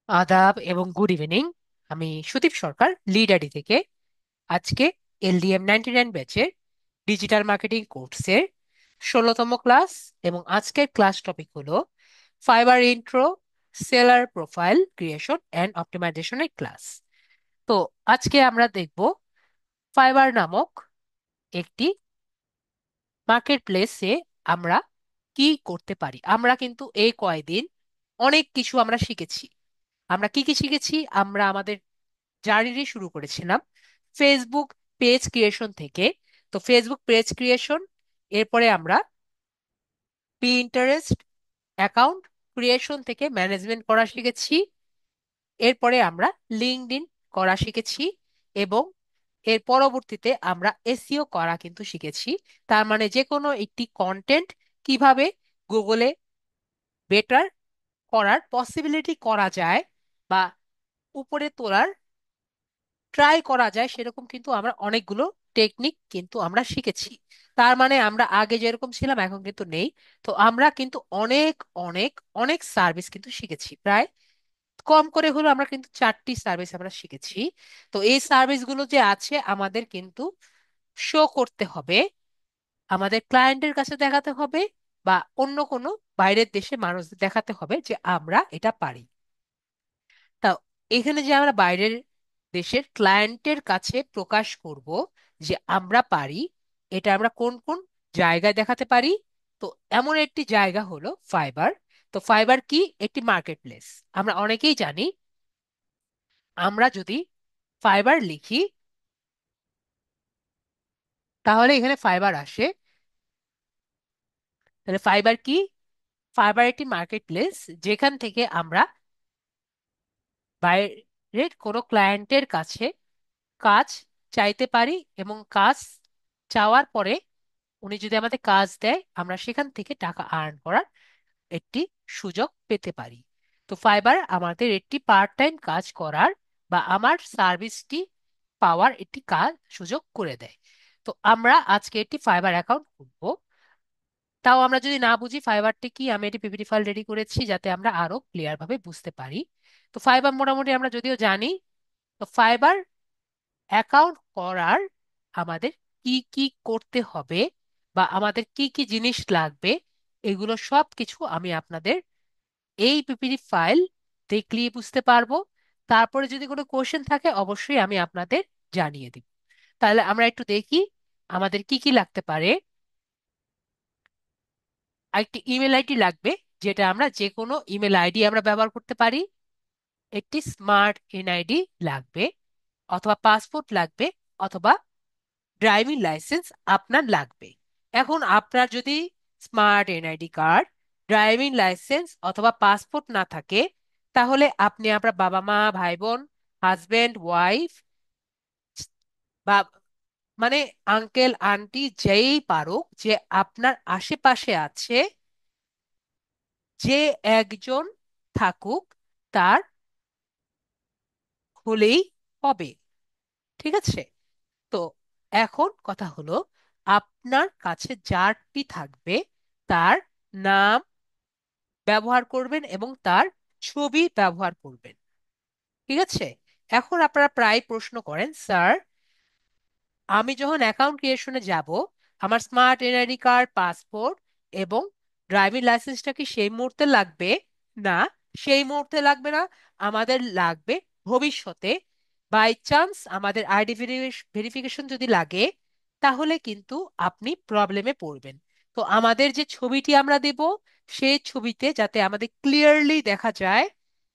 আদাব এবং good evening. আমি সুদীপ সরকার, লিড আইডি থেকে। আজকে এলডিএম 99 ব্যাচের ডিজিটাল মার্কেটিং কোর্সের 16তম ক্লাস, এবং আজকের ক্লাস টপিক হলো Fiverr intro, seller profile creation and অপটিমাইজেশনের ক্লাস। তো আজকে আমরা দেখব ফাইবার নামক একটি মার্কেট প্লেসে আমরা কি করতে পারি। আমরা কিন্তু এই কয়দিন অনেক কিছু আমরা শিখেছি। আমরা কি কি শিখেছি? আমরা আমাদের জার্নিটি শুরু করেছিলাম ফেসবুক পেজ ক্রিয়েশন থেকে। তো ফেসবুক পেজ ক্রিয়েশন, এরপরে আমরা পিন্টারেস্ট অ্যাকাউন্ট ক্রিয়েশন থেকে ম্যানেজমেন্ট করা শিখেছি। এরপরে আমরা লিঙ্কডইন করা শিখেছি, এবং এর পরবর্তীতে আমরা এসইও করা কিন্তু শিখেছি। তার মানে যে কোনো একটি কন্টেন্ট কিভাবে গুগলে বেটার করার পসিবিলিটি করা যায় বা উপরে তোলার ট্রাই করা যায়, সেরকম কিন্তু আমরা অনেকগুলো টেকনিক কিন্তু আমরা শিখেছি। তার মানে আমরা আগে যেরকম ছিলাম এখন কিন্তু নেই। তো আমরা কিন্তু অনেক অনেক অনেক সার্ভিস কিন্তু শিখেছি। প্রায় কম করে হলো আমরা কিন্তু 4টি সার্ভিস আমরা শিখেছি। তো এই সার্ভিসগুলো যে আছে আমাদের কিন্তু শো করতে হবে, আমাদের ক্লায়েন্টের কাছে দেখাতে হবে, বা অন্য কোনো বাইরের দেশে মানুষদের দেখাতে হবে যে আমরা এটা পারি। তা এখানে যে আমরা বাইরের দেশের ক্লায়েন্টের কাছে প্রকাশ করব যে আমরা পারি, এটা আমরা কোন কোন জায়গায় দেখাতে পারি? তো এমন একটি জায়গা হলো ফাইবার। তো ফাইবার কি? একটি মার্কেট প্লেস। আমরা অনেকেই জানি। আমরা যদি ফাইবার লিখি তাহলে এখানে ফাইবার আসে। তাহলে ফাইবার কি? ফাইবার একটি মার্কেট প্লেস যেখান থেকে আমরা বাইরের কোনো ক্লায়েন্টের কাছে কাজ চাইতে পারি, এবং কাজ চাওয়ার পরে উনি যদি আমাদের কাজ দেয় আমরা সেখান থেকে টাকা আর্ন করার একটি সুযোগ পেতে পারি। তো ফাইবার আমাদের একটি পার্ট টাইম কাজ করার বা আমার সার্ভিসটি পাওয়ার একটি কাজ সুযোগ করে দেয়। তো আমরা আজকে একটি ফাইবার অ্যাকাউন্ট খুলবো। তাও আমরা যদি না বুঝি ফাইবারটি কি, আমি একটি পিপিটি ফাইল রেডি করেছি যাতে আমরা আরো ক্লিয়ার ভাবে বুঝতে পারি। তো ফাইবার মোটামুটি আমরা যদিও জানি। তো ফাইবার অ্যাকাউন্ট করার আমাদের কি কি করতে হবে বা আমাদের কি কি জিনিস লাগবে, এগুলো সব কিছু আমি আপনাদের এই পিপিটি ফাইল দেখলেই বুঝতে পারবো। তারপরে যদি কোনো কোশ্চেন থাকে অবশ্যই আমি আপনাদের জানিয়ে দিব। তাহলে আমরা একটু দেখি আমাদের কি কি লাগতে পারে। একটি ইমেল আইডি লাগবে, যেটা আমরা যে কোনো ইমেল আইডি আমরা ব্যবহার করতে পারি। একটি স্মার্ট এনআইডি লাগবে, অথবা পাসপোর্ট লাগবে, অথবা ড্রাইভিং লাইসেন্স আপনার লাগবে। এখন আপনার যদি smart NID card, driving licence অথবা পাসপোর্ট না থাকে, তাহলে আপনি আপনার বাবা মা, ভাই বোন, হাজবেন্ড ওয়াইফ, বা মানে আঙ্কেল আন্টি যেই পারুক, যে আপনার আশেপাশে আছে, যে একজন থাকুক, তার হলেই হবে। ঠিক আছে? তো এখন কথা হলো, আপনার কাছে যারটি থাকবে তার নাম ব্যবহার করবেন এবং তার ছবি ব্যবহার করবেন। ঠিক আছে? এখন আপনারা প্রায় প্রশ্ন করেন, স্যার আমি যখন অ্যাকাউন্ট ক্রিয়েশনে যাব, আমার স্মার্ট এনআইডি কার্ড, পাসপোর্ট এবং ড্রাইভিং লাইসেন্সটা কি সেই মুহূর্তে লাগবে? না, সেই মুহূর্তে লাগবে না। আমাদের লাগবে ভবিষ্যতে। বাই চান্স আমাদের আইডি ভেরিফিকেশন যদি লাগে, তাহলে কিন্তু আপনি প্রবলেমে পড়বেন। তো আমাদের যে ছবিটি আমরা দেব, সেই ছবিতে যাতে আমাদের ক্লিয়ারলি দেখা যায়।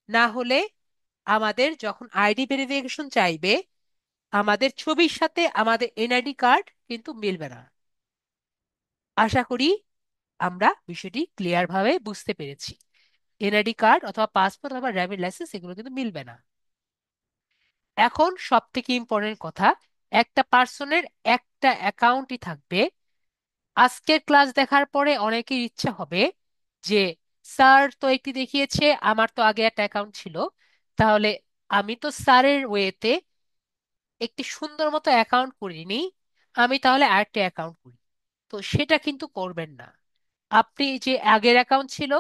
না হলে আমাদের যখন আইডি ভেরিফিকেশন চাইবে, আমাদের ছবির সাথে আমাদের এনআইডি কার্ড কিন্তু মিলবে না। আশা করি আমরা বিষয়টি ক্লিয়ার ভাবে বুঝতে পেরেছি। এনআইডি কার্ড অথবা পাসপোর্ট অথবা ড্রাইভিং লাইসেন্স এগুলো কিন্তু মিলবে না। এখন সব থেকে ইম্পর্টেন্ট কথা, একটা পার্সনের একটা অ্যাকাউন্টই থাকবে। আজকের ক্লাস দেখার পরে অনেকের ইচ্ছা হবে যে, স্যার তো একটি দেখিয়েছে, আমার তো আগে একটা অ্যাকাউন্ট ছিল, তাহলে আমি তো স্যারের ওয়েতে একটি সুন্দর মতো অ্যাকাউন্ট করিনি, আমি তাহলে আরেকটা অ্যাকাউন্ট করি। তো সেটা কিন্তু করবেন না। আপনি যে আগের অ্যাকাউন্ট ছিল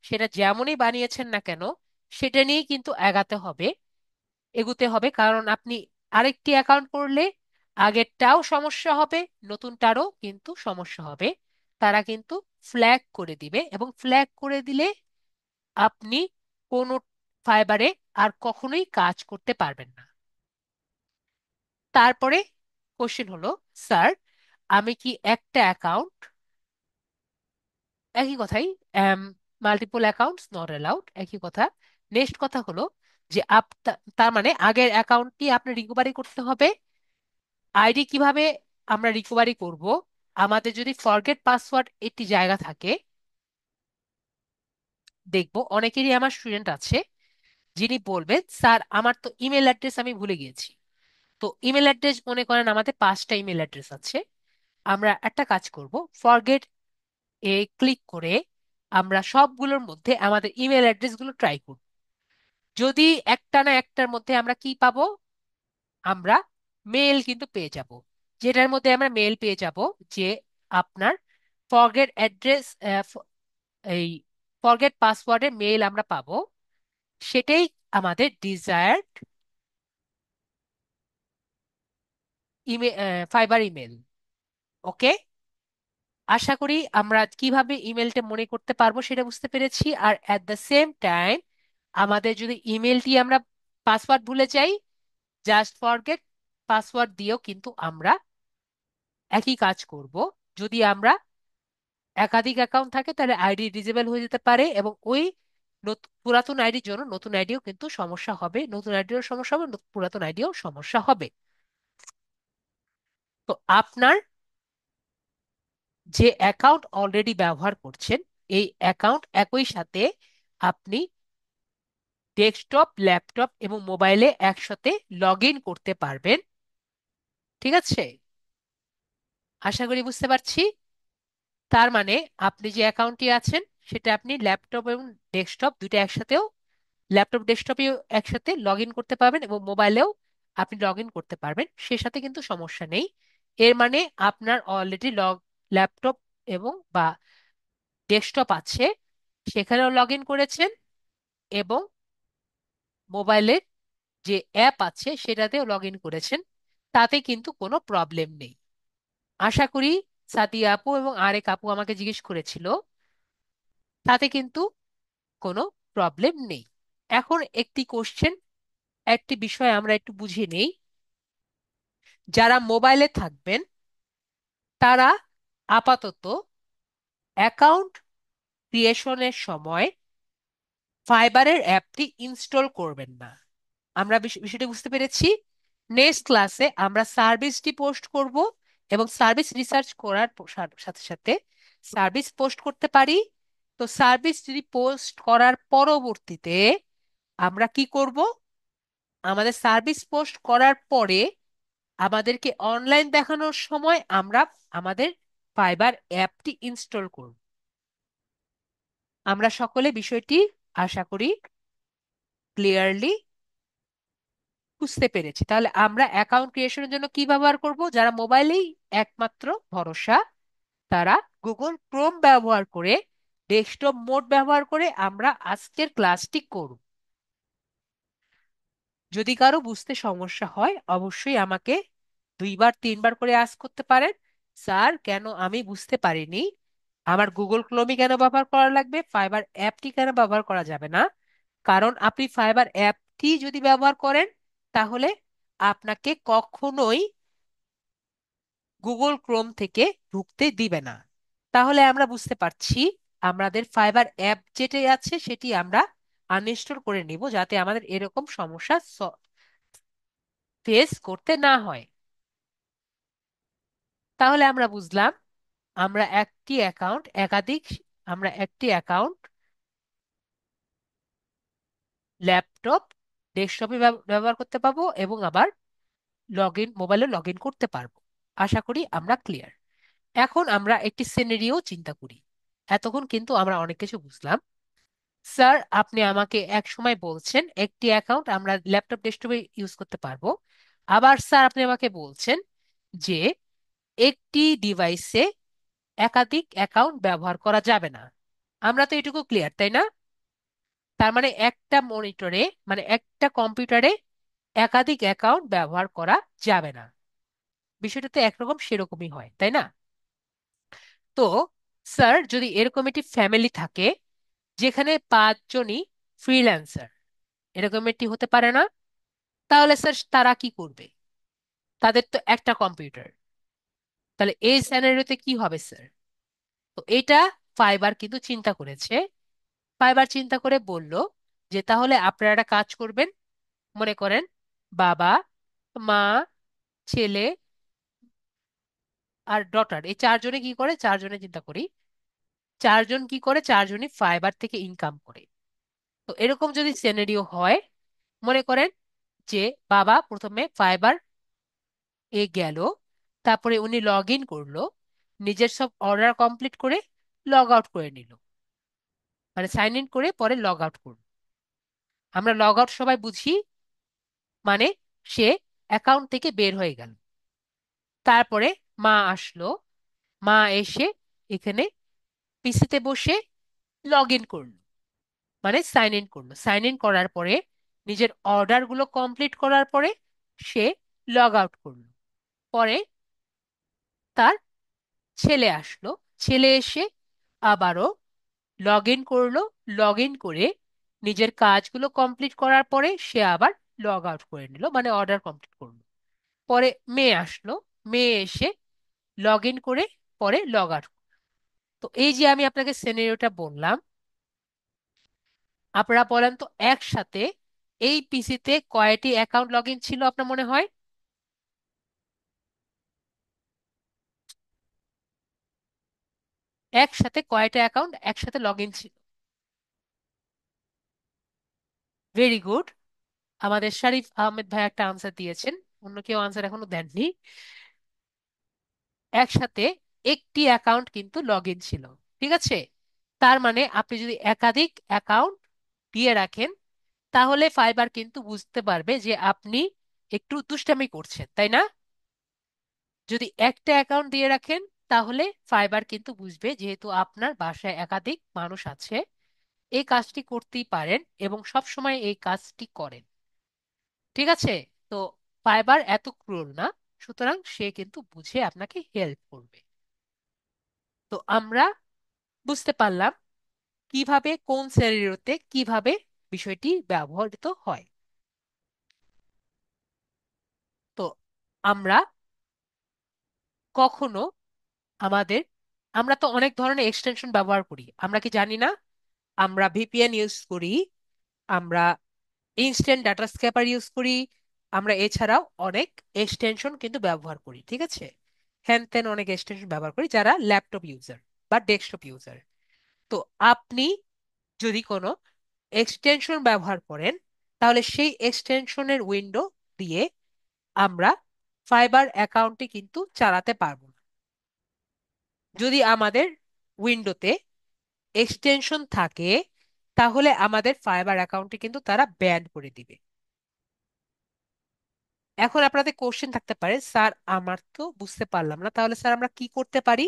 সেটা যেমনই বানিয়েছেন না কেন, সেটা নিয়ে কিন্তু এগুতে হবে, কারণ আপনি আরেকটি অ্যাকাউন্ট করলে আগেরটাও সমস্যা হবে, নতুনটারও কিন্তু সমস্যা হবে। তারা কিন্তু ফ্ল্যাগ করে দিবে, এবং ফ্ল্যাগ করে দিলে আপনি কোনো ফাইবারে আর কখনোই কাজ করতে পারবেন না। তারপরে কোশ্চেন হলো, স্যার আমি কি একটা অ্যাকাউন্ট, একই কথাই, মাল্টিপল অ্যাকাউন্টস নট অ্যালাউড, একই কথা। নেক্সট কথা হলো যে তার মানে আগের অ্যাকাউন্টটি আপনি রিকভারি করতে হবে। আইডি কিভাবে আমরা রিকভারি করব? আমাদের যদি ফরগেট পাসওয়ার্ড একটি জায়গা থাকে, দেখবো অনেকেরই, আমার স্টুডেন্ট আছে যিনি বলবেন, স্যার আমার তো ইমেল অ্যাড্রেস আমি ভুলে গিয়েছি। তো ইমেল অ্যাড্রেস মনে করেন আমাদের 5টা ইমেল অ্যাড্রেস আছে। আমরা একটা কাজ করব, ফরগেট ক্লিক করে আমরা সবগুলোর মধ্যে আমাদের ইমেল অ্যাড্রেসগুলো ট্রাই করব। যদি একটা না একটার মধ্যে আমরা কি পাবো, আমরা মেল কিন্তু পেয়ে যাব। যেটার মধ্যে আমরা মেল পেয়ে যাব যে আপনার ফরগেট অ্যাড্রেস, এই ফরগেট পাসওয়ার্ডের মেল আমরা পাবো, সেটাই আমাদের ডিজায়ার্ড ইমেল, ফাইবার ইমেল। ওকে, আশা করি আমরা কিভাবে ইমেলটা মনে করতে পারবো সেটা বুঝতে পেরেছি। আর অ্যাট দ্য সেম টাইম আমাদের যদি ইমেলটি আমরা পাসওয়ার্ড ভুলে যাই, জাস্ট ফরগেট পাসওয়ার্ড দিয়েও কিন্তু আমরা একই কাজ করব। যদি আমরা একাধিক অ্যাকাউন্ট থাকে তাহলে আইডি ডিজেবল হয়ে যেতে পারে, এবং ওই পুরাতন আইডির জন্য নতুন আইডিও কিন্তু সমস্যা হবে, নতুন আইডিও সমস্যা হবে, পুরাতন আইডিও সমস্যা হবে। তো আপনার যে অ্যাকাউন্ট অলরেডি ব্যবহার করছেন, এই অ্যাকাউন্ট একই সাথে আপনি ডেস্কটপ, ল্যাপটপ এবং মোবাইলে একসাথে লগ ইন করতে পারবেন। ঠিক আছে, আশা করি বুঝতে পারছি। তার মানে আপনি যে অ্যাকাউন্টটি আছেন সেটা আপনি ল্যাপটপ এবং ডেস্কটপ দুইটা একসাথেও, ল্যাপটপ ডেস্কটপেও একসাথে লগ ইন করতে পারবেন, এবং মোবাইলেও আপনি লগ ইন করতে পারবেন, সে সাথে কিন্তু সমস্যা নেই। এর মানে আপনার অলরেডি ল্যাপটপ এবং বা ডেস্কটপ আছে, সেখানেও লগ ইন করেছেন, এবং মোবাইলের যে অ্যাপ আছে সেটাতেও লগ ইন করেছেন, তাতে কিন্তু কোনো প্রবলেম নেই। আশা করি সাদিয়া আপু এবং আরেক আপু আমাকে জিজ্ঞেস করেছিল, তাতে কিন্তু কোনো প্রবলেম নেই। এখন একটি কোশ্চেন, একটি বিষয় আমরা একটু বুঝে নেই। যারা মোবাইলে থাকবেন তারা আপাতত অ্যাকাউন্ট ক্রিয়েশনের সময় ফাইবারের অ্যাপটি ইনস্টল করবেন না। আমরা বিষয়টি বুঝতে পেরেছি। নেক্সট ক্লাসে আমরা সার্ভিসটি পোস্ট করব, এবং সার্ভিস রিসার্চ করার সাথে সাথে সার্ভিস পোস্ট করতে পারি। তো সার্ভিস যদি পোস্ট করার পরবর্তীতে আমরা কি করব, আমাদের সার্ভিস পোস্ট করার পরে আমাদেরকে অনলাইন দেখানোর সময় আমরা আমাদের ফাইবার অ্যাপটি ইনস্টল করব। আমরা সকলে বিষয়টি আশা করি ক্লিয়ারলি বুঝতে পেরেছি। তাহলে আমরা অ্যাকাউন্ট ক্রিয়েশনের জন্য কি ব্যবহার করব? যারা মোবাইলেই একমাত্র ভরসা, তারা গুগল ক্রোম ব্যবহার করে, ডেস্কটপ মোড ব্যবহার করে আমরা আজকের ক্লাসটি করব। যদি কারো বুঝতে সমস্যা হয় অবশ্যই আমাকে 2বার 3বার করে আস্ক করতে পারেন, স্যার কেন আমি বুঝতে পারিনি, আমার গুগল ক্রোমই কেন ব্যবহার করা লাগবে, ফাইবার অ্যাপটি কেন ব্যবহার করা যাবে না? কারণ আপনি ফাইবার অ্যাপটি যদি ব্যবহার করেন তাহলে আপনাকে কখনোই গুগল ক্রোম থেকে ঢুকতে দিবে না। তাহলে আমরা বুঝতে পারছি আমাদের ফাইবার অ্যাপ যেটি আছে সেটি আমরা আনইনস্টল করে নিব, যাতে আমাদের এরকম সমস্যা ফেস করতে না হয়। তাহলে আমরা বুঝলাম আমরা একটি অ্যাকাউন্ট একাধিক আমরা একটি অ্যাকাউন্ট ল্যাপটপ, ডেস্কটপে ব্যবহার করতে পারবো, এবং আবার মোবাইলে লগ ইন করতে পারবো। আশা করি আমরা ক্লিয়ার। এখন আমরা একটি সিনারিও চিন্তা করি। এতক্ষণ কিন্তু আমরা অনেক কিছু বুঝলাম। স্যার আপনি আমাকে এক সময় বলছেন একটি অ্যাকাউন্ট আমরা ল্যাপটপ ডেস্কটপে ইউজ করতে পারবো, আবার স্যার আপনি আমাকে বলছেন যে একটি ডিভাইসে একাধিক অ্যাকাউন্ট ব্যবহার করা যাবে না। আমরা তো এটুকু ক্লিয়ার, তাই না? তার মানে একটা একটা মনিটরে মানে একটা কম্পিউটারে একাধিক অ্যাকাউন্ট ব্যবহার করা যাবে না। বিষয়টা তো একরকম সেরকমই হয়, তাই না? তো স্যার, যদি এরকম একটি ফ্যামিলি থাকে যেখানে পাঁচজনই ফ্রিল্যান্সার, এরকম একটি হতে পারে না? তাহলে স্যার তারা কি করবে? তাদের তো একটা কম্পিউটার। তাহলে এই স্যানারিওতে কি হবে স্যার? তো এটা ফাইবার কিন্তু চিন্তা করেছে। ফাইবার চিন্তা করে বলল যে তাহলে আপনারা একটা কাজ করবেন। মনে করেন বাবা, মা, ছেলে আর ডটার, এই চারজনে কি করে, চারজনে চিন্তা করি, চারজন কি করে, চারজনই ফাইবার থেকে ইনকাম করে। তো এরকম যদি সিনারিও হয়, মনে করেন যে বাবা প্রথমে ফাইবার এ গেল, তারপরে উনি লগ ইন করলো, নিজের সব অর্ডার কমপ্লিট করে লগ আউট করে নিল, মানে সাইন ইন করে পরে লগ আউট করলো। আমরা লগ আউট সবাই বুঝি, মানে সে অ্যাকাউন্ট থেকে বের হয়ে গেল। তারপরে মা আসলো, মা এসে এখানে পিসিতে বসে লগ ইন করলো, মানে সাইন ইন করলো। সাইন ইন করার পরে নিজের অর্ডারগুলো কমপ্লিট করার পরে সে লগ আউট করলো। পরে তার ছেলে আসলো, ছেলে এসে আবারও লগ ইন করলো। লগ ইন করে নিজের কাজগুলো কমপ্লিট করার পরে সে আবার লগ আউট করে নিল, মানে অর্ডার কমপ্লিট করলো। পরে মেয়ে আসলো, মেয়ে এসে লগ ইন করে পরে লগ আউট। তো এই যে আমি আপনাকে সিনারিওটা বললাম, আপনারা বলেন তো একসাথে এই পিসিতে কয়টি অ্যাকাউন্ট লগ ইন ছিল আপনার মনে হয়? একসাথে কয়টা অ্যাকাউন্ট একসাথে লগ ইন ছিল? Very good. আমাদের শরীফ আহমেদ ভাই একটা আনসার দিয়েছেন, অন্য কেউ আনসার এখনো দেননি। একসাথে একটি অ্যাকাউন্ট কিন্তু লগ ইন ছিল। ঠিক আছে, তার মানে আপনি যদি একাধিক অ্যাকাউন্ট দিয়ে রাখেন, তাহলে ফাইবার কিন্তু বুঝতে পারবে যে আপনি একটু দুষ্টামি করছেন, তাই না? যদি একটা অ্যাকাউন্ট দিয়ে রাখেন, তাহলে ফাইবার কিন্তু বুঝবে যেহেতু আপনার বাসায় একাধিক মানুষ আছে, এই কাজটি করতেই পারেন এবং সব সময় এই কাজটি করেন। ঠিক আছে? তো ফাইবার এত ক্রুর না, সুতরাং সে কিন্তু বুঝে আপনাকে হেল্প করবে। তো আমরা বুঝতে পারলাম কিভাবে কোন সিনারিওতে কিভাবে বিষয়টি ব্যবহৃত হয়। তো আমরা কখনো আমাদের, আমরা তো অনেক ধরনের এক্সটেনশন ব্যবহার করি, আমরা কি জানি না? আমরা ভিপিএন ইউজ করি, আমরা ইনস্ট্যান্ট ডাটা স্ক্যাপার ইউজ করি, আমরা এছাড়াও অনেক এক্সটেনশন কিন্তু ব্যবহার করি। ঠিক আছে, হ্যান ত্যান অনেক এক্সটেনশন ব্যবহার করি যারা ল্যাপটপ ইউজার বা ডেস্কটপ ইউজার। তো আপনি যদি কোনো এক্সটেনশন ব্যবহার করেন, তাহলে সেই এক্সটেনশনের উইন্ডো দিয়ে আমরা ফাইবার অ্যাকাউন্টটি কিন্তু চালাতে পারবো না। যদি আমাদের উইন্ডোতে এক্সটেনশন থাকে, তাহলে আমাদের ফাইবার অ্যাকাউন্টটি কিন্তু তারা ব্যান করে দিবে। এখন আপনাদের কোশ্চেন থাকতে পারে, স্যার আমার তো বুঝতে পারলাম না, তাহলে স্যার আমরা কি করতে পারি?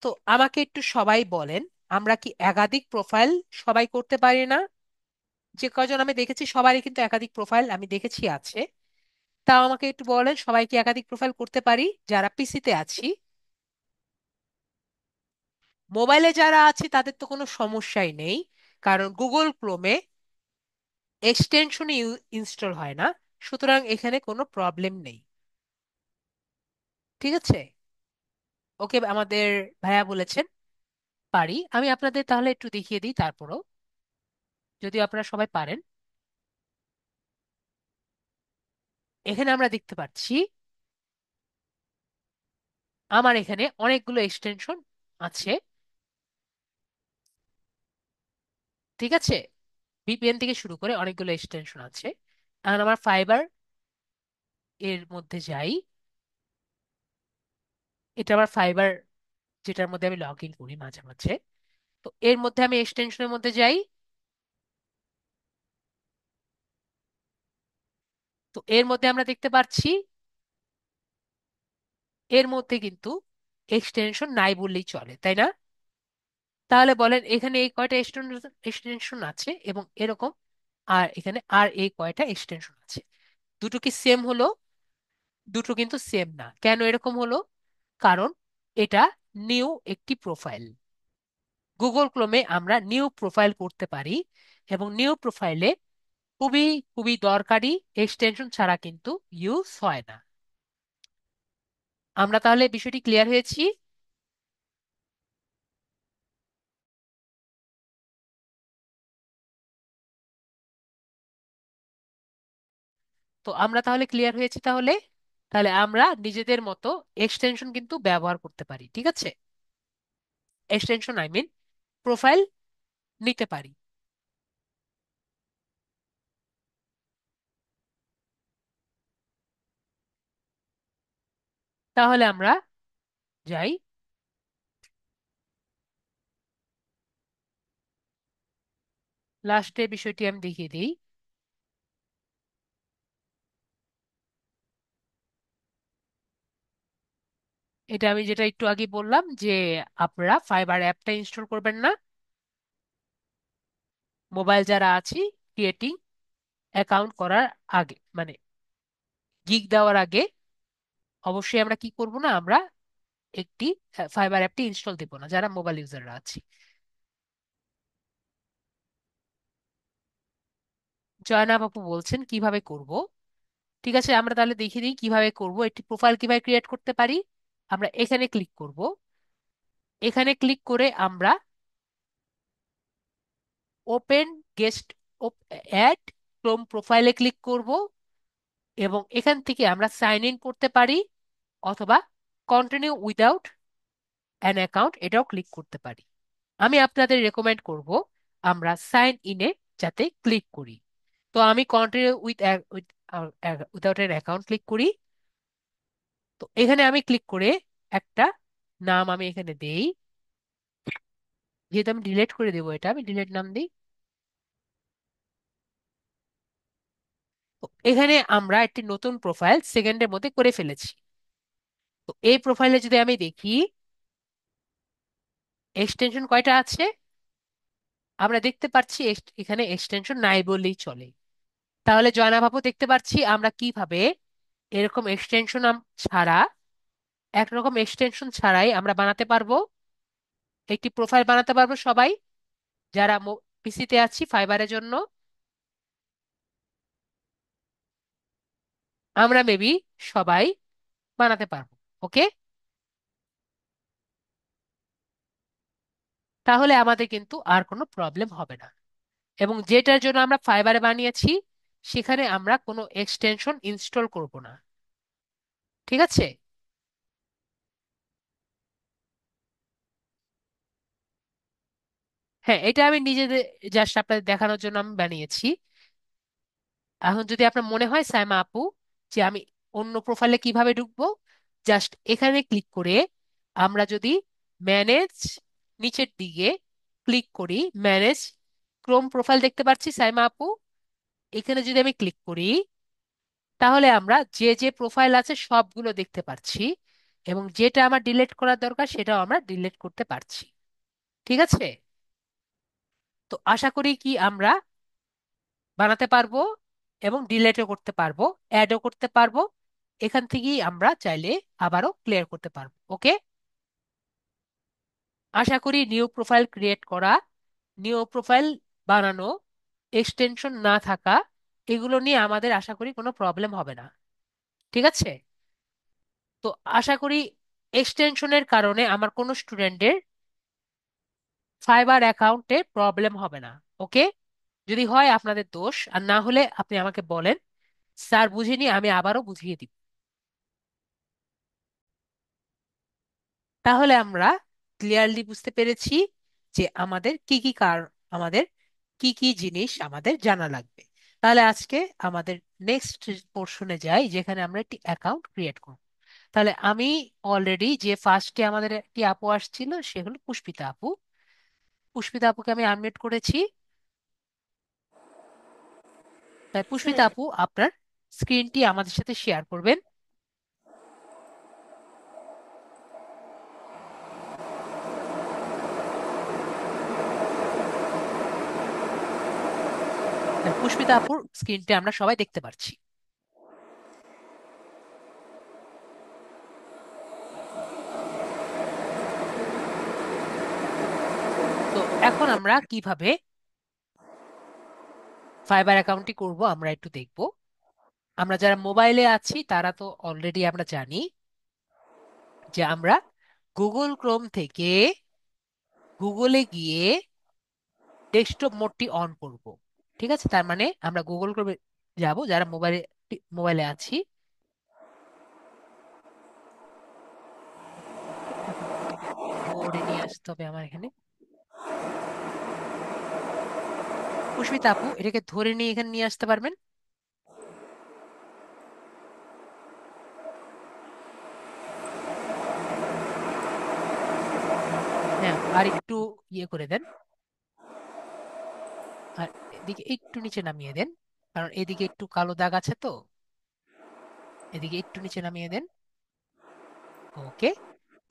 তো আমাকে একটু সবাই বলেন, আমরা কি একাধিক প্রোফাইল সবাই করতে পারি না? যে কজন আমি দেখেছি সবারই কিন্তু একাধিক প্রোফাইল আমি দেখেছি আছে। তাও আমাকে একটু বলেন, সবাই কি একাধিক প্রোফাইল করতে পারি যারা পিসিতে আছি? মোবাইলে যারা আছি তাদের তো কোনো সমস্যাই নেই, কারণ গুগল ক্রোমে এক্সটেনশন ইনস্টল হয় না, সুতরাং এখানে কোনো প্রবলেম নেই। ঠিক আছে, ওকে আমাদের ভাইয়া বলেছেন পারি। আমি আপনাদের তাহলে একটু দেখিয়ে দিই তারপরও, যদি আপনারা সবাই পারেন। এখানে আমরা দেখতে পাচ্ছি আমার এখানে অনেকগুলো এক্সটেনশন আছে। ঠিক আছে, ভিপিএন থেকে শুরু করে অনেকগুলো এক্সটেনশন আছে। এখন আমার ফাইবার এর মধ্যে যাই, এটা আমার ফাইবার যেটার মধ্যে আমি লগ ইন করি মাঝে মাঝে। তো এর মধ্যে আমি এক্সটেনশনের মধ্যে যাই। তো এর মধ্যে আমরা দেখতে পাচ্ছি এর মধ্যে কিন্তু এক্সটেনশন নাই বললেই চলে, তাই না? তাহলে বলেন এখানে এই কয়টা এক্সটেনশন আছে এবং এরকম, আর এখানে আর এই কয়টা এক্সটেনশন আছে? দুটো কি সেম হলো? দুটো কিন্তু সেম না। কেন এরকম হলো? কারণ এটা নিউ একটি প্রোফাইল। গুগল ক্রোমে আমরা নিউ প্রোফাইল করতে পারি, এবং নিউ প্রোফাইলে খুবই খুবই দরকারি এক্সটেনশন ছাড়া কিন্তু ইউজ হয় না। আমরা তাহলে বিষয়টি ক্লিয়ার হয়েছি। তো আমরা তাহলে ক্লিয়ার হয়েছি তাহলে। তাহলে আমরা নিজেদের মতো এক্সটেনশন কিন্তু ব্যবহার করতে পারি, ঠিক আছে? এক্সটেনশন আই মিন প্রোফাইল নিতে পারি। তাহলে আমরা যাই, লাস্টের বিষয়টি আমি দেখিয়ে দিই। এটা আমি যেটা একটু আগে বললাম যে আপনারা ফাইবার অ্যাপটা ইনস্টল করবেন না। মোবাইল যারা আছি, ক্রিয়েটিং অ্যাকাউন্ট করার আগে, মানে গিগ দেওয়ার আগে অবশ্যই আমরা কি করব না, আমরা একটি ফাইবার অ্যাপটি ইনস্টল দিব না যারা মোবাইল ইউজাররা আছি। জয়নাব আপু বলছেন কিভাবে করব। ঠিক আছে, আমরা তাহলে দেখিয়ে দিই কিভাবে করব। একটি প্রোফাইল কিভাবে ক্রিয়েট করতে পারি। আমরা এখানে ক্লিক করব। এখানে ক্লিক করে আমরা ওপেন গেস্ট অ্যাড ক্রোম প্রোফাইলে ক্লিক করব, এবং এখান থেকে আমরা সাইন ইন করতে পারি, অথবা কন্টিনিউ উইদাউট অ্যান অ্যাকাউন্ট এটাও ক্লিক করতে পারি। আমি আপনাদের রেকমেন্ড করব আমরা সাইন ইনে যাতে ক্লিক করি। তো আমি continue without an account click করি। তো এখানে আমি ক্লিক করে একটা নাম আমি এখানে দেই। যেহেতু আমি ডিলিট করে দেবো, এটা আমি ডিলিট নাম দিই। তো এখানে আমরা একটি নতুন প্রোফাইল সেকেন্ডের মধ্যে করে ফেলেছি। তো এই প্রোফাইলে যদি আমি দেখি এক্সটেনশন কয়টা আছে, আমরা দেখতে পাচ্ছি এখানে এক্সটেনশন নাই বললেই চলে। তাহলে জয়না বাবু দেখতে পাচ্ছি আমরা কিভাবে এরকম এক্সটেনশন ছাড়া, একরকম এক্সটেনশন ছাড়াই আমরা বানাতে পারবো, একটি প্রোফাইল বানাতে পারবো সবাই যারা পিসিতে আছি ফাইবারের জন্য। আমরা মেবি সবাই বানাতে পারবো। ওকে, তাহলে আমাদের কিন্তু আর কোনো প্রবলেম হবে না। এবং যেটার জন্য আমরা ফাইবারে বানিয়েছি সেখানে আমরা কোনো এক্সটেনশন ইনস্টল করব না। ঠিক আছে? হ্যাঁ, এটা আমি নিজেদের জাস্ট আপনাদের দেখানোর জন্য আমি বানিয়েছি। এখন যদি আপনার মনে হয় সাইমা আপু যে আমি অন্য প্রোফাইলে কিভাবে ঢুকবো, জাস্ট এখানে ক্লিক করে আমরা যদি ম্যানেজ, নিচের দিকে ক্লিক করি, ম্যানেজ ক্রোম প্রোফাইল দেখতে পাচ্ছি সাইমা আপু, এখানে যদি আমি ক্লিক করি তাহলে আমরা যে যে প্রোফাইল আছে সবগুলো দেখতে পাচ্ছি, এবং যেটা আমার ডিলিট করার দরকার সেটাও আমরা ডিলিট করতে পারছি। ঠিক আছে? তো আশা করি কি আমরা বানাতে পারবো এবং ডিলিটও করতে পারবো, অ্যাডও করতে পারবো। এখান থেকেই আমরা চাইলে আবারও ক্লিয়ার করতে পারবো। ওকে, আশা করি নিউ প্রোফাইল ক্রিয়েট করা, নিউ প্রোফাইল বানানো, এক্সটেনশন না থাকা, এগুলো নিয়ে আমাদের আশা করি কোনো প্রবলেম হবে না। ঠিক আছে? তো আশা করি এক্সটেনশনের কারণে আমার কোনো স্টুডেন্টের ফাইবার অ্যাকাউন্টে প্রবলেম হবে না। ওকে, যদি হয় আপনাদের দোষ, আর না হলে আপনি আমাকে বলেন, স্যার বুঝিনি, আমি আবারও বুঝিয়ে দিব। তাহলে আমরা ক্লিয়ারলি বুঝতে পেরেছি যে আমাদের কি কি আমাদের কি কি জিনিস আমাদের জানা লাগবে। তাহলে আজকে আমাদের নেক্সট পোর্শনে যাই যেখানে আমরা একটি অ্যাকাউন্ট ক্রিয়েট করব। তাহলে আমি অলরেডি যে ফার্স্টে আমাদের একটি আপু আসছিল সে হলো পুষ্পিতা আপু। পুষ্পিতা আপুকে আমি আনমিউট করেছি। তাই পুষ্পিতা হুম। আপু আপনার স্ক্রিনটি আমাদের সাথে শেয়ার করবেন। তাহলে পুষ্পিতা আপুর স্ক্রিনটা আমরা সবাই দেখতে পাচ্ছি। তো এখন আমরা কিভাবে ফাইবার অ্যাকাউন্টটি করব আমরা একটু দেখব। আমরা যারা মোবাইলে আছি তারা তো অলরেডি আমরা জানি যে আমরা গুগল ক্রোম থেকে গুগলে গিয়ে ডেস্কটপ মোডটি অন করব। ঠিক আছে, তার মানে আমরা গুগল ক্রোমে যাব যারা মোবাইলে মোবাইলে আছি। এখন এটাকে ধরে নিয়ে আসতে হবে আমার এখানে। পুষ্পিতা আপু এটাকে ধরে নিয়ে এখানে নিয়ে আসতে পারবেন? হ্যাঁ, আর একটু ইয়ে করে দেন। আর এদিকে একটু নিচে নামিয়ে দেন, কারণ এদিকে একটু কালো দাগ আছে তো। এদিকে একটু নিচে নামিয়ে দেন। ওকে,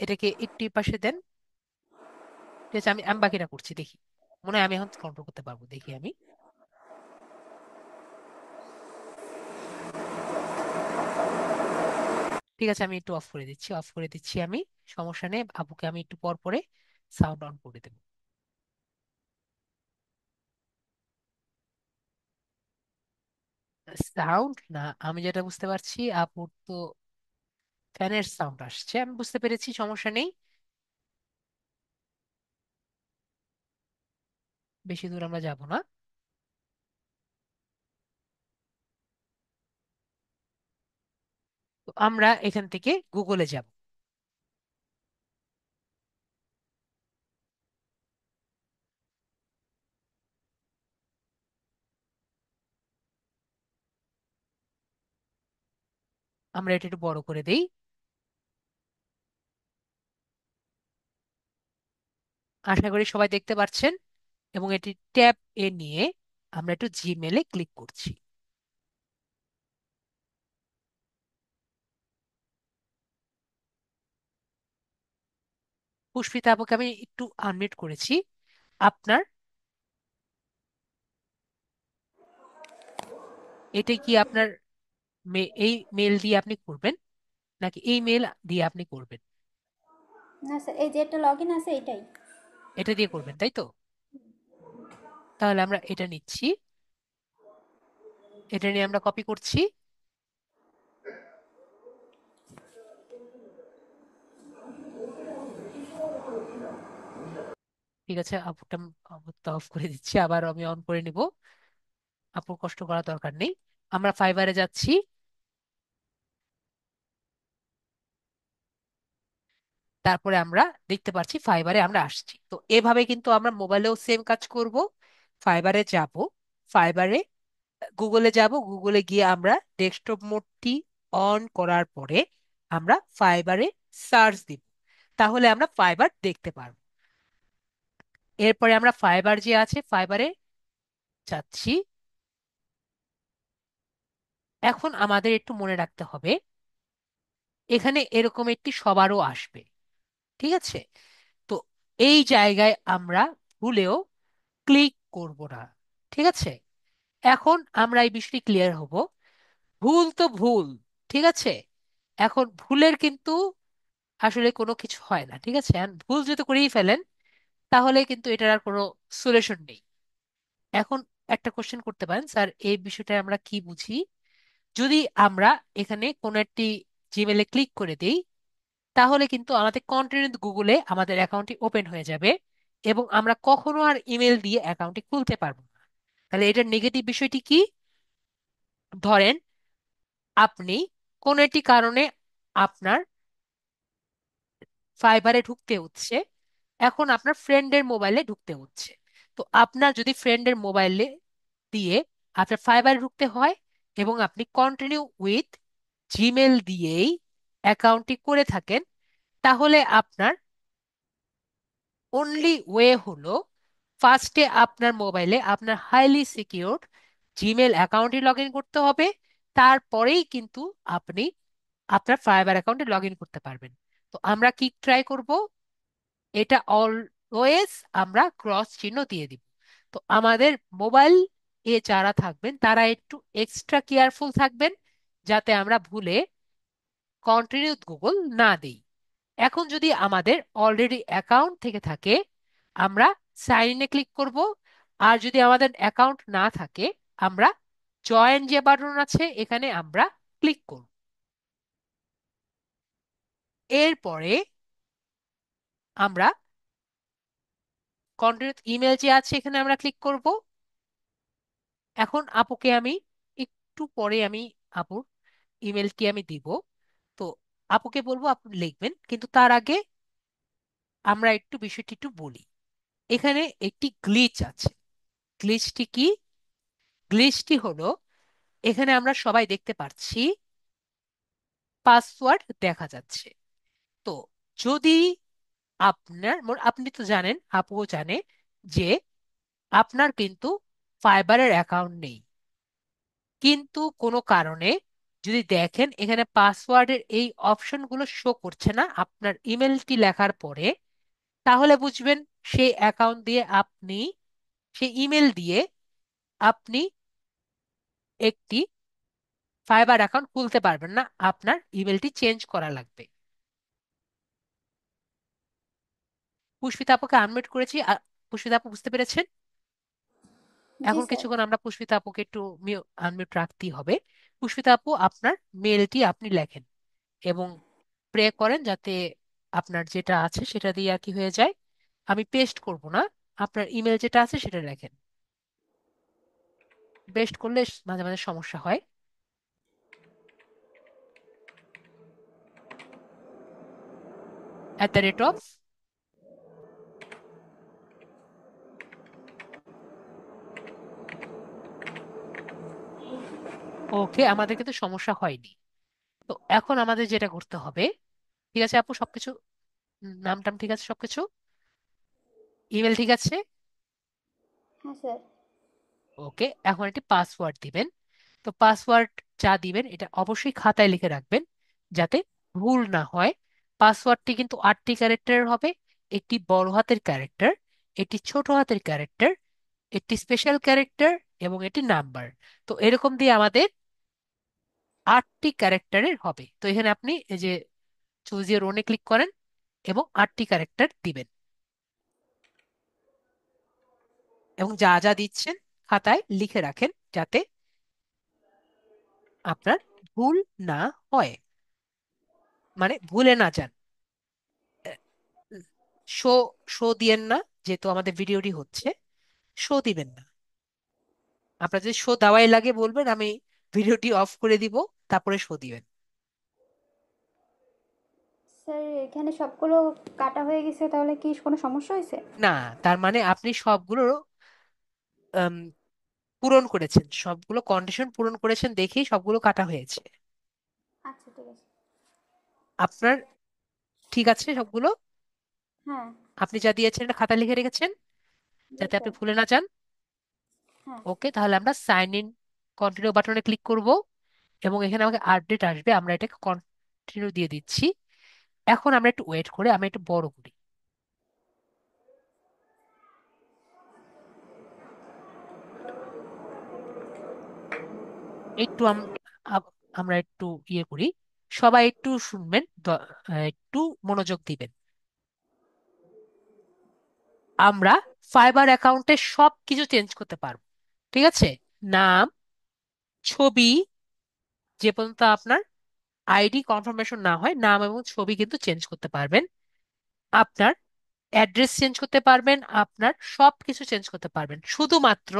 এটাকে একটু এই পাশে দেন। ঠিক আছে, আমি আমি বাকিটা করছি, দেখি। মনে হয় আমি এখন কন্ট্রোল করতে পারবো, দেখি আমি। ঠিক আছে, আমি একটু অফ করে দিচ্ছি, অফ করে দিচ্ছি আমি। সমস্যা নেই, আপুকে আমি একটু পর পরে সাউন্ড অন করে দেবো। সাউন্ড না, আমি যেটা বুঝতে পারছি আপুর তো ফ্যানের সাউন্ড আসছে, আমি বুঝতে পেরেছি, সমস্যা নেই। বেশি দূর আমরা যাব না। তো আমরা এখান থেকে গুগলে যাব। আমরা এটা একটু বড় করে দেই। আশা করি সবাই দেখতে পাচ্ছেন। এবং এটি ট্যাব এ নিয়ে আমরা একটু জিমেলে ক্লিক করছি। পুষ্পিতা আপুকে আমি একটু আনমিউট করেছি। আপনার এটা কি আপনার এই মেল দিয়ে আপনি করবেন, নাকি এই মেল দিয়ে আপনি করবেন? না স্যার, এই যেটা লগ ইন আছে এটাই। এটা দিয়ে করবেন তাই তো? তাহলে আমরা এটা নিচ্ছি, এটা নিয়ে আমরা কপি করছি। ঠিক আছে, আপুটা অফ করে দিচ্ছি, আবার আমি অন করে নিব। আপুর কষ্ট করার দরকার নেই। আমরা ফাইবারে যাচ্ছি। তারপরে আমরা দেখতে পাচ্ছি ফাইবারে আমরা আসছি। তো এভাবে কিন্তু আমরা মোবাইলেও সেম কাজ করব। ফাইবারে যাব, ফাইবারে গুগলে যাব, গুগলে গিয়ে আমরা ডেস্কটপ মোডটি অন করার পরে আমরা ফাইবারে সার্চ দিব। তাহলে আমরা ফাইবার দেখতে পারবো। এরপরে আমরা ফাইবার যে আছে ফাইবারে যাচ্ছি। এখন আমাদের একটু মনে রাখতে হবে, এখানে এরকম একটি সবারও আসবে। ঠিক আছে, তো এই জায়গায় আমরা ভুলেও ক্লিক করব না। ঠিক আছে, এখন আমরা এই বিষয়টি ক্লিয়ার হব। ভুল তো ভুল, ঠিক আছে। এখন ভুলের কিন্তু আসলে কোনো কিছু হয় না, ঠিক আছে। আর ভুল যদি করেই ফেলেন তাহলে কিন্তু এটার আর কোনো সলিউশন নেই। এখন একটা কোশ্চেন করতে পারেন, স্যার এই বিষয়টা আমরা কি বুঝি? যদি আমরা এখানে কোনো একটি জিমেলে ক্লিক করে দিই, তাহলে কিন্তু আমাদের কন্টিনিউ গুগলে আমাদের অ্যাকাউন্টটি ওপেন হয়ে যাবে এবং আমরা কখনো আর ইমেল দিয়ে অ্যাকাউন্টটি খুলতে পারবো না। তাহলে এটার নেগেটিভ বিষয়টি কি? ধরেন আপনি কোন একটি কারণে আপনার ফাইবারে ঢুকতে হচ্ছে, এখন আপনার ফ্রেন্ডের মোবাইলে ঢুকতে হচ্ছে। তো আপনার যদি ফ্রেন্ডের মোবাইলে দিয়ে আপনার ফাইবারে ঢুকতে হয় এবং আপনি কন্টিনিউ উইথ জিমেল দিয়েই অ্যাকাউন্টটি করে থাকেন, তাহলে আপনার অনলি ওয়ে হলো ফার্স্টে আপনার মোবাইলে আপনার হাইলি সিকিউরড জিমেল অ্যাকাউন্টে লগ ইন করতে হবে। তারপরেই কিন্তু আপনি আপনার ফাইবার অ্যাকাউন্টে লগ ইন করতে পারবেন। তো আমরা কি ট্রাই করব? এটা অলওয়েজ আমরা ক্রস চিহ্ন দিয়ে দিব। তো আমাদের মোবাইল এ যারা থাকবেন তারা একটু এক্সট্রা কেয়ারফুল থাকবেন, যাতে আমরা ভুলে কন্টিনিউ গুগল না দিই। এখন যদি আমাদের অলরেডি অ্যাকাউন্ট থেকে থাকে, আমরা সাইন ইনে ক্লিক করব। আর যদি আমাদের অ্যাকাউন্ট না থাকে, আমরা জয়েন যে বাটন আছে এখানে আমরা ক্লিক করব। এরপরে আমরা কন্টিনিউ ইমেল যে আছে এখানে আমরা ক্লিক করব। এখন আপুকে আমি একটু পরে আমি আপুর ইমেলটি আমি দিব। তো আপুকে বলবো আপু লিখবেন, কিন্তু তার আগে আমরা একটু বিষয়টি একটু বলি। এখানে একটি গ্লিচ আছে। গ্লিচটি কি? গ্লিচটি হলো, এখানে আমরা সবাই দেখতে পাচ্ছি পাসওয়ার্ড দেখা যাচ্ছে। তো যদি আপনি তো জানেন, আপুও জানে যে আপনার কিন্তু ফাইবারের অ্যাকাউন্ট নেই, কিন্তু কোনো কারণে যদি দেখেন এখানে পাসওয়ার্ডের এই অপশনগুলো শো করছে না আপনার ইমেলটি লেখার পরে, তাহলে বুঝবেন সেই অ্যাকাউন্ট দিয়ে আপনি, সেই ইমেল দিয়ে আপনি একটি ফাইবার অ্যাকাউন্ট খুলতে পারবেন না, আপনার ইমেলটি চেঞ্জ করা লাগবে। পুষ্পিতা আপুকে আনমিউট করেছি। পুষ্পিতা আপু বুঝতে পেরেছেন? জি এখন স্যার। কিছুক্ষণ আমরা পুষ্পিতা আপুকে একটু আনমিউট রাখতেই হবে। পুষ্পিতা আপু, আপনার মেলটি আপনি লেখেন এবং প্রে করেন যাতে আপনার যেটা আছে সেটা দিয়ে আর কি হয়ে যায়। আমি পেস্ট করব না, আপনার ইমেল যেটা আছে সেটা লেখেন। পেস্ট করলে মাঝে মাঝে সমস্যা হয়। @, ওকে, আমাদের কিন্তু সমস্যা হয়নি। তো এখন আমাদের যেটা করতে হবে, ঠিক আছে আপু সবকিছু, নাম টাম ঠিক আছে সবকিছু, ইমেল ঠিক আছে। হ্যাঁ স্যার। ওকে, এখন একটি পাসওয়ার্ড দিবেন। তো পাসওয়ার্ড যা দিবেন এটা অবশ্যই খাতায় লিখে রাখবেন, যাতে ভুল না হয়। পাসওয়ার্ডটি কিন্তু 8টি ক্যারেক্টারের হবে। একটি বড় হাতের ক্যারেক্টার, একটি ছোট হাতের ক্যারেক্টার, একটি স্পেশাল ক্যারেক্টার এবং একটি নাম্বার। তো এরকম দিয়ে আমাদের 8টি ক্যারেক্টারের হবে। তো এখানে আপনি এই যে চুজ ইওর ওনে ক্লিক করেন এবং 8টি ক্যারেক্টার দিবেন, এবং যা যা দিচ্ছেন খাতায় লিখে রাখেন, যাতে আপনার ভুল না হয়, মানে ভুলে না যান। শো শো দিয়েন না, যেহেতু আমাদের ভিডিওটি হচ্ছে, শো দিবেন না। আপনার যদি শো দেওয়াই লাগে বলবেন, আমি ভিডিওটি অফ করে দিব, তারপরে শো দিবেন। স্যার এখানে সবগুলো কাটা হয়ে গেছে, তাহলে কি কোনো সমস্যা হয়েছে? না, তার মানে আপনি সবগুলো আম, পূরণ করেছেন, সবগুলো কন্ডিশন পূরণ করেছেন দেখেই সবগুলো কাটা হয়েছে। আচ্ছা ঠিক আছে। আপনার ঠিক আছে সবগুলো? হ্যাঁ। আপনি যা দিয়েছেন এটা খাতা লিখে রেখেছেন, জি যাতে আপনি স্যার। ভুলে না যান। হ্যাঁ। ওকে, তাহলে আমরা সাইন ইন কন্টিনিউ বাটনে ক্লিক করব, এবং এখানে আমাকে আপডেট আসবে, আমরা এটাকে কন্টিনিউ দিয়ে দিচ্ছি। এখন আমরা একটু ওয়েট করে আমি একটু বড় করি। একটু আমরা একটু ইয়ে করি, সবাই একটু শুনবেন, একটু মনোযোগ দিবেন। আমরা ফাইবার অ্যাকাউন্টে সব কিছু চেঞ্জ করতে পারবো, ঠিক আছে? নাম, ছবি, যে পর্যন্ত আপনার আইডি কনফার্মেশন না হয়, নাম এবং ছবি কিন্তু চেঞ্জ করতে পারবেন। আপনার অ্যাড্রেস চেঞ্জ করতে পারবেন, আপনার সব কিছু চেঞ্জ করতে পারবেন। শুধুমাত্র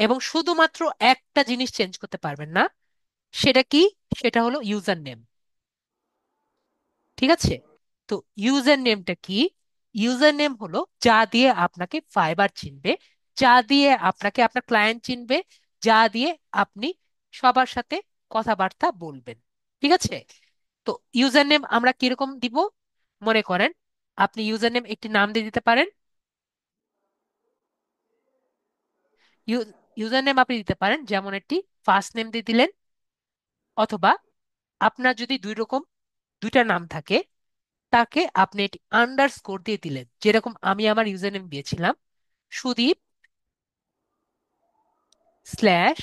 এবং শুধুমাত্র একটা জিনিস চেঞ্জ করতে পারবেন না। সেটা কি? সেটা হলো ইউজার নেম। ঠিক আছে? তো ইউজার নেমটা কি? ইউজার নেম হলো যা দিয়ে আপনাকে ফাইবার চিনবে, যা দিয়ে আপনাকে আপনার ক্লায়েন্ট চিনবে, যা দিয়ে আপনি সবার সাথে কথাবার্তা বলবেন। ঠিক আছে? তো ইউজার নেম আমরা কিরকম দিব? মনে করেন আপনি ইউজার নেম একটি নাম দিয়ে দিতে পারেন। ইউজার নেম আপনি দিতে পারেন, যেমন একটি ফার্স্ট নেম দিয়ে দিলেন, অথবা আপনার যদি দুইটা নাম থাকে, তাকে আপনি একটি আন্ডারস্কোর দিয়ে দিলেন, যেরকম আমি আমার ইউজার নেম দিয়েছিলাম সুদীপ স্ল্যাশ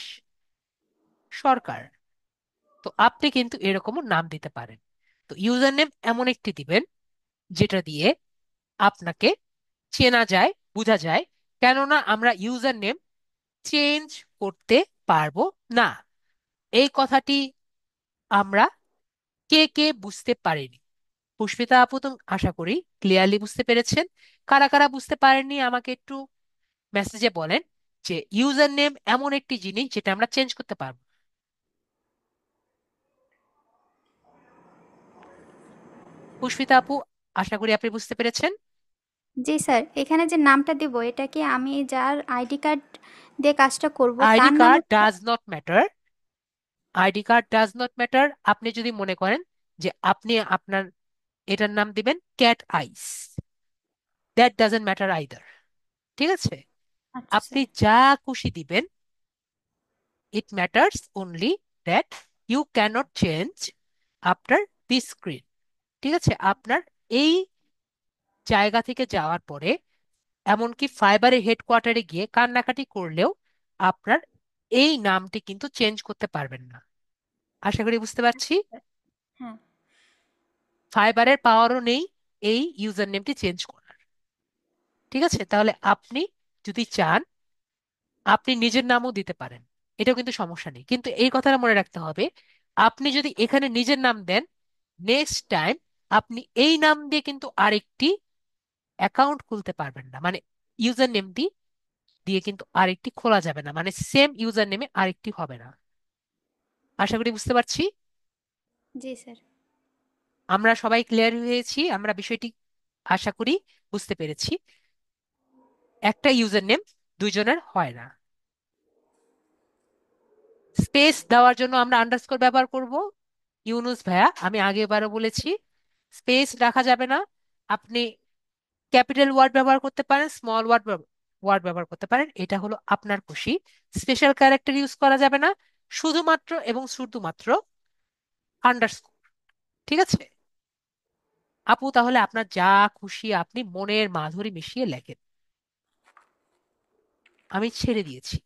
সরকার। তো আপনি কিন্তু এরকমও নাম দিতে পারেন। তো ইউজার নেম এমন একটি দিবেন যেটা দিয়ে আপনাকে চেনা যায়, বোঝা যায়। কেননা আমরা ইউজার নেম চেঞ্জ করতে পারবো না, এই কথাটি আমরা কে কে বুঝতে পারিনি। পুষ্পিতা আপু তো আশা করি ক্লিয়ারলি বুঝতে পেরেছেন। কারা কারা বুঝতে পারেননি আমাকে একটু মেসেজে বলেন যে ইউজার নেম এমন একটি জিনিস যেটা আমরা চেঞ্জ করতে পারবো। পুষ্পিতা আপু, আশা করি আপনি বুঝতে পেরেছেন। জি স্যার, এখানে যে নামটা দেব এটা কি আমি যার আইডি কার্ড দিয়ে কাজটা করব আইডি তার কার্ড নামে? Does not matter. ID card does not matter. আপনি যদি মনে করেন যে আপনি আপনার এটার নাম দিবেন cat eyes, that doesn't matter either. ঠিক আছে? আচ্ছা আপনি স্যার। যা খুশি দিবেন, it matters only that you can't change after this screen. ঠিক আছে? আপনার এই জায়গা থেকে যাওয়ার পরে এমনকি ফাইবারের হেডকোয়ার্টারে গিয়ে কান্নাকাটি করলেও আপনার এই নামটি কিন্তু চেঞ্জ করতে পারবেন না। আশা করি বুঝতে পারছি। হ্যাঁ। ফাইবারের পাওয়ারও নেই এই ইউজার নেমটি চেঞ্জ করার। ঠিক আছে? তাহলে আপনি যদি চান আপনি নিজের নামও দিতে পারেন, এটাও কিন্তু সমস্যা নেই। কিন্তু এই কথাটা মনে রাখতে হবে, আপনি যদি এখানে নিজের নাম দেন, নেক্সট টাইম আপনি এই নাম দিয়ে কিন্তু আরেকটি অ্যাকাউন্ট খুলতে পারবেন না। মানে ইউজার নেম দিয়ে কিন্তু আরেকটি খোলা যাবে না, মানে সেম ইউজার নেমে আরেকটি হবে না। আশা করি বুঝতে পারছি। জি স্যার। আমরা সবাই ক্লিয়ার হয়েছি, আমরা বিষয়টি আশা করি বুঝতে পেরেছি। একটা ইউজার নেম দুইজনের হয় না। স্পেস দেওয়ার জন্য আমরা আন্ডারস্কোর ব্যবহার করব। ইউনুস ভাইয়া, আমি আগেবারও বলেছি স্পেস রাখা যাবে না। আপনি ক্যাপিটাল ওয়ার্ড ব্যবহার করতে পারেন, স্মল ওয়ার্ড ওয়ার্ড ব্যবহার করতে পারেন, এটা হলো আপনার খুশি। স্পেশাল ক্যারেক্টার ইউজ করা যাবে না, শুধুমাত্র এবং শুধুমাত্র আন্ডারস্কোর। ঠিক আছে আপু? তাহলে আপনার যা খুশি আপনি মনের মাধুরী মিশিয়ে লেখেন, আমি ছেড়ে দিয়েছি।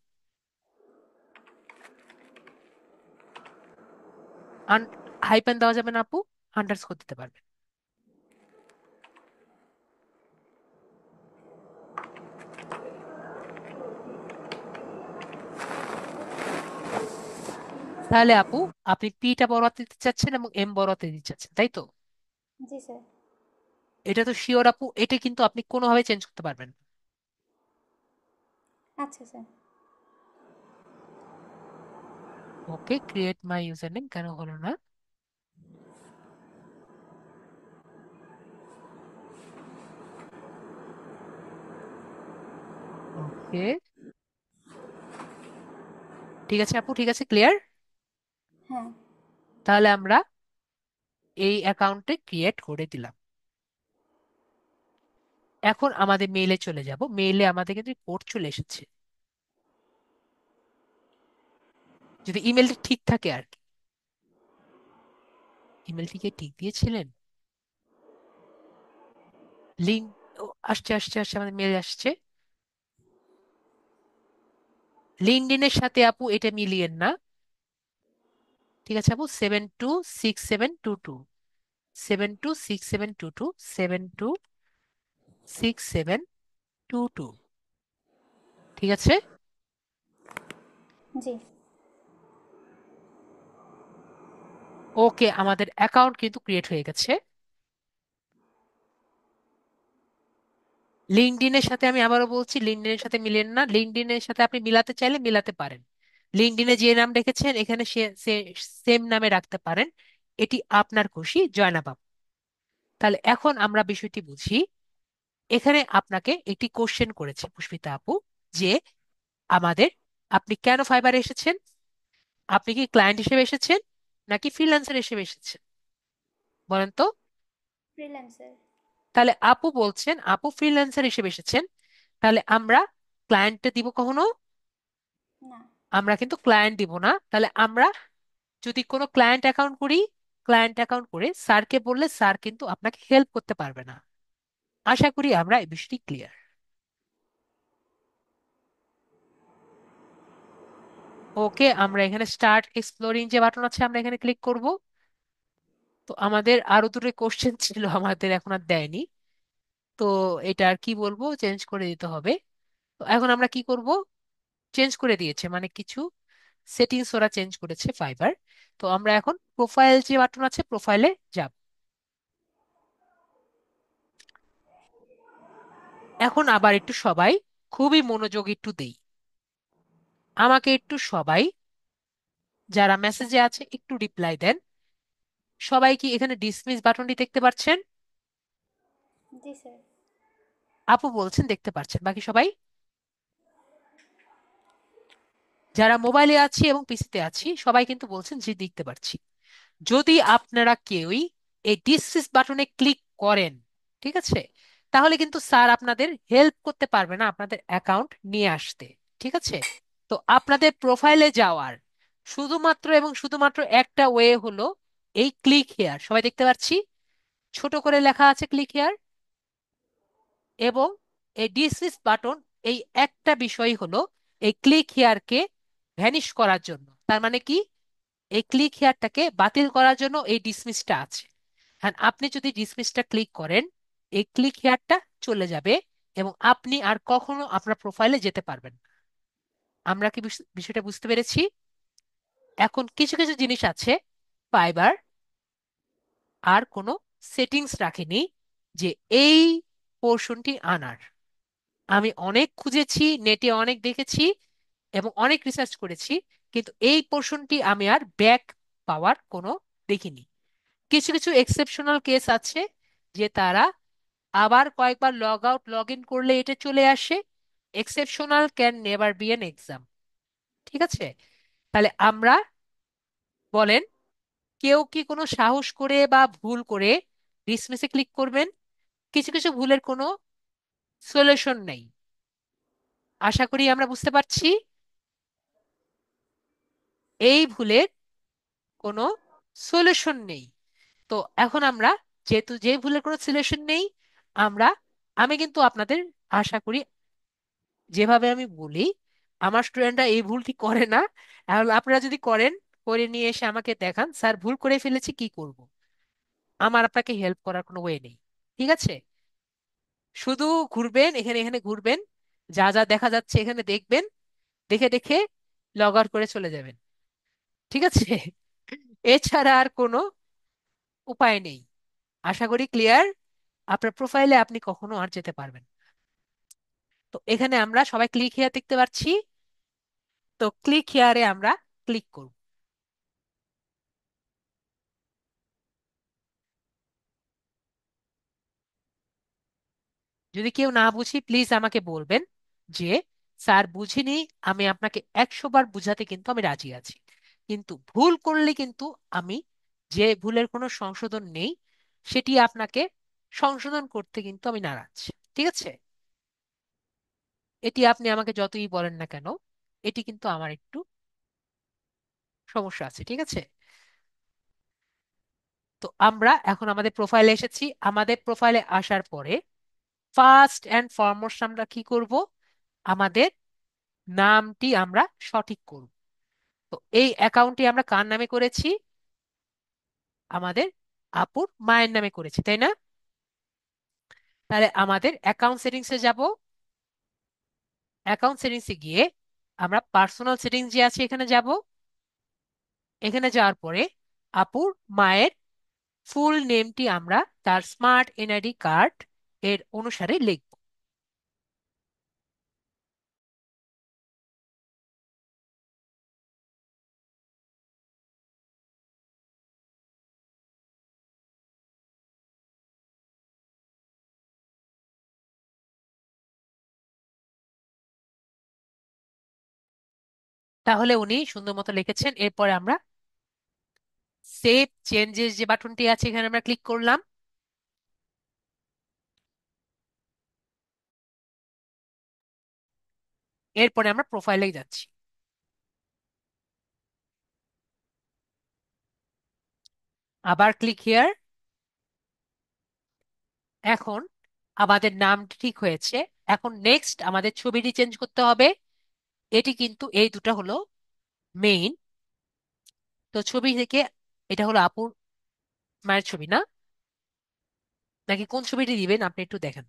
হাইপেন দেওয়া যাবে না আপু, আন্ডারস্কোর দিতে পারবেন। তাহলে আপু, আপনি পিটা বড় হাতে দিতে চাচ্ছেন এবং এম বড় হাতে দিতে চাচ্ছেন, তাই তো? জি স্যার। এটা তো শিওর আপু, এটা কিন্তু আপনি কোনোভাবে চেঞ্জ করতে পারবেন না। আচ্ছা স্যার। ওকে, ক্রিয়েট মাই ইউজার নেম কেন হলো না? ওকে, ঠিক আছে আপু, ঠিক আছে, ক্লিয়ার। হ্যাঁ। তাহলে আমরা এই অ্যাকাউন্টে ক্রিয়েট করে দিলাম। এখন আমাদের মেইলে চলে যাব। মেইলে আমাদের কিন্তু কোড চলে এসেছে, যদি ইমেলটা ঠিক থাকে আর কি। ইমেলটিকে ঠিক দিয়েছিলেন? লিঙ্ক আসছে আসছে আসছে, আমাদের মেল আসছে। লিঙ্কডইনের সাথে আপু এটা মিলিয়েন না। ঠিক আছে আপু, 726722, 726722, 726722। ঠিক আছে? জি। ওকে, আমাদের অ্যাকাউন্ট কিন্তু ক্রিয়েট হয়ে গেছে। লিঙ্কডইনের সাথে, আমি আবারও বলছি, লিঙ্কডইনের সাথে মিলেন না। লিঙ্কডইনের সাথে আপনি মিলাতে চাইলে মিলাতে পারেন। লিঙ্কডইনে যে নাম রেখেছেন এখানে সে সেম নামে রাখতে পারেন। এটি আপনার খুশি, জয়নাব আপু। তাহলে এখন আমরা বিষয়টি বুঝি। এখানে আপনাকে একটি কোশ্চেন করেছে পুষ্পিতা আপু যে আমাদের, আপনি কেন ফাইবারে এসেছেন? আপনি কি ক্লায়েন্ট হিসেবে এসেছেন নাকি ফ্রিল্যান্সার হিসেবে এসেছেন, বলেন তো? ফ্রিল্যান্সার। তাহলে আপু বলছেন আপু ফ্রিল্যান্সার হিসেবে এসেছেন। তাহলে আমরা ক্লায়েন্টে দিব কখনো? না। আমরা কিন্তু ক্লায়েন্ট দিব না। তাহলে আমরা যদি কোনো ক্লায়েন্ট অ্যাকাউন্ট করি, ক্লায়েন্ট অ্যাকাউন্ট করে স্যারকে বললে স্যার কিন্তু আপনাকে হেল্প করতে পারবে না। আশা করি আমরা এই বিষয়টি ক্লিয়ার। ওকে, আমরা এখানে স্টার্ট এক্সপ্লোরিং যে বাটন আছে আমরা এখানে ক্লিক করব। তো আমাদের আরো দুটো কোশ্চেন ছিল, আমাদের এখন আর দেয়নি। তো এটা আর কি বলবো, চেঞ্জ করে দিতে হবে। তো এখন আমরা কি করব, চেঞ্জ করে দিয়েছে মানে কিছু সেটিংস ওরা চেঞ্জ করেছে ফাইবার। তো আমরা এখন প্রোফাইল যে বাটন আছে প্রোফাইলে যাব। এখন আবার একটু সবাই খুবই মনোযোগ একটু দেই, আমাকে একটু সবাই যারা মেসেজে আছে একটু রিপ্লাই দেন। সবাই কি এখানে ডিসমিস বাটনটি দেখতে পাচ্ছেন? জি স্যার। আপু বলছেন দেখতে পাচ্ছেন, বাকি সবাই? যারা মোবাইলে আছি এবং পিসিতে আছি সবাই কিন্তু বলছেন যে দেখতে পাচ্ছি। যদি আপনারা কেউই এই ডিসমিস বাটনে ক্লিক করেন, ঠিক আছে, তাহলে কিন্তু স্যার আপনাদের হেল্প করতে পারবে না আপনাদের অ্যাকাউন্ট নিয়ে আসতে। ঠিক আছে? তো আপনাদের প্রোফাইলে যাওয়ার শুধুমাত্র এবং শুধুমাত্র একটা ওয়ে হলো এই ক্লিক হেয়ার, সবাই দেখতে পাচ্ছি ছোট করে লেখা আছে ক্লিক হেয়ার। এবং এই ডিসমিস বাটন, এই একটা বিষয় হলো এই ক্লিক হেয়ারকে ভ্যানিশ করার জন্য। তার মানে কি, এই ক্লিক হেয়ারটাকে বাতিল করার জন্য এই ডিসমিসটা আছে। হ্যাঁ, আপনি যদি ডিসমিসটা ক্লিক করেন এই ক্লিক হেয়ারটা চলে যাবে এবং আপনি আর কখনো আপনার প্রোফাইলে যেতে পারবেন না। আমরা কি বিষয়টা বুঝতে পেরেছি? এখন কিছু কিছু জিনিস আছে ফাইবার আর কোনো সেটিংস রাখেনি যে এই পোর্শনটি আনার। আমি অনেক খুঁজেছি, নেটে অনেক দেখেছি এবং অনেক রিসার্চ করেছি, কিন্তু এই পোর্শনটি আমি আর ব্যাক পাওয়ার কোনো দেখিনি। কিছু কিছু এক্সেপশনাল কেস আছে যে তারা আবার কয়েকবার লগ আউট লগ ইন করলে এটা চলে আসে। Exceptional can never be N exam. ঠিক আছে? তাহলে আমরা, বলেন, কেউ কি কোনো সাহস করে বা ভুল করে ডিসমিসে ক্লিক করবেন? কিছু কিছু ভুলের কোনো সলিউশন নেই। আশা করি আমরা বুঝতে পারছি এই ভুলের কোনো সলিউশন নেই। তো এখন আমরা, যেহেতু যে ভুলের কোনো সলিউশন নেই, আমরা, আমি কিন্তু আপনাদের, আশা করি যেভাবে আমি বলি আমার স্টুডেন্টরা এই ভুলটি করে না। এখন আপনারা যদি করেন, করে নিয়ে এসে আমাকে দেখান স্যার ভুল করে ফেলেছি কি করব, আমার আপনাকে হেল্প করার কোনো ওয়ে নেই। ঠিক আছে? শুধু ঘুরবেন, এখানে এখানে ঘুরবেন, যা যা দেখা যাচ্ছে এখানে দেখবেন, দেখে দেখে লগ আউট করে চলে যাবেন। ঠিক আছে? এছাড়া আর কোনো উপায় নেই। আশা করি ক্লিয়ার। আপনার প্রোফাইলে আপনি কখনো আর যেতে পারবেন না। তো এখানে আমরা সবাই ক্লিক হেয়ার দেখতে পাচ্ছি। তো ক্লিক হেয়ারে আমরা ক্লিক করব। যদি কেউ না বুঝি প্লিজ আমাকে বলবেন যে স্যার বুঝিনি। আমি আপনাকে 100 বার বুঝাতে কিন্তু আমি রাজি আছি, কিন্তু ভুল করলে কিন্তু আমি, যে ভুলের কোনো সংশোধন নেই সেটি আপনাকে সংশোধন করতে কিন্তু আমি নারাজ। ঠিক আছে? এটি আপনি আমাকে যতই বলেন না কেন, এটি কিন্তু আমার একটু সমস্যা আছে। ঠিক আছে? তো আমরা এখন আমাদের প্রোফাইলে এসেছি। আমাদের প্রোফাইলে আসার পরে ফার্স্ট অ্যান্ড ফরমোস্ট আমরা কি করব, আমাদের নামটি আমরা সঠিক করব। তো এই অ্যাকাউন্টটি আমরা কার নামে করেছি? আমাদের আপুর মায়ের নামে করেছি, তাই না? তাহলে আমাদের অ্যাকাউন্ট সেটিংসে যাব। অ্যাকাউন্ট সেটিংসে গিয়ে আমরা পার্সোনাল সেটিংস যে আছে এখানে যাব। এখানে যাওয়ার পরে আপুর মায়ের ফুল নেমটি আমরা তার স্মার্ট এনআইডি কার্ড এর অনুসারে লিখব। তাহলে উনি সুন্দর মতো লিখেছেন। এরপরে আমরা সেভ চেঞ্জেস যে বাটনটি আছে এখানে আমরা ক্লিক করলাম। এরপরে আমরা প্রোফাইলে যাচ্ছি, আবার ক্লিক হিয়ার। এখন আমাদের নামটি ঠিক হয়েছে। এখন নেক্সট আমাদের ছবিটি চেঞ্জ করতে হবে। এটি কিন্তু এই দুটো হলো মেইন। তো ছবি থেকে এটা হলো আপুর মায়ের ছবি না, নাকি কোন ছবিটি দিবেন আপনি একটু দেখেন।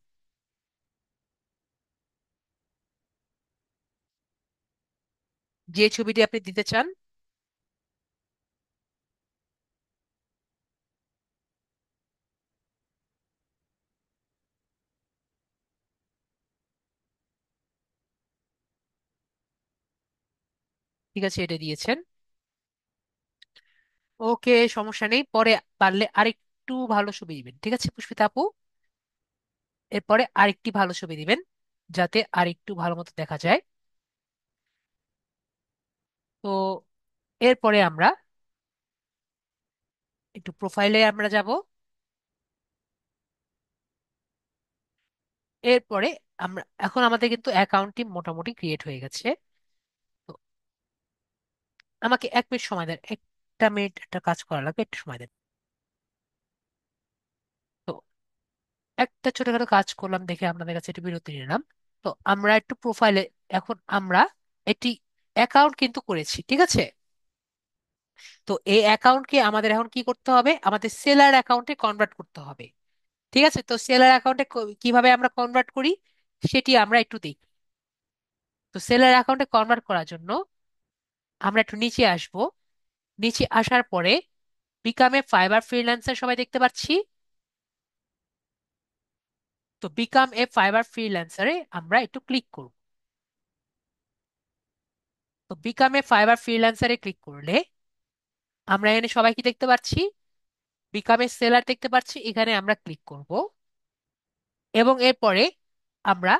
যে ছবিটি আপনি দিতে চান। ঠিক আছে, এটা দিয়েছেন। ওকে, সমস্যা নেই, পরে পারলে আরেকটু ভালো ছবি দিবেন, ঠিক আছে পুষ্পিতা আপু। এরপরে আরেকটি ভালো ছবি দিবেন, যাতে আরেকটু ভালো মতো দেখা যায়। তো এরপরে আমরা একটু প্রোফাইলে আমরা যাব। এরপরে আমরা এখন আমাদের কিন্তু অ্যাকাউন্টটি মোটামুটি ক্রিয়েট হয়ে গেছে। তো আমাকে 1 মিনিট সময় দেন, একটা মিনিট একটা কাজ করা লাগবে, একটু সময় দেন। তো একটা ছোটখাটো কাজ করলাম দেখে আপনাদের কাছে একটু বিরতি নিলাম। তো আমরা একটু প্রোফাইলে, এখন আমরা একটি অ্যাকাউন্ট কিন্তু করেছি, ঠিক আছে। তো এই অ্যাকাউন্টকে আমাদের এখন কি করতে হবে, আমাদের সেলার অ্যাকাউন্টে কনভার্ট করতে হবে। ঠিক আছে, তো সেলার অ্যাকাউন্টে কিভাবে আমরা কনভার্ট করি সেটি আমরা একটু দেখি। তো সেলার অ্যাকাউন্টে কনভার্ট করার জন্য আমরা একটু নিচে আসব। নিচে আসার পরে বিকামে ফাইবার ফ্রিল্যান্সার সবাই দেখতে পাচ্ছি। তো বিকাম এ ফাইবার ফ্রিল্যান্সারে আমরা একটু ক্লিক করব। তো বিকাম এ ফাইবার ফ্রিল্যান্সারে ক্লিক করলে আমরা এখানে সবাই কি দেখতে পাচ্ছি, বিকামের সেলার দেখতে পাচ্ছি, এখানে আমরা ক্লিক করব। এবং এরপরে আমরা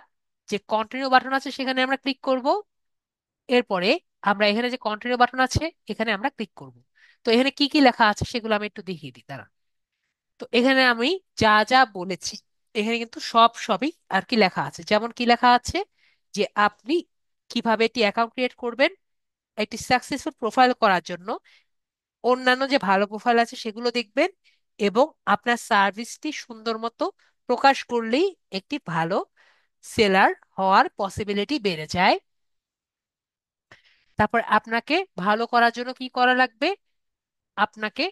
যে কন্টিনিউ বাটন আছে সেখানে আমরা ক্লিক করব। এরপরে আমরা এখানে যে কন্টিনিউ বাটন আছে এখানে আমরা ক্লিক করব। তো এখানে কি কি লেখা আছে সেগুলো আমি একটু দেখিয়ে দিই, দাঁড়ান। তো এখানে আমি যা যা বলেছি এখানে কিন্তু সবই আর কি লেখা আছে। যেমন কি লেখা আছে, যে আপনি কিভাবে একটি অ্যাকাউন্ট ক্রিয়েট করবেন, একটি সাকসেসফুল প্রোফাইল করার জন্য অন্যান্য যে ভালো প্রোফাইল আছে সেগুলো দেখবেন, এবং আপনার সার্ভিসটি সুন্দর মতো প্রকাশ করলেই একটি ভালো সেলার হওয়ার পসিবিলিটি বেড়ে যায়। তারপর আপনাকে ভালো করার জন্য কি করা লাগবে, আপনাকে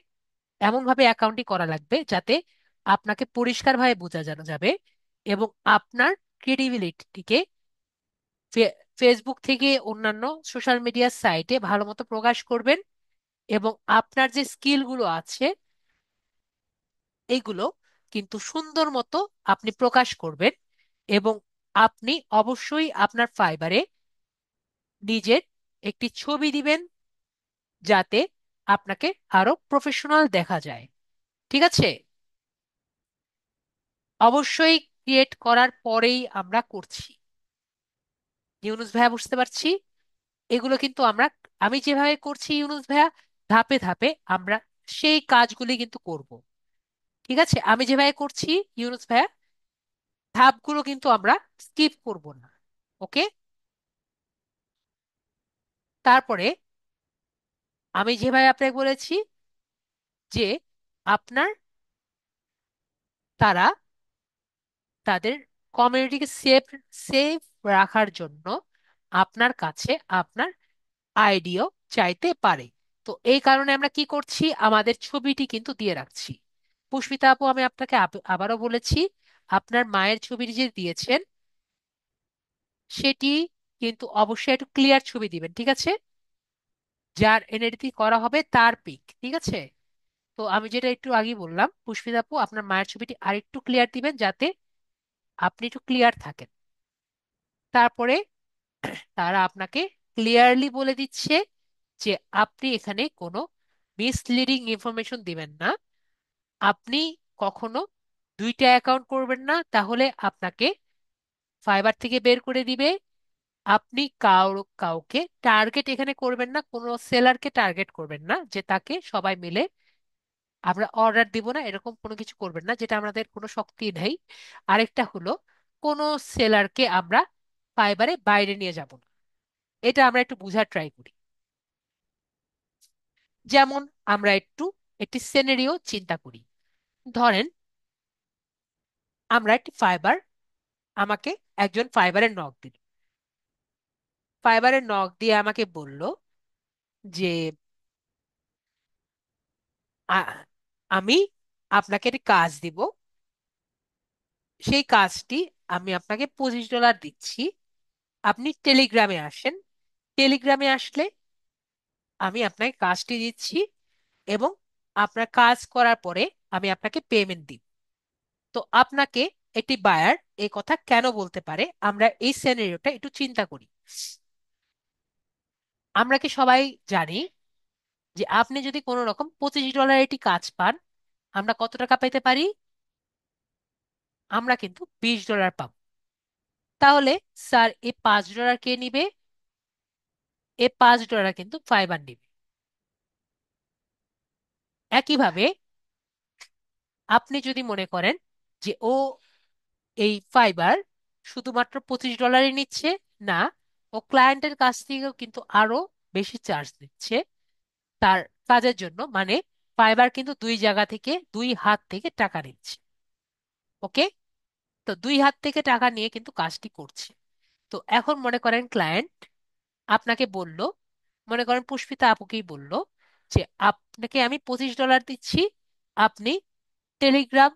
এমন ভাবে অ্যাকাউন্টটি করা লাগবে যাতে আপনাকে পরিষ্কারভাবে বোঝা জানা যাবে, এবং আপনার ক্রেডিবিলিটিকে ফেসবুক থেকে অন্যান্য সোশ্যাল মিডিয়া সাইটে ভালো মতো প্রকাশ করবেন, এবং আপনার যে স্কিলগুলো আছে এইগুলো কিন্তু সুন্দর মতো আপনি প্রকাশ করবেন। এবং আপনি অবশ্যই আপনার ফাইবারে নিজের একটি ছবি দিবেন, যাতে আপনাকে আরো প্রফেশনাল দেখা যায়, ঠিক আছে। অবশ্যই ক্রিয়েট করার পরেই আমরা করছি, ইউনুস ভাইয়া, বুঝতে পারছি। এগুলো কিন্তু আমি যেভাবে করছি ইউনুস ভাইয়া, ধাপে ধাপে আমরা সেই কাজগুলি কিন্তু করব। ঠিক আছে, আমি যেভাবে করছি ইউনুস ভাইয়া, ধাপগুলো কিন্তু আমরা স্কিপ করব না। ওকে। তারপরে আমি যেভাবে আপনাকে বলেছি যে আপনার তারা তাদের কমিউনিটিকে সেফ সেফ রাখার জন্য আপনার কাছে আপনার আইডিও চাইতে পারে। তো এই কারণে আমরা কি করছি, আমাদের ছবিটি কিন্তু দিয়ে রাখছি। পুষ্পিতা আপু, আমি আপনাকে আবারও বলেছি, আপনার মায়ের ছবিটি যে দিয়েছেন সেটি কিন্তু অবশ্যই একটু ক্লিয়ার ছবি দিবেন, ঠিক আছে। যার এনএডিটি করা হবে তার পিক, ঠিক আছে। তো আমি যেটা একটু আগে বললাম, পুষ্পিতা আপু আপনার মায়ের ছবিটি আরেকটু ক্লিয়ার দিবেন, যাতে আপনি একটু ক্লিয়ার থাকেন। তারপরে তারা আপনাকে ক্লিয়ারলি বলে দিচ্ছে যে আপনি এখানে কোনো মিসলিডিং ইনফরমেশন দিবেন না। আপনি কখনো দুইটা অ্যাকাউন্ট করবেন না, তাহলে আপনাকে ফাইবার থেকে বের করে দিবে। আপনি কাউকে টার্গেট এখানে করবেন না, কোনো সেলারকে টার্গেট করবেন না যে তাকে সবাই মিলে আমরা অর্ডার দিব না, এরকম কোনো কিছু করবেন না, যেটা আমাদের কোনো শক্তি নেই। আরেকটা হলো, কোনো সেলারকে আমরা ফাইবারে বাইরে নিয়ে যাব না, এটা আমরা একটু বুঝার ট্রাই করি। যেমন আমরা একটি সিনারিও চিন্তা করি। ধরেন আমরা একটি ফাইবার, আমাকে একজন ফাইবারের নক দিল, ফাইবারের নক দিয়ে আমাকে বলল যে আ- আমি আপনাকে একটি কাজ দিব, সেই কাজটি আমি আপনাকে $25 দিচ্ছি, আপনি টেলিগ্রামে আসেন। টেলিগ্রামে আসলে আমি আপনাকে কাজটি দিচ্ছি, এবং আপনার কাজ করার পরে আমি আপনাকে পেমেন্ট দিব। তো আপনাকে একটি বায়ার এই কথা কেন বলতে পারে, আমরা এই সিনারিওটা একটু চিন্তা করি। আমরা কি সবাই জানি যে আপনি যদি কোনো রকম $25 একটি কাজ পান, আমরা কত টাকা পেতে পারি? আমরা কিন্তু $20 পাবো। তাহলে স্যার, এই $5 কে নিবে? এই $5 কিন্তু ফাইবার নিবে। একইভাবে আপনি যদি মনে করেন যে ও এই ফাইবার শুধুমাত্র $25 নিচ্ছে, না, ও ক্লায়েন্টের কাছ থেকেও কিন্তু আরো বেশি চার্জ দিচ্ছে তার কাজের জন্য, মানে ফাইবার কিন্তু দুই জায়গা থেকে, দুই হাত থেকে টাকা নিচ্ছে। ওকে, তো দুই হাত থেকে টাকা নিয়ে কিন্তু কাজটি করছে। তো এখন মনে করেন ক্লায়েন্ট আপনাকে বলল, মনে করেন পুষ্পিতা আপুকেই বলল যে আপনাকে আমি $25 দিচ্ছি, আপনি টেলিগ্রাম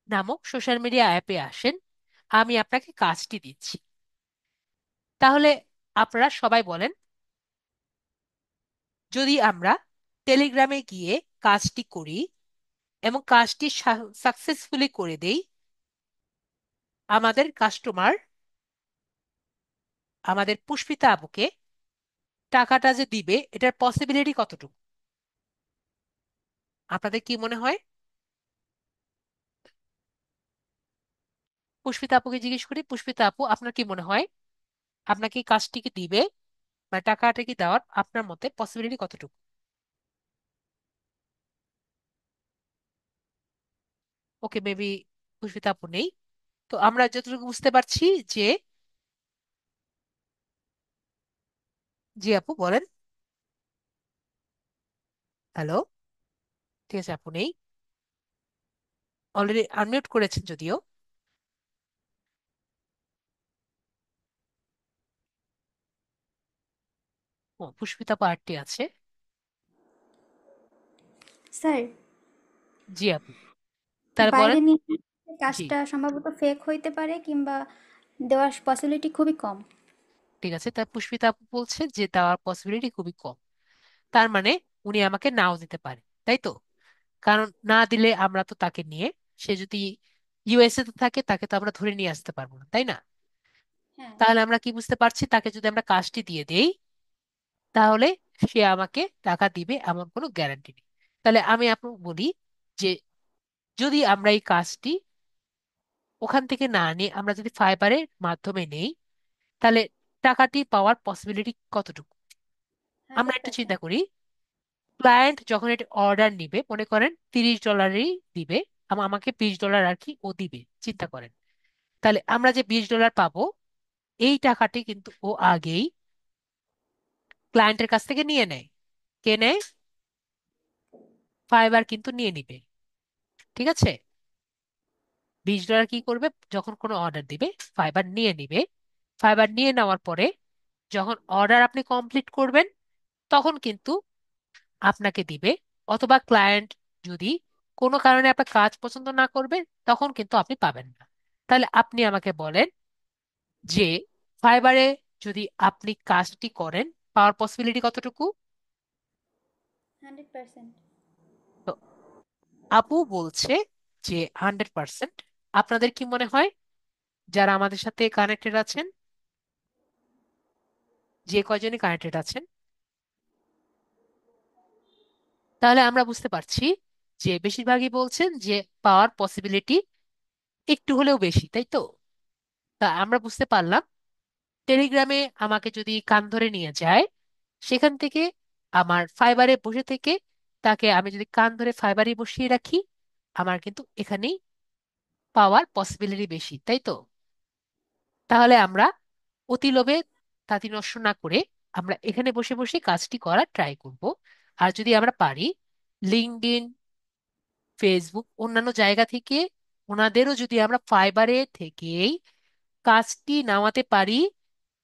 নামক সোশ্যাল মিডিয়া অ্যাপে আসেন, আমি আপনাকে কাজটি দিচ্ছি। তাহলে আপনারা সবাই বলেন, যদি আমরা টেলিগ্রামে গিয়ে কাজটি করি এবং কাজটি সাকসেসফুলি করে দেই, আমাদের কাস্টমার, আমাদের পুষ্পিতা আপুকে টাকাটা যে দিবে, এটার পসিবিলিটি কতটুকু? আপনাদের কি মনে হয়? পুষ্পিতা আপুকে জিজ্ঞেস করি, পুষ্পিতা আপু, আপনার কি মনে হয়, আপনাকে এই কাজটি কি দিবে, বা টাকাটা কি দেওয়ার আপনার মতে পসিবিলিটি কতটুকু? ওকে, মেবি পুষ্পিতা আপু নেই। তো আমরা যতটুকু বুঝতে পারছি যে, জি আপু বলেন। হ্যালো, ঠিক আছে, আপু নেই, অলরেডি আনমিউট করেছেন যদিও। ও, পুষ্পিতা আপু আরটি আছে। স্যার, জি আপু, তাহলে বাইরে বলেন। নিয়ে জি, কাজটা সম্ভবত ফেক হইতে পারে, কিংবা দেওয়ার পসিবিলিটি খুবই কম। ঠিক আছে, তাই পুষ্পিতা আপু বলছে যে দেওয়ার পসিবিলিটি খুবই কম। তার মানে উনি আমাকে নাও দিতে পারে, তাই তো? কারণ না দিলে আমরা তো তাকে নিয়ে, সে যদি ইউএসএ তে থাকে, তাকে তো আমরা ধরে নিয়ে আসতে পারবো না, তাই না? হ্যাঁ। তাহলে আমরা কি বুঝতে পারছি, তাকে যদি আমরা কাজটি দিয়ে দেই, তাহলে সে আমাকে টাকা দিবে এমন কোনো গ্যারান্টি নেই। তাহলে আমি আপনাকে বলি যে, যদি আমরা এই কাজটি ওখান থেকে না নিয়ে আমরা যদি ফাইবারের মাধ্যমে নেই, তাহলে টাকাটি পাওয়ার পসিবিলিটি কতটুকু? আমরা হান্ড্রেড একটু চিন্তা পার্সেন্ট করি। ক্লায়েন্ট যখন একটি অর্ডার নিবে, মনে করেন $30 দিবে, আমাকে $20 আর কি ও দিবে, চিন্তা করেন। তাহলে আমরা যে $20 পাবো, এই টাকাটি কিন্তু ও আগেই ক্লায়েন্টের কাছ থেকে নিয়ে নেয়। কে নেয়? ফাইবার কিন্তু নিয়ে নিবে। ঠিক আছে, $20 কি করবে, যখন কোনো অর্ডার দিবে ফাইবার নিয়ে নিবে। ফাইবার নিয়ে নেওয়ার পরে যখন অর্ডার আপনি কমপ্লিট করবেন, তখন কিন্তু আপনাকে দিবে। অথবা ক্লায়েন্ট যদি কোনো কারণে আপনার কাজ পছন্দ না করবে, তখন কিন্তু আপনি পাবেন না। তাহলে আপনি আমাকে বলেন যে ফাইবারে যদি আপনি কাজটি করেন, পাওয়ার পসিবিলিটি কতটুকু? 100%। তো আপু বলছে যে 100%। আপনাদের কি মনে হয়, যারা আমাদের সাথে কানেক্টেড আছেন, যে কয়জনই কানেক্টেড আছেন? তাহলে আমরা বুঝতে পারছি যে বেশিরভাগই বলছেন যে পাওয়ার পসিবিলিটি একটু হলেও বেশি, তাই তো? তা আমরা বুঝতে পারলাম, টেলিগ্রামে আমাকে যদি কান ধরে নিয়ে যায়, সেখান থেকে আমার ফাইবারে বসে থেকে তাকে আমি যদি কান ধরে ফাইবারে বসিয়ে রাখি, আমার কিন্তু এখানেই পাওয়ার পসিবিলিটি বেশি, তাই তো? তাহলে আমরা অতি লোভে তাঁতি নষ্ট না করে আমরা এখানে বসে বসে কাজটি করার ট্রাই করব। আর যদি আমরা পারি, লিঙ্কডইন, ফেসবুক, অন্যান্য জায়গা থেকে ওনাদেরও যদি আমরা ফাইবারে থেকেই কাজটি নামাতে পারি,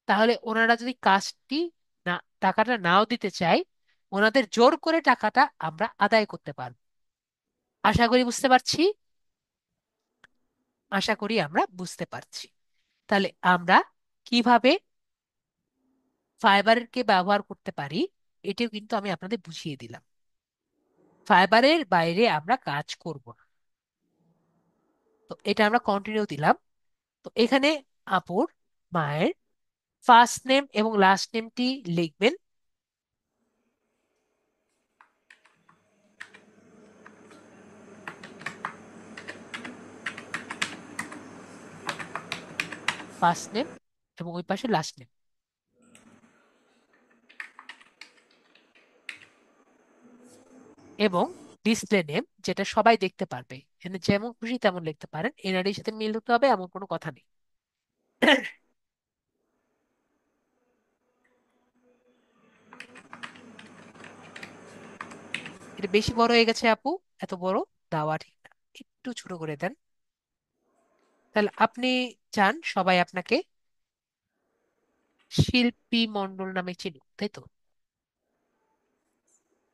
তাহলে ওনারা যদি কাজটি না, টাকাটা নাও দিতে চায়, ওনাদের জোর করে টাকাটা আমরা আদায় করতে পারবো। আশা করি বুঝতে পারছি। আশা করি আমরা বুঝতে পারছি। তাহলে আমরা কিভাবে ফাইবারকে ব্যবহার করতে পারি এটাও কিন্তু আমি আপনাদের বুঝিয়ে দিলাম। ফাইবারের বাইরে আমরা কাজ করব না। তো এটা আমরা কন্টিনিউ দিলাম। তো এখানে আপুর মায়ের ফার্স্ট নেম এবং লাস্ট নেমটি লিখবেন। ফার্স্ট নেম এবং ওই পাশে লাস্ট নেম, এবং ডিসপ্লে নেম যেটা সবাই দেখতে পারবে। এখানে যেমন খুশি তেমন লিখতে পারেন, এনআরডির সাথে মিল হতে হবে এমন কোনো কথা নেই। এটা বেশি বড় হয়ে গেছে আপু, এত বড় দেওয়া ঠিক না, একটু ছোট করে দেন। তাহলে আপনি চান সবাই আপনাকে শিল্পী মণ্ডল নামে চিনুক, তাই তো?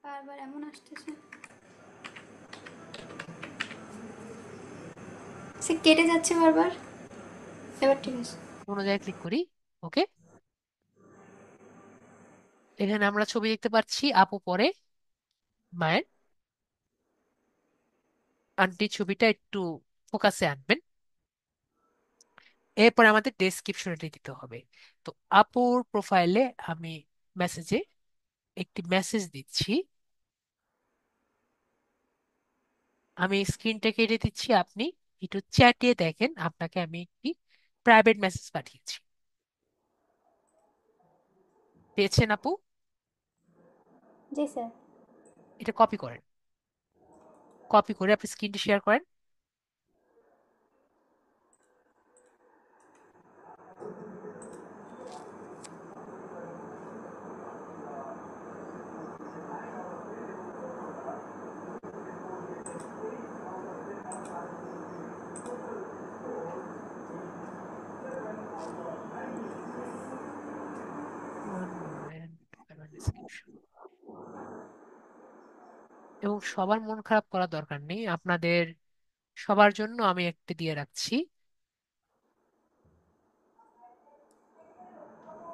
বারবার এমন আসতেছে, সে কেটে যাচ্ছে বারবার। এবার ঠিক আছে। কোনো জায়গায় ক্লিক করি। ওকে, এখানে আমরা ছবি দেখতে পাচ্ছি আপু পরে মায়ের। আন্টি ছবিটা একটু ফোকাসে আনবেন। এরপর আমাদের ডেসক্রিপশনটি দিতে হবে। তো আপুর প্রোফাইলে আমি মেসেজে একটি মেসেজ দিচ্ছি। আমি স্ক্রিনটা কেটে দিচ্ছি, আপনি একটু চ্যাটিয়ে দেখেন। আপনাকে আমি একটি প্রাইভেট মেসেজ পাঠিয়েছি, পেয়েছেন আপু? জি স্যার। এটা কপি করেন, কপি করে আপনি স্ক্রিনটি শেয়ার করেন। One moment, description. এবং সবার মন খারাপ করার দরকার নেই, আপনাদের সবার জন্য আমি একটি দিয়ে রাখছি।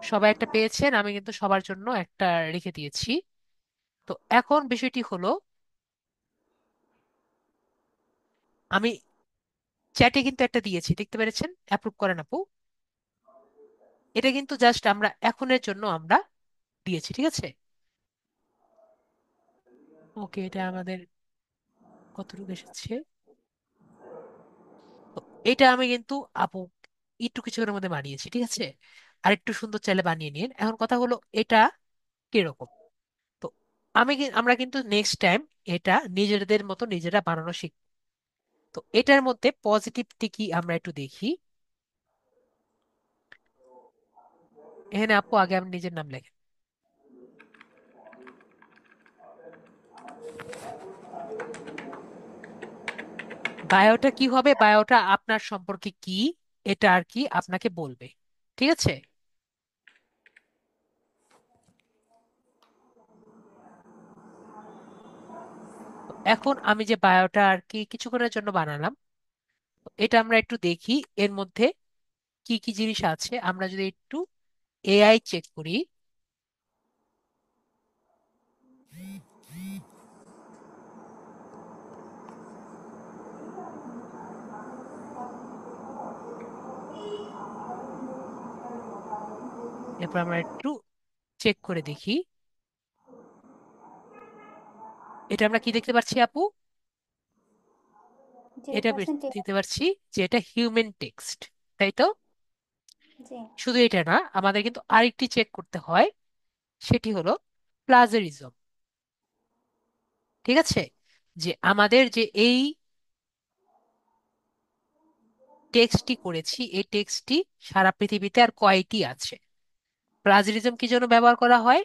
সবাই একটা পেয়েছেন, আমি কিন্তু সবার জন্য একটা রেখে দিয়েছি। তো এখন বিষয়টি হলো, আমি চ্যাটে কিন্তু একটা দিয়েছি, দেখতে পেরেছেন? অ্যাপ্রুভ করেন আপু। এটা কিন্তু জাস্ট আমরা এখনের জন্য আমরা দিয়েছি, ঠিক আছে? ওকে, এটা আমাদের কতটুকু এসেছে? তো এটা আমি কিন্তু আপু একটু কিছুক্ষণের মধ্যে বানিয়েছি, ঠিক আছে? আর একটু সুন্দর চাইলে বানিয়ে নিন। এখন কথা হলো এটা কিরকম। তো আমরা কিন্তু নেক্সট টাইম এটা নিজেদের মতো নিজেরা বানানো শিখব। তো এটার মধ্যে পজিটিভটি কি আমরা একটু দেখি। এখানে আপু আগে আপনি নিজের নাম লেখেন। বায়োটা কি হবে? বায়োটা আপনার সম্পর্কে কি, এটা আর কি আপনাকে বলবে, ঠিক আছে? তো এখন আমি যে বায়োটা আর কি কিছুক্ষণের জন্য বানালাম, তো এটা আমরা একটু দেখি এর মধ্যে কি কি জিনিস আছে। আমরা যদি একটু এআই চেক করি, এরপর আমরা একটু চেক করে দেখি, এটা আমরা কি দেখতে পাচ্ছি আপু? জি এটা পার্সেন্টেজ। দেখতে পাচ্ছি যে এটা হিউম্যান টেক্সট, তাই তো? জি। শুধু এটা না, আমাদের কিন্তু আরেকটি চেক করতে হয়, সেটি হলো প্লাজারিজম। ঠিক আছে? যে আমাদের যে এই টেক্সটটি করেছি, এই টেক্সটটি সারা পৃথিবীতে আর কয়টি আছে। প্লাজারিজম কি জন্য ব্যবহার করা হয়?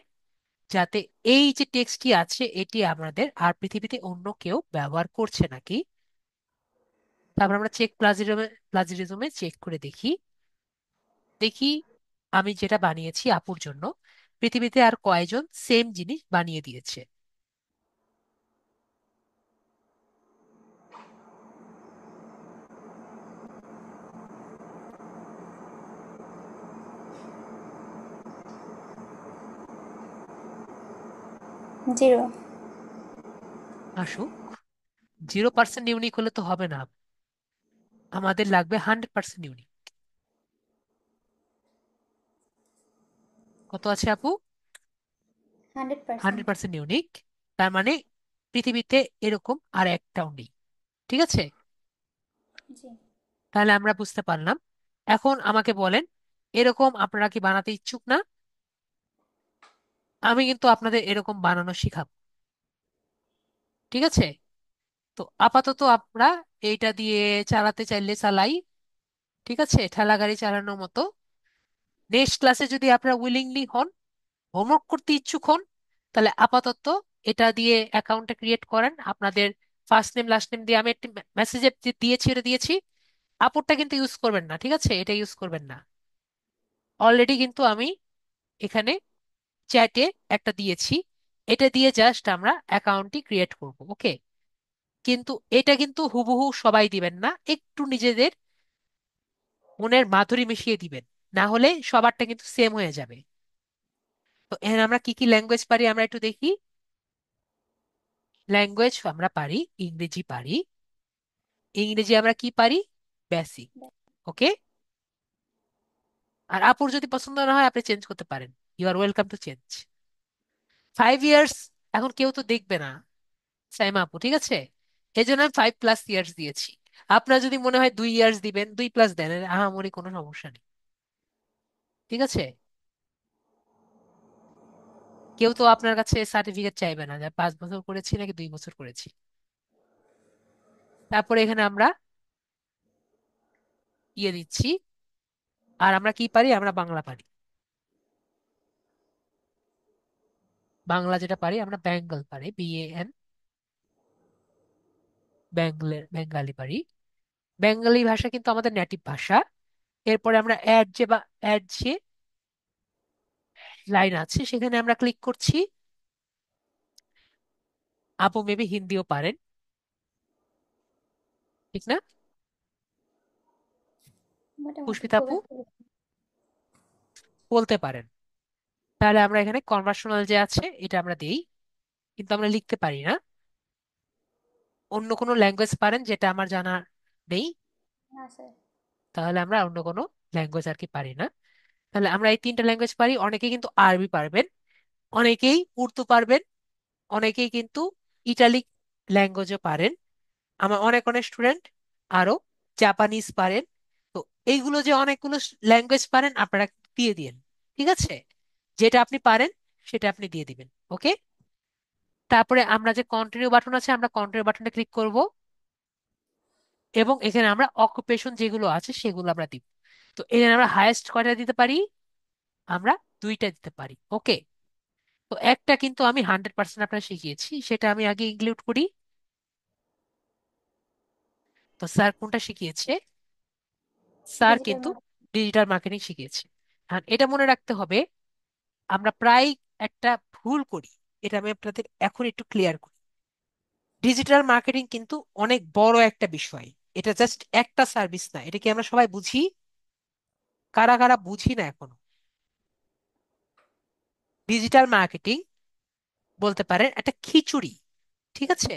যাতে এই যে টেক্সটটি আছে এটি আমাদের আর পৃথিবীতে অন্য কেউ ব্যবহার করছে নাকি। তারপর আমরা প্লাজারিজমে চেক করে দেখি। দেখি আমি যেটা বানিয়েছি আপুর জন্য, পৃথিবীতে আর কয়জন সেম জিনিস বানিয়ে দিয়েছে? 0। আসুক, 0% ইউনিক হলে তো হবে না, আমাদের লাগবে 100% ইউনিক। কত আছে আপু? 100%। 100% ইউনিক। তার মানে পৃথিবীতে এরকম আর একটাও নেই। ঠিক আছে, জি। তাহলে আমরা বুঝতে পারলাম। এখন আমাকে বলেন, এরকম আপনারা কি বানাতে ইচ্ছুক না? আমি কিন্তু আপনাদের এরকম বানানো শিখাবো। ঠিক আছে, তো আপাতত আমরা এইটা দিয়ে চালাতে চাইলে চালাই। ঠিক আছে, ঠেলা গাড়ি চালানোর মতো। নেক্সট ক্লাসে যদি আপনারা উইলিংলি হন, হোমওয়ার্ক করতে ইচ্ছুক হন, তাহলে আপাতত এটা দিয়ে অ্যাকাউন্টটা ক্রিয়েট করেন আপনাদের। ফার্স্ট নেম লাস্ট নেম দিয়ে আমি একটি মেসেজে দিয়েছি, এটা দিয়েছি। আপরটা কিন্তু ইউজ করবেন না, ঠিক আছে, এটা ইউজ করবেন না। অলরেডি কিন্তু আমি এখানে চ্যাটে একটা দিয়েছি, এটা দিয়ে জাস্ট আমরা অ্যাকাউন্টটি ক্রিয়েট করব। ওকে, কিন্তু এটা কিন্তু হুবহু সবাই দিবেন না, একটু নিজেদের মনের মাধুরী মিশিয়ে দিবেন, না হলে সবারটা কিন্তু সেম হয়ে যাবে। তো এখানে আমরা কি কি ল্যাঙ্গুয়েজ পারি আমরা একটু দেখি। ল্যাঙ্গুয়েজ আমরা পারি, ইংরেজি পারি। ইংরেজি আমরা কি পারি? বেসিক। ওকে, আর আপুর যদি পছন্দ না হয় আপনি চেঞ্জ করতে পারেন, you are welcome to change. 5 years এখন কেউ তো দেখবে না সাইমা আপু, ঠিক আছে, এই জন্য আমি 5+ ইয়ার্স দিয়েছি। আপনার যদি মনে হয় 2 ইয়ার্স দিবেন, 2+ দেন, এর আহামরি কোনো সমস্যা নেই। ঠিক আছে, কেউ তো আপনার কাছে সার্টিফিকেট চাইবে না যে 5 বছর করেছি নাকি 2 বছর করেছি। তারপরে এখানে আমরা ইয়ে দিচ্ছি। আর আমরা কি পারি? আমরা বাংলা পারি। বাংলা যেটা পারি আমরা বেঙ্গল পারি, BAN, বেঙ্গালি পারি। বেঙ্গলি ভাষা কিন্তু আমাদের নেটিভ ভাষা। এরপরে আমরা অ্যাড যে লাইন আছে সেখানে আমরা ক্লিক করছি। আপু মেবি হিন্দিও পারেন, ঠিক না? মোটামুটি পুষ্পিতা খুব আপু একটা বেশি। বলতে পারেন। তাহলে আমরা এখানে কনভার্সনাল যে আছে এটা আমরা দেই, কিন্তু আমরা লিখতে পারি না। অন্য কোনো ল্যাঙ্গুয়েজ পারেন যেটা আমার জানা নেই? না স্যার। তাহলে আমরা অন্য কোনো ল্যাঙ্গুয়েজ আর কি পারি না। তাহলে আমরা এই 3টা ল্যাঙ্গুয়েজ পারি। অনেকেই কিন্তু আরবি পারবেন, অনেকেই উর্দু পারবেন, অনেকেই কিন্তু ইটালিক ল্যাঙ্গুয়েজও পারেন। আমার অনেক অনেক স্টুডেন্ট আরো জাপানিজ পারেন। তো এইগুলো যে অনেকগুলো ল্যাঙ্গুয়েজ পারেন আপনারা দিয়ে দিন। ঠিক আছে, যেটা আপনি পারেন সেটা আপনি দিয়ে দিবেন। ওকে, তারপরে আমরা যে কন্টিনিউ বাটন আছে আমরা কন্টিনিউ বাটনে ক্লিক করব, এবং এখানে আমরা অকুপেশন যেগুলো আছে সেগুলো আমরা দিব। তো এখানে আমরা হায়েস্ট কয়টা দিতে পারি? আমরা 2টা দিতে পারি। ওকে, তো একটা কিন্তু আমি 100% আপনার শিখিয়েছি, সেটা আমি আগে ইনক্লুড করি। তো স্যার কোনটা শিখিয়েছে? স্যার ডিজিটাল কিন্তু মার্কেটিং। ডিজিটাল মার্কেটিং শিখিয়েছে। আর এটা মনে রাখতে হবে, আমরা প্রায় একটা ভুল করি, এটা আমি আপনাদের এখন একটু ক্লিয়ার করি। ডিজিটাল মার্কেটিং কিন্তু অনেক বড় একটা বিষয়, এটা জাস্ট একটা সার্ভিস না। এটা কি আমরা সবাই বুঝি? কারা কারা বুঝি না এখনো? ডিজিটাল মার্কেটিং বলতে পারেন একটা খিচুড়ি। ঠিক আছে,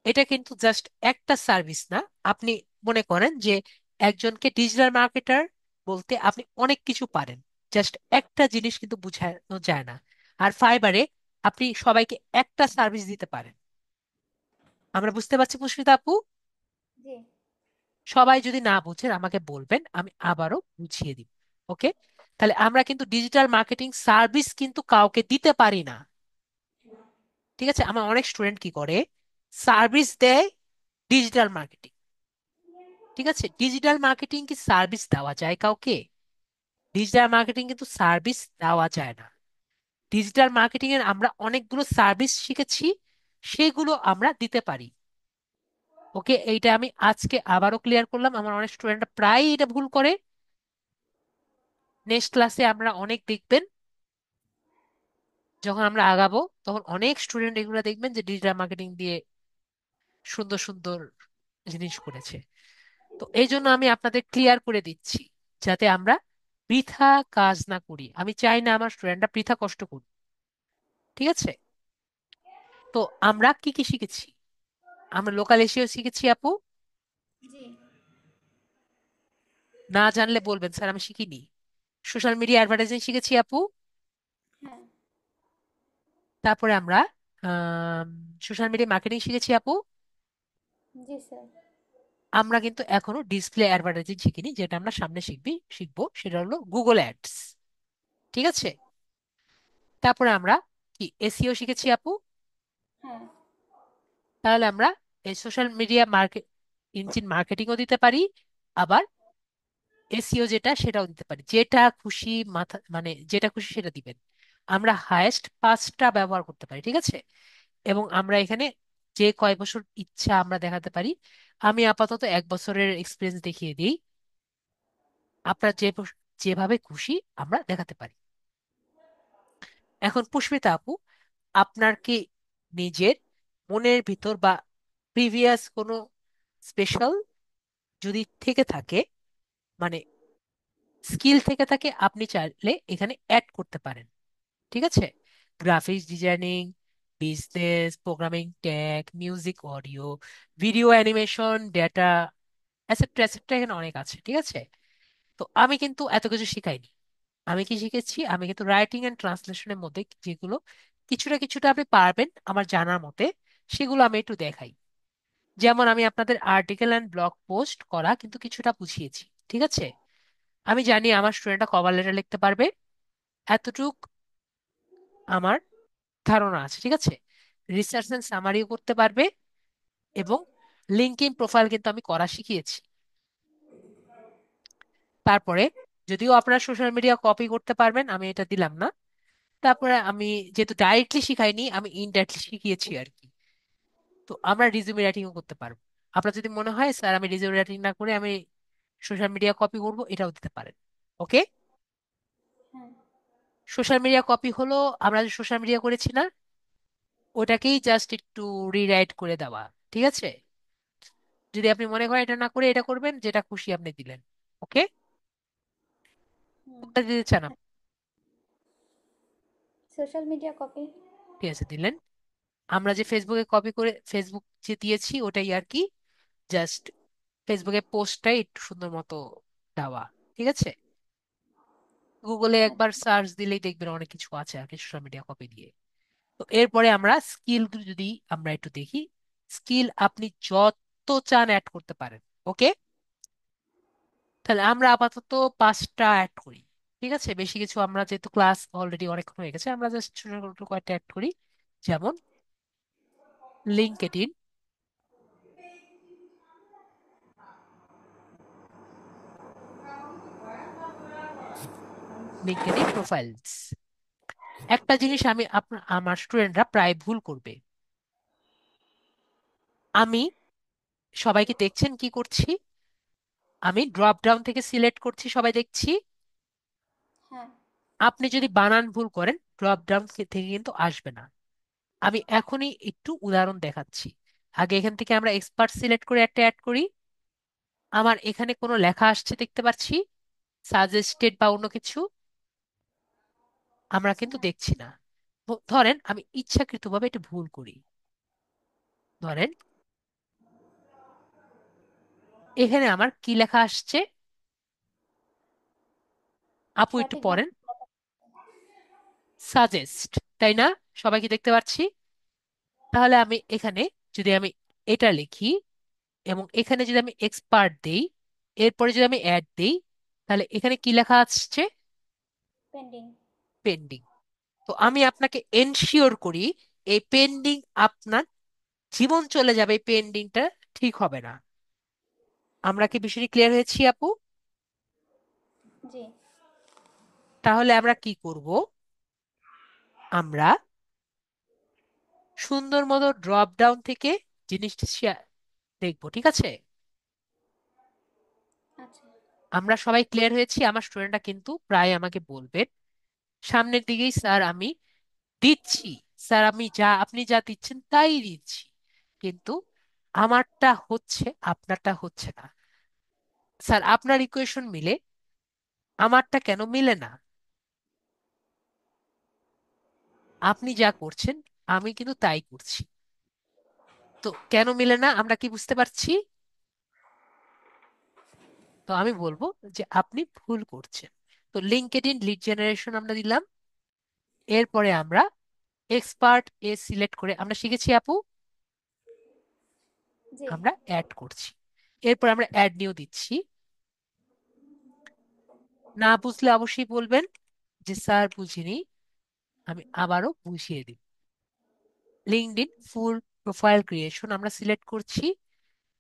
এটা কিন্তু জাস্ট একটা সার্ভিস না। আপনি মনে করেন যে একজনকে ডিজিটাল মার্কেটার বলতে আপনি অনেক কিছু পারেন, জাস্ট একটা জিনিস কিন্তু বোঝানো যায় না। আর ফাইবারে আপনি সবাইকে একটা সার্ভিস দিতে পারেন। আমরা বুঝতে পারছি পুষ্পিতা আপু? জি। সবাই যদি না বুঝেন আমাকে বলবেন, আমি আবারও বুঝিয়ে দিব। ওকে, তাহলে আমরা কিন্তু ডিজিটাল মার্কেটিং সার্ভিস কিন্তু কাউকে দিতে পারি না। ঠিক আছে, আমার অনেক স্টুডেন্ট কি করে, সার্ভিস দেয় ডিজিটাল মার্কেটিং। ঠিক আছে, ডিজিটাল মার্কেটিং কি সার্ভিস দেওয়া যায় কাউকে? ডিজিটাল মার্কেটিং কিন্তু সার্ভিস দেওয়া যায় না। ডিজিটাল মার্কেটিং এর আমরা অনেকগুলো সার্ভিস শিখেছি, সেগুলো আমরা দিতে পারি। ওকে, এইটা আমি আজকে আবারও ক্লিয়ার করলাম, আমার অনেক স্টুডেন্টরা প্রায় এটা ভুল করে। নেক্সট ক্লাসে আমরা অনেক দেখবেন যখন আমরা আগাবো তখন অনেক স্টুডেন্ট এগুলো দেখবেন যে ডিজিটাল মার্কেটিং দিয়ে সুন্দর সুন্দর জিনিস করেছে। তো এই জন্য আমি আপনাদের ক্লিয়ার করে দিচ্ছি, যাতে আমরা বৃথা কাজ না করি। আমি চাই না আমার স্টুডেন্টরা বৃথা কষ্ট করুক। ঠিক আছে? তো আমরা কি কি শিখেছি? আমরা লোকাল এসিও শিখেছি আপু। জি। না জানলে বলবেন স্যার আমি শিখিনি। সোশ্যাল মিডিয়া অ্যাডভার্টাইজিং শিখেছি আপু। হ্যাঁ। তারপরে আমরা সোশ্যাল মিডিয়া মার্কেটিং শিখেছি আপু। জি স্যার। আমরা কিন্তু এখনো ডিসপ্লে অ্যাডভার্টাইজিং শিখিনি, যেটা আমরা সামনে শিখবো, সেটা হলো গুগল অ্যাডস। ঠিক আছে? তারপরে আমরা কি এসইও শিখেছি আপু। হ্যাঁ। তাহলে আমরা এই সোশ্যাল মিডিয়া মার্কেট ইঞ্জিন মার্কেটিংও দিতে পারি, আবার এসইও যেটা সেটাও দিতে পারি। যেটা খুশি মাথা মানে যেটা খুশি সেটা দিবেন। আমরা হায়েস্ট 5টা ব্যবহার করতে পারি। ঠিক আছে? এবং আমরা এখানে যে কয় বছর ইচ্ছা আমরা দেখাতে পারি। আমি আপাতত 1 বছরের এক্সপিরিয়েন্স দেখিয়ে দিই। আপনার যেভাবে খুশি আমরা দেখাতে পারি। এখন পুষ্পিতা আপু, আপনার কি নিজের মনের ভিতর বা প্রিভিয়াস কোনো স্পেশাল যদি থেকে থাকে, মানে স্কিল থেকে থাকে, আপনি চাইলে এখানে অ্যাড করতে পারেন। ঠিক আছে? Graphics designing, business programming, tech, music, audio, video, animation, data, etcetera etcetera এখানে অনেক আছে। ঠিক আছে? তো আমি কিন্তু এত কিছু শিখাইনি। আমি কি শিখেছি? আমি কিন্তু রাইটিং এন্ড ট্রান্সলেশনের মধ্যে যেগুলো কিছুটা কিছুটা আপনি পারবেন আমার জানার মতে, সেগুলো আমি একটু দেখাই। যেমন আমি আপনাদের আর্টিকেল অ্যান্ড ব্লগ পোস্ট করা কিন্তু কিছুটা বুঝিয়েছি। ঠিক আছে? আমি জানি আমার স্টুডেন্টরা কভার লেটার লিখতে পারবে, এতটুক আমার ধারণা আছে। ঠিক আছে? রিসার্চ এন্ড সামারিও করতে পারবে, এবং লিঙ্কডইন প্রোফাইল কিন্তু আমি করা শিখিয়েছি। তারপরে যদিও আপনারা সোশ্যাল মিডিয়া কপি করতে পারবেন, আমি এটা দিলাম না। তারপরে আমি যেহেতু ডাইরেক্টলি শিখাইনি, আমি ইনডাইরেক্টলি শিখিয়েছি আর কি। তো আমরা রিজিউমে রাইটিংও করতে পারবো। আপনার যদি মনে হয় স্যার আমি রিজিউমে রাইটিং না করে আমি সোশ্যাল মিডিয়া কপি করবো, এটাও দিতে পারেন। ওকে? হ্যাঁ। সোশ্যাল মিডিয়া কপি হলো আমরা যে সোশ্যাল মিডিয়া করেছি না, ওটাকেই জাস্ট একটু রিরাইট করে দেওয়া। ঠিক আছে? যদি আপনি মনে করেন এটা না করে এটা করবেন, যেটা খুশি আপনি দিলেন। ওকে? হুম। কোনটা দিতে চান আপনি? Social media copy. ঠিক আছে, দিলেন। আমরা যে ফেসবুকে কপি করে ফেসবুক যে দিয়েছি ওটাই আর কি, জাস্ট ফেসবুকে পোস্টটাই একটু সুন্দর মতো দেওয়া। ঠিক আছে? গুগলে একবার আচ্ছা। সার্চ দিলেই দেখবেন অনেক কিছু আছে আর কি সোশ্যাল মিডিয়া কপি দিয়ে। তো এরপরে আমরা স্কিল যদি আমরা একটু দেখি, স্কিল আপনি যত চান অ্যাড করতে পারেন। ওকে? তাহলে আমরা আপাতত 5টা অ্যাড করি। ঠিক আছে? বেশি কিছু আমরা যেহেতু ক্লাস অলরেডি অনেকক্ষণ হয়ে গেছে, আমরা জাস্ট ছোট ছোট কয়েকটা অ্যাড করি। যেমন লিঙ্কডইন, লিঙ্কডইন প্রোফাইলস। একটা জিনিস আমি আমার স্টুডেন্টরা প্রায় ভুল করবে। আমি সবাইকে দেখছেন কি করছি, আমি ড্রপ ডাউন থেকে সিলেক্ট করছি, সবাই দেখছি। হ্যাঁ। আপনি যদি বানান ভুল করেন ড্রপ ডাউন থেকে কিন্তু আসবে না। আমি এখনই একটু উদাহরণ দেখাচ্ছি। আগে এখান থেকে আমরা এক্সপার্ট সিলেক্ট করে একটা অ্যাড করি। আমার এখানে কোনো লেখা আসছে দেখতে পাচ্ছি, সাজেস্টেড বা অন্য কিছু, আমরা কিন্তু হ্যাঁ। দেখছি না। ধরেন আমি ইচ্ছাকৃতভাবে এটা ভুল করি। ধরেন এখানে আমার কি লেখা আসছে, আপু একটু সঠিকভাবে। পড়েন। সাজেস্ট, তাই না? সবাই কি দেখতে পাচ্ছি? তাহলে আমি এখানে যদি আমি এটা লিখি, এবং এখানে যদি আমি এক্সপার্ট দেই, এরপরে যদি আমি অ্যাড দেই, তাহলে এখানে কি লেখা আসছে? পেন্ডিং। পেন্ডিং। তো আমি আপনাকে এনশিওর করি এই পেন্ডিং, আপনার জীবন চলে যাবে এই পেন্ডিংটা, ঠিক হবে না। আমরা কি বিষয়টি ক্লিয়ার হয়েছি আপু? জি। তাহলে আমরা কি করব? আমরা সুন্দর মতো ড্রপ ডাউন থেকে জিনিসটা দেখবো। ঠিক আছে? আচ্ছা। আমরা সবাই ক্লিয়ার হয়েছি। আমার স্টুডেন্টরা কিন্তু প্রায় আমাকে বলবেন সামনের দিকেই স্যার আমি দিচ্ছি স্যার, আপনি যা দিচ্ছেন তাই দিচ্ছি, কিন্তু আমারটা হচ্ছে, আপনারটা হচ্ছে না। স্যার আপনার ইকুয়েশন মিলে, আমারটা কেন মিলে না? আপনি যা করছেন আমি কিন্তু তাই করছি, তো কেন মিলে না আমরা কি বুঝতে পারছি? তো আমি বলবো যে আপনি ভুল করছেন। তো লিঙ্কডইন লিড জেনারেশন আমরা দিলাম। এরপরে আমরা এক্সপার্ট সিলেক্ট করে আমরা শিখেছি আপু, জি। আমরা অ্যাড করছি। এরপর আমরা অ্যাড নিউ দিচ্ছি। না বুঝলে অবশ্যই বলবেন যে স্যার বুঝিনি, আমি আবারও বুঝিয়ে দিই। লিঙ্কডইন ফুল প্রোফাইল ক্রিয়েশন আমরা সিলেক্ট করছি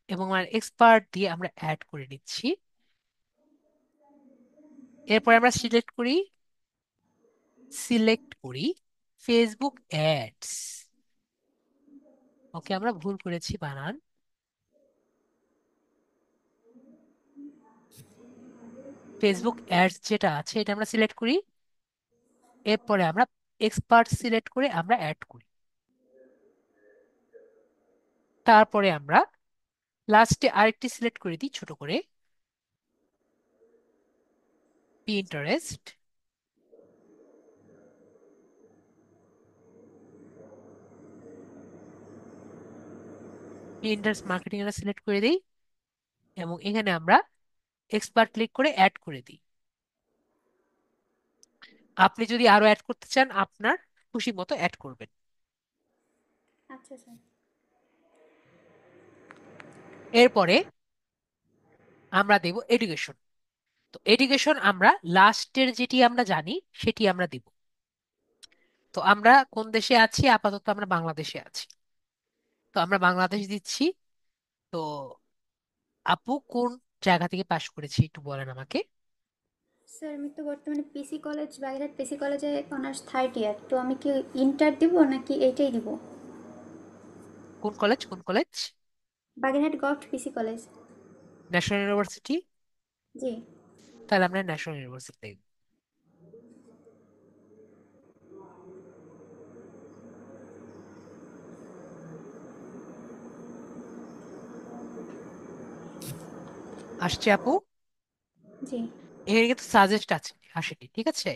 এবং আমার এক্সপার্ট দিয়ে আমরা অ্যাড করে নিচ্ছি। এরপর আমরা সিলেক্ট করি ফেসবুক অ্যাডস। ওকে, আমরা ভুল করেছি বানান। ফেসবুক অ্যাডস যেটা আছে এটা আমরা সিলেক্ট করি। এরপরে আমরা এক্সপার্ট সিলেক্ট করে আমরা অ্যাড করি। তারপরে আমরা লাস্টে আরেকটি সিলেক্ট করে দিই ছোট করে, পিন্টারেস্ট। পিন্টারেস্ট মার্কেটিং আমরা সিলেক্ট করে দিই এবং এখানে আমরা এক্সপার্ট ক্লিক করে অ্যাড করে দিই। আপনি যদি আরো অ্যাড করতে চান আপনার খুশি মতো অ্যাড করবেন। আচ্ছা স্যার। এরপরে আমরা দেব এডুকেশন। তো এডুকেশন আমরা লাস্টের যেটি আমরা জানি সেটি আমরা দিব। তো আমরা কোন দেশে আছি? আপাতত আমরা বাংলাদেশে আছি, তো আমরা বাংলাদেশ দিচ্ছি। তো আপু কোন জায়গা থেকে পাশ করেছি একটু বলেন আমাকে। স্যার আমি তো বর্তমানে পিসি কলেজ, বাগেরহাট পিসি কলেজে অনার্স থার্ড ইয়ার। তো আমি কি ইন্টার দিব নাকি এইটাই দিব? কোন college? Bagerhat government PC college. National University? জি। তাহলে আমরা ন্যাশনাল ইউনিভার্সিটি। আসছে আপু। জি। এখানে কিন্তু সাজেস্ট আছে, আসেনি, ঠিক আছে।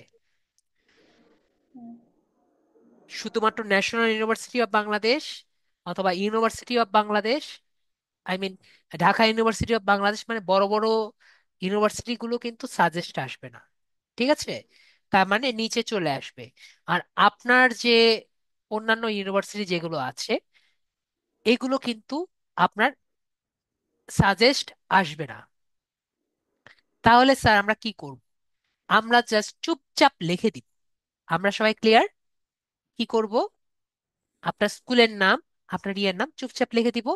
হুম। শুধুমাত্র ন্যাশনাল ইউনিভার্সিটি অফ বাংলাদেশ অথবা university of Bangladesh, I mean Dhaka university of Bangladesh, মানে বড় বড় ইউনিভার্সিটি গুলো কিন্তু সাজেস্ট আসবে না, ঠিক আছে। তার মানে নিচে চলে আসবে। আর আপনার যে অন্যান্য ইউনিভার্সিটি যেগুলো আছে এগুলো কিন্তু আপনার সাজেস্ট আসবে না। তাহলে স্যার আমরা কি করব? আমরা জাস্ট চুপচাপ লিখে দিব। আমরা সবাই ক্লিয়ার? কি করব? আপনার স্কুলের নাম, আপনার ইয়ের নাম চুপচাপ লিখে দিব।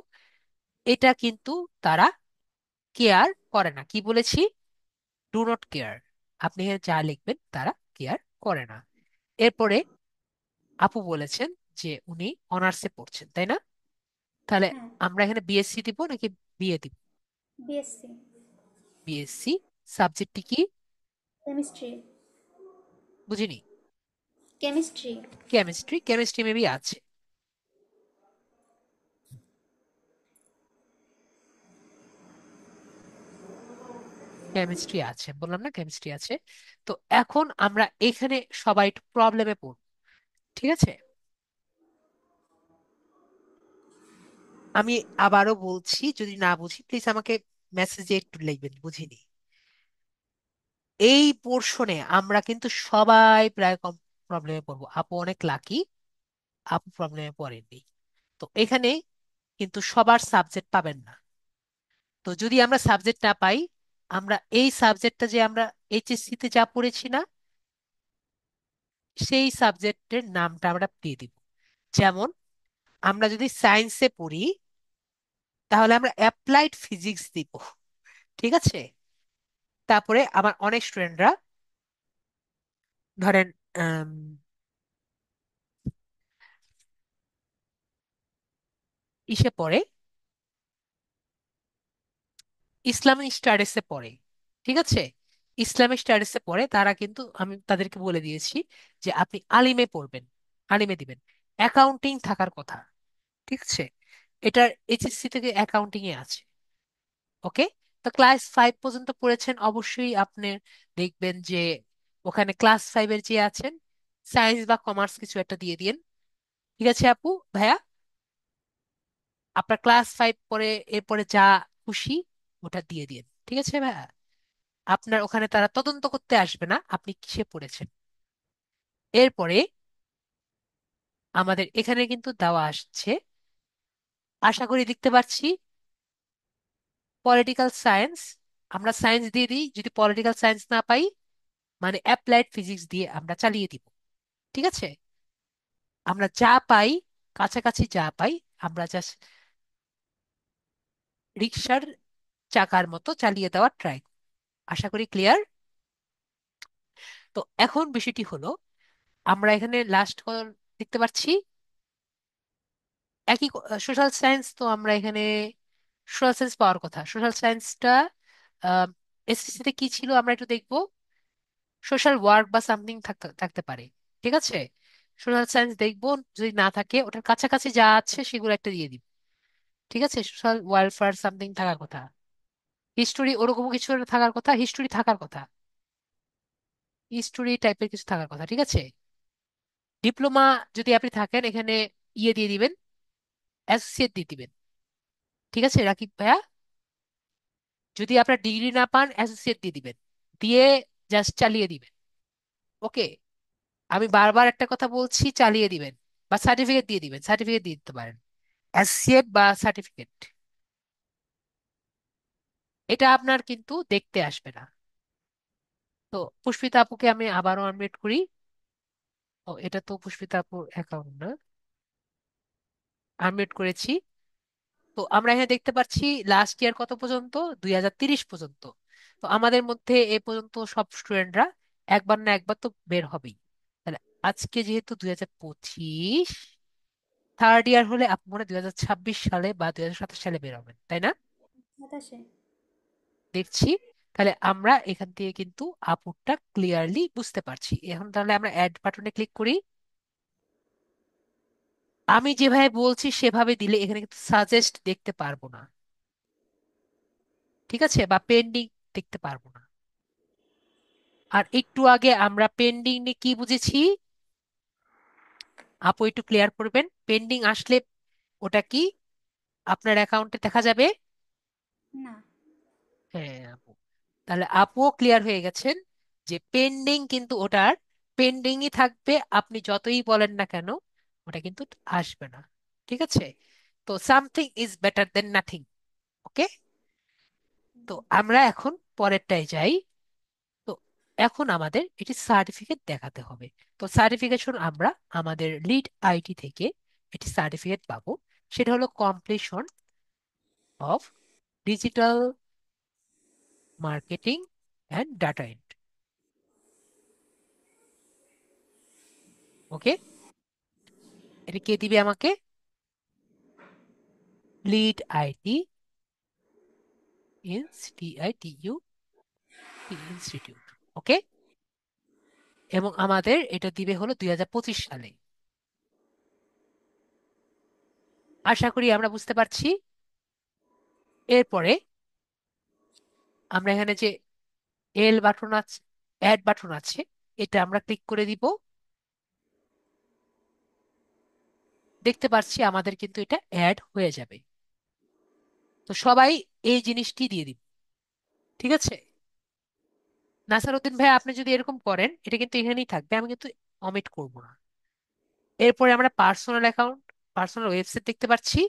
এটা কিন্তু তারা কেয়ার করে না। কি বলেছি? Do not care. আপনি এখানে যা লিখবেন তারা কেয়ার করে না। এরপরে আপু বলেছেন যে উনি অনার্সে পড়ছেন, তাই না? তাহলে হ্যাঁ। আমরা এখানে বিএসসি দিব নাকি বিএ দিব? বিএসসি। বিএসসি। সাবজেক্টটি কি? কেমিস্ট্রি। বুঝিনি। কেমিস্ট্রি। কেমিস্ট্রি। কেমিস্ট্রি মেবি আছে। কেমিস্ট্রি আছে, বললাম না কেমিস্ট্রি আছে। তো এখন আমরা এখানে সবাই একটু প্রবলেমে পড়ব, ঠিক আছে। আমি আবারও বলছি, যদি না বুঝি প্লিজ আমাকে মেসেজে একটু লিখবেন বুঝিনি। এই পোর্শনে আমরা কিন্তু সবাই প্রায় কম প্রবলেমে পড়বো। আপু অনেক লাকি, আপু প্রবলেমে পড়েননি। তো এখানে কিন্তু সবার সাবজেক্ট পাবেন না। তো যদি আমরা সাবজেক্ট না পাই, আমরা এই সাবজেক্টটা যে আমরা এইচএসসি তে যা পড়েছি না, সেই সাবজেক্টের নামটা আমরা দিয়ে দিব। যেমন আমরা যদি সায়েন্সে পড়ি তাহলে আমরা অ্যাপ্লাইড ফিজিক্স দিব, ঠিক আছে। তারপরে আমার অনেক স্টুডেন্টরা ধরেন আম, ইসে পড়ে, ইসলামিক স্টাডিজে পড়ে, ঠিক আছে। ইসলামিক স্টাডিজে পড়ে তারা কিন্তু, আমি তাদেরকে বলে দিয়েছি যে আপনি আলিমে পড়বেন, আনিমে দিবেন। অ্যাকাউন্টিং থাকার কথা, ঠিক আছে? এটার এইচএসসি থেকে অ্যাকাউন্টিং এ আছে। ওকে, তো ক্লাস 5 পর্যন্ত পড়েছেন অবশ্যই আপনি দেখবেন যে ওখানে ক্লাস 5-এর যে আছেন সায়েন্স বা কমার্স কিছু একটা দিয়ে দিন। ঠিক আছে আপু, ভাইয়া, আপনার ক্লাস 5 পরে এরপরে যা খুশি ওটা দিয়ে দিন। ঠিক আছে ভাইয়া, আপনার ওখানে তারা তদন্ত করতে আসবে না আপনি কিসে পড়েছেন। এরপরে আমাদের এখানে কিন্তু দেওয়া আসছে, আশা করি দেখতে পাচ্ছি, পলিটিক্যাল সায়েন্স। আমরা সায়েন্স দিয়ে দিই, যদি পলিটিক্যাল সায়েন্স না পাই মানে অ্যাপ্লাইড ফিজিক্স দিয়ে আমরা চালিয়ে দিব। ঠিক আছে, আমরা যা পাই, কাছাকাছি যা পাই আমরা জাস্ট রিক্সার চাকার মতো চালিয়ে দেওয়ার ট্রাই। আশা করি ক্লিয়ার। তো এখন বিষয়টি হলো, আমরা এখানে লাস্ট দেখতে পাচ্ছি একই সোশ্যাল সায়েন্স। তো আমরা এখানে সোশ্যাল সায়েন্স পাওয়ার কথা, সোশ্যাল সায়েন্সটা এসএসসি তে কি ছিল আমরা একটু দেখবো। সোশ্যাল ওয়ার্ক বা সামথিং থাকতে থাকতে পারে। ঠিক আছে, সোশ্যাল সায়েন্স দেখবো, যদি না থাকে ওটার কাছাকাছি যা আছে সেগুলো একটা দিয়ে দিব। ঠিক আছে, সোশ্যাল ওয়েলফেয়ার সামথিং থাকার কথা, হিস্টোরি ওরকম কিছু একটা থাকার কথা, হিস্টোরি থাকার কথা, হিস্টোরি টাইপের কিছু থাকার কথা। ঠিক আছে, ডিপ্লোমা যদি আপনি থাকেন এখানে ইয়ে দিয়ে দিবেন, অ্যাসোসিয়েট দিয়ে দিবেন। ঠিক আছে রাকিব ভাইয়া, যদি আপনার ডিগ্রি না পান অ্যাসোসিয়েট দিয়ে দিবেন, দিয়ে জাস্ট চালিয়ে দিবেন। ওকে, আমি বারবার একটা কথা বলছি, চালিয়ে দিবেন বা সার্টিফিকেট দিয়ে দিবেন, সার্টিফিকেট দিয়ে দিতে পারেন, অ্যাসোসিয়েট বা সার্টিফিকেট। এটা আপনার কিন্তু দেখতে আসবে না। তো পুষ্পিতা আপুকে আমি আবারও আনমিউট করি। ও, এটা তো পুষ্পিতা আপুর অ্যাকাউন্ট না, আনমিউট করেছি। তো আমরা এখানে দেখতে পাচ্ছি লাস্ট ইয়ার কত পর্যন্ত, 2030 পর্যন্ত। তো আমাদের মধ্যে এ পর্যন্ত সব স্টুডেন্টরা একবার না একবার তো বের হবেই। তাহলে আজকে যেহেতু 2025, থার্ড ইয়ার হলে আপনি মনে হয় 2026 সালে বা 2027 সালে বের হবেন, তাই না? 27-এ। দেখছি। তাহলে আমরা এখান থেকে কিন্তু আপুরটা ক্লিয়ারলি বুঝতে পারছি। এখন তাহলে আমরা অ্যাড বাটনে ক্লিক করি। আমি যেভাবে বলছি সেভাবে দিলে এখানে কিন্তু সাজেস্ট দেখতে পারবো না, ঠিক আছে, বা পেন্ডিং দেখতে পারবো না। আর একটু আগে আমরা পেন্ডিং নিয়ে কি বুঝেছি, আপু একটু ক্লিয়ার করবেন, পেন্ডিং আসলে ওটা কি আপনার অ্যাকাউন্টে দেখা যাবে? না। হ্যাঁ আপু, তাহলে আপুও ক্লিয়ার হয়ে গেছেন যে পেন্ডিং কিন্তু ওটার পেন্ডিংই থাকবে, আপনি যতই বলেন না কেন ওটা কিন্তু আসবে না। ঠিক আছে, তো something is better than nothing. Okay, তো আমরা এখন পরেরটায় যাই। তো এখন আমাদের এটি সার্টিফিকেট দেখাতে হবে। তো সার্টিফিকেশন আমরা আমাদের লিড আইটি থেকে এটি সার্টিফিকেট পাবো। সেটা হলো completion of digital marketing and data entry. Okay, এটা কে দিবে আমাকে? Lead IT institute institute. Okay, এবং আমাদের এটা দিবে হলো 2025 সালে। আশা করি আমরা বুঝতে পারছি। এরপরে আমরা এখানে যে এল বাটন আছে, অ্যাড বাটন আছে, এটা আমরা ক্লিক করে দিব। দেখতে পাচ্ছি আমাদের কিন্তু এটা অ্যাড হয়ে যাবে। তো সবাই এই জিনিসটি দিয়ে দিব। ঠিক আছে, নাসারউদ্দিন ভাই আপনি যদি এরকম করেন এটা কিন্তু এখানেই থাকবে, আমি কিন্তু অমিট করব না। এরপরে আমরা পার্সোনাল অ্যাকাউন্ট, পার্সোনাল ওয়েবসাইট দেখতে পাচ্ছি।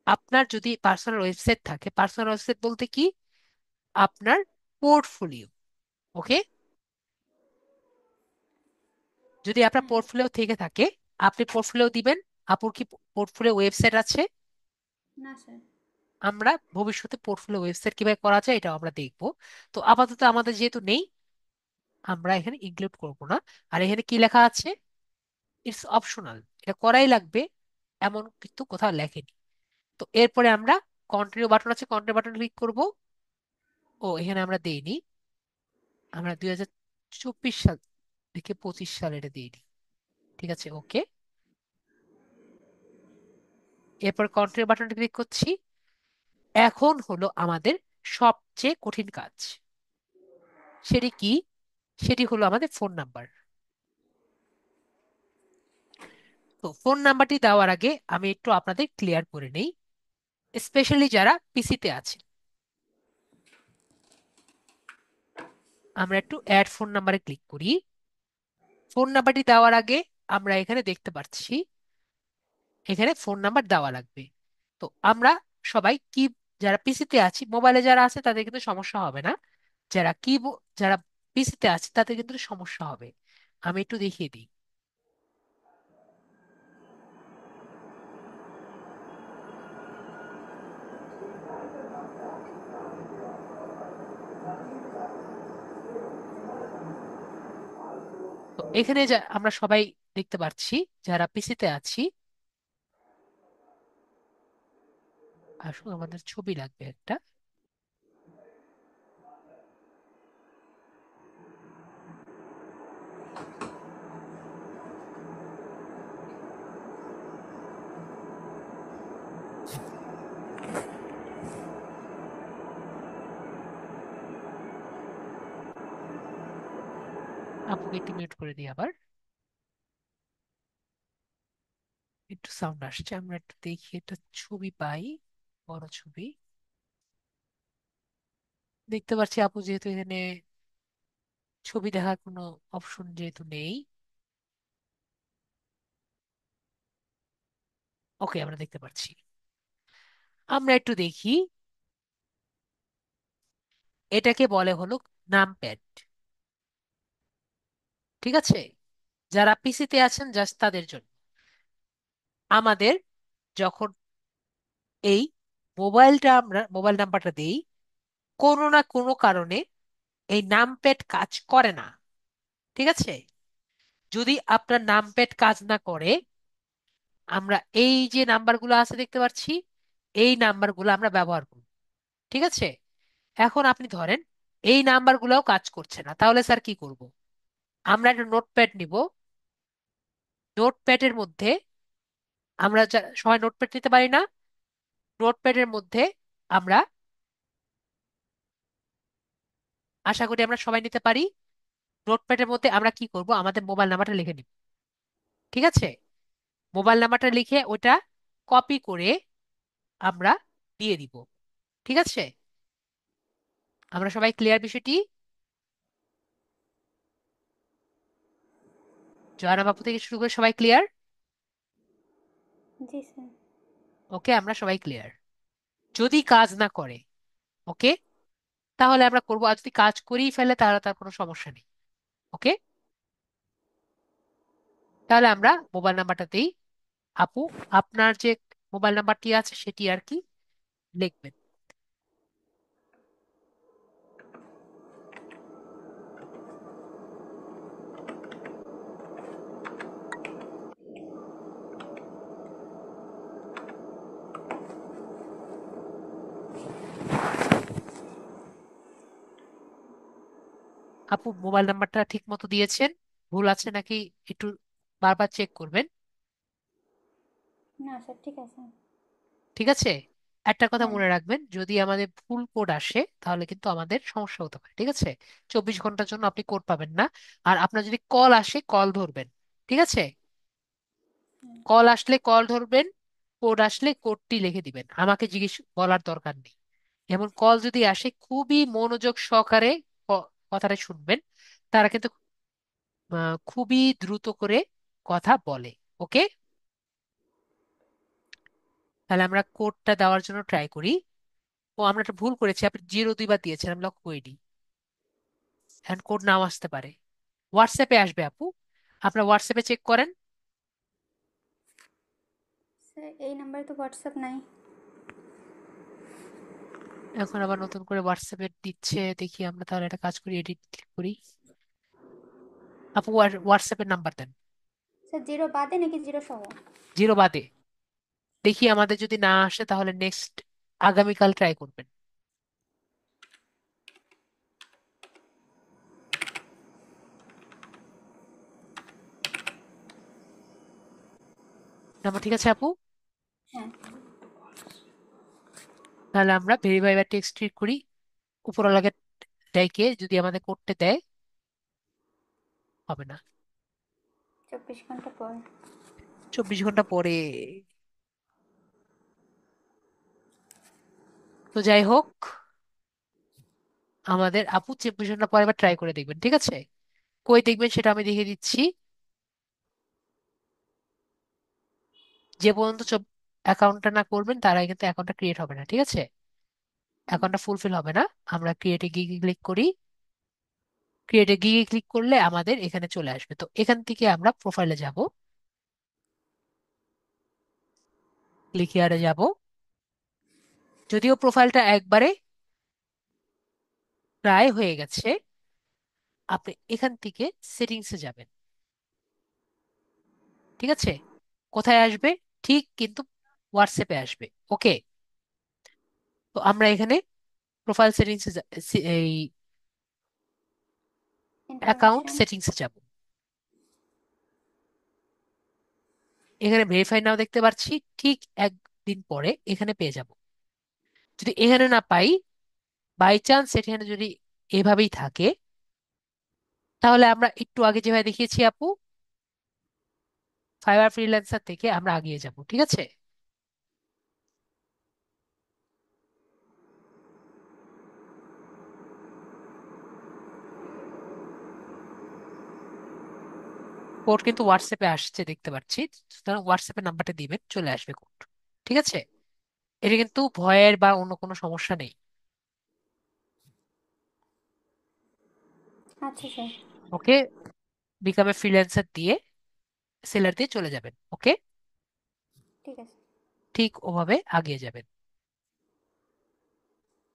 আপনার যদি পার্সোনাল ওয়েবসাইট থাকে, পার্সোনাল ওয়েবসাইট বলতে কি, আপনার পোর্টফোলিও। ওকে, যদি আপনার হুম। পোর্টফোলিও থেকে থাকে আপনি পোর্টফোলিও দিবেন। আপুর কি পোর্টফোলিও ওয়েবসাইট আছে? না স্যার। আমরা ভবিষ্যতে পোর্টফোলিও ওয়েবসাইট কিভাবে করা যায় এটা আমরা দেখব। তো আপাতত আমাদের যেহেতু নেই আমরা এখানে ইনক্লুড করব না। আর এখানে কি লেখা আছে, ইটস অপশনাল, এটা করাই লাগবে এমন কিন্তু কোথাও লেখেনি। তো এরপরে আমরা কন্টিনিউ বাটন আছে, কন্টিনিউ বাটন ক্লিক করব। ও এখানে আমরা দেইনি, আমরা 2024 সাল থেকে 25 সাল এটা দিইনি। ঠিক আছে, ওকে। এরপর কন্টিনিউ বাটনটা ক্লিক করছি। এখন হলো আমাদের সবচেয়ে কঠিন কাজ। সেটি কি? সেটি হলো আমাদের ফোন নাম্বার। তো ফোন নাম্বারটি দেওয়ার আগে আমি একটু আপনাদের ক্লিয়ার করে নেই, স্পেশালি যারা পিসিতে আছে। আমরা একটু অ্যাড ফোন নাম্বারে ক্লিক করি। ফোন নাম্বারটি দেওয়ার আগে আমরা এখানে দেখতে পাচ্ছি এখানে ফোন নাম্বার দেওয়া লাগবে। তো আমরা সবাই কি, যারা পিসিতে আছি, মোবাইলে যারা আছে তাদের কিন্তু সমস্যা হবে না। যারা যারা পিসিতে আছে তাদের কিন্তু সমস্যা হবে। আমি একটু দেখিয়ে দিই। তো এখানে আমরা সবাই দেখতে পাচ্ছি যারা পিসিতে আছি। আসলে আমাদের ছবি লাগবে একটা। আপুকে একটু মিউট করে দিই আবার। একটু সাউন্ড আসছে, আমরা একটু দেখি একটা ছবি পাই, বড় ছবি। দেখতে পাচ্ছি আপু যেহেতু এখানে ছবি দেখার কোনো অপশন যেহেতু নেই। ওকে, আমরা দেখতে পাচ্ছি। আমরা একটু দেখি। এটাকে বলে হলো নামপ্যাড। ঠিক আছে, যারা পিসিতে আছেন জাস্ট তাদের জন্য। আমাদের যখন এই আমরা মোবাইল নাম্বারটা দেই, কোনো না কোনো কারণে এই নামপ্যাড কাজ করে না। ঠিক আছে, যদি আপনার নামপ্যাড কাজ না করে, আমরা এই যে নাম্বারগুলো আছে দেখতে পাচ্ছি, এই নাম্বারগুলো আমরা ব্যবহার করব। ঠিক আছে, এখন আপনি ধরেন এই নাম্বারগুলোও কাজ করছে না, তাহলে স্যার কি করব? আমরা একটা নোটপ্যাড নিব। নোটপ্যাডের মধ্যে আমরা সবাই নোটপ্যাড নিতে পারি না। নোটপ্যাডের মধ্যে আমরা, আশা করি আমরা সবাই নিতে পারি, নোটপ্যাডের মধ্যে আমরা কি করব, আমাদের মোবাইল নাম্বারটা লিখে নিব। ঠিক আছে, মোবাইল নাম্বারটা লিখে ওটা কপি করে আমরা দিয়ে দিব। ঠিক আছে, আমরা সবাই ক্লিয়ার বিষয়টি? জয়না বাপু থেকে শুরু করে সবাই ক্লিয়ার? জি স্যার। ওকে, আমরা সবাই ক্লিয়ার। যদি কাজ না করে, ওকে, তাহলে আমরা করবো। আর যদি কাজ করেই ফেলে তাহলে তার কোনো সমস্যা নেই। ওকে, তাহলে আমরা মোবাইল নাম্বারটা দিই। আপু, আপনার যে মোবাইল নাম্বারটি আছে সেটি আর কি লিখবেন। আপু, মোবাইল নাম্বারটা ঠিক মতো দিয়েছেন? ভুল আছে নাকি একটু বারবার চেক করবেন। না স্যার, ঠিক আছে। ঠিক আছে, একটা কথা হ্যাঁ। মনে রাখবেন, যদি আমাদের ভুল কোড আসে তাহলে কিন্তু আমাদের সমস্যা হতে পারে। ঠিক আছে, 24 ঘন্টার জন্য আপনি কোড পাবেন না। আর আপনার যদি কল আসে, কল ধরবেন। ঠিক আছে, হ্যাঁ। কল আসলে কল ধরবেন, কোড আসলে কোডটি লিখে দিবেন, আমাকে জিজ্ঞেস বলার দরকার নেই। এমন কল যদি আসে খুবই মনোযোগ সহকারে কথাটা শুনবেন। তারা কিন্তু খুবই দ্রুত করে কথা বলে। ওকে, তাহলে আমরা কোডটা দেওয়ার জন্য ট্রাই করি। ও, আমরা একটা ভুল করেছি, আপনি 0 2 বার দিয়েছেন, আমি লক্ষ্য করিনি। এখন কোড নাও আসতে পারে। হোয়াটসঅ্যাপে আসবে আপু, আপনার হোয়াটসঅ্যাপে চেক করেন। স্যার, এই নাম্বারে তো হোয়াটসঅ্যাপ নাই। এখন আবার নতুন করে হোয়াটসঅ্যাপে দিচ্ছে, দেখি আমরা তাহলে একটা কাজ করি, এডিট করি। আপু হোয়াটসঅ্যাপের নাম্বার দেন। স্যার, জিরো বাদে নাকি জিরো সহ? 0 বাদে। দেখি আমাদের যদি না আসে তাহলে নেক্সট আগামীকাল ট্রাই করবেন। নাম্বার ঠিক আছে আপু? হ্যাঁ। তাহলে আমরা ভেরিফাই বা টেক্সট করি। উপরওয়ালাকে ডেকে যদি আমাদের করতে দেয়, হবে না। 24 ঘন্টা পর। 24 ঘন্টা পরে। তো যাই হোক, আমাদের আপু 24 ঘন্টা পরে আবার ট্রাই করে দেখবেন, ঠিক আছে? কই দেখবেন সেটা আমি দেখিয়ে দিচ্ছি। যে পর্যন্ত অ্যাকাউন্টটা না করবেন তার আগে কিন্তু অ্যাকাউন্টটা ক্রিয়েট হবে না, ঠিক আছে? অ্যাকাউন্টটা ফুলফিল হবে না। আমরা ক্রিয়েটে গিয়ে ক্লিক করি। ক্রিয়েটে গিয়ে ক্লিক করলে আমাদের এখানে চলে আসবে। তো এখান থেকে আমরা প্রোফাইলে যাব। ক্লিক হিয়ারে যাব। যদিও প্রোফাইলটা একবারে প্রায় হয়ে গেছে, আপনি এখান থেকে সেটিংসে যাবেন, ঠিক আছে? কোথায় আসবে? ঠিক কিন্তু হোয়াটসঅ্যাপে আসবে। ওকে। তো আমরা এখানে প্রোফাইল সেটিংসে এই অ্যাকাউন্ট ইনফরমেশন। সেটিংসে যাব। এখানে ভেরিফাই নাও দেখতে পাচ্ছি। ঠিক একদিন পরে এখানে পেয়ে যাব। যদি এখানে না পাই, বাই চান্স এখানে যদি এভাবেই থাকে, তাহলে আমরা একটু আগে যেভাবে দেখিয়েছি আপু, ফাইবার ফ্রিল্যান্সার থেকে আমরা আগিয়ে যাব, ঠিক আছে? কোড কিন্তু হোয়াটসঅ্যাপে আসছে দেখতে পাচ্ছি। সুতরাং হোয়াটসঅ্যাপে নাম্বারটা দিবেন, চলে আসবে কোড, ঠিক আছে? এটা কিন্তু ভয়ের বা অন্য কোনো সমস্যা নেই। আচ্ছা sir. Okay. Become a freelancer দিয়ে সেলার দিয়ে চলে যাবেন। ওকে। ঠিক আছে। ঠিক ওভাবে আগিয়ে যাবেন।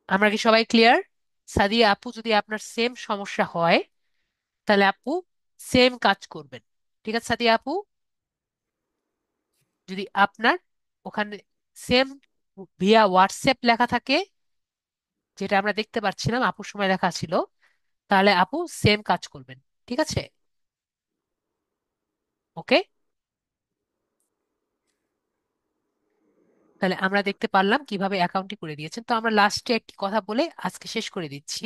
আমরা কি সবাই ক্লিয়ার? সাদিয়া আপু, যদি আপনার সেম সমস্যা হয় তাহলে আপু সেম কাজ করবেন, ঠিক আছে সাদিয়া আপু? যদি আপনার ওখানে সেম ভিয়া হোয়াটসঅ্যাপ লেখা থাকে, যেটা আমরা দেখতে পাচ্ছিলাম আপুর সময় লেখা ছিল, তাহলে আপু সেম কাজ করবেন, ঠিক আছে? ওকে। তাহলে আমরা দেখতে পারলাম কিভাবে অ্যাকাউন্টটি করে দিয়েছেন। তো আমরা লাস্টে একটি কথা বলে আজকে শেষ করে দিচ্ছি।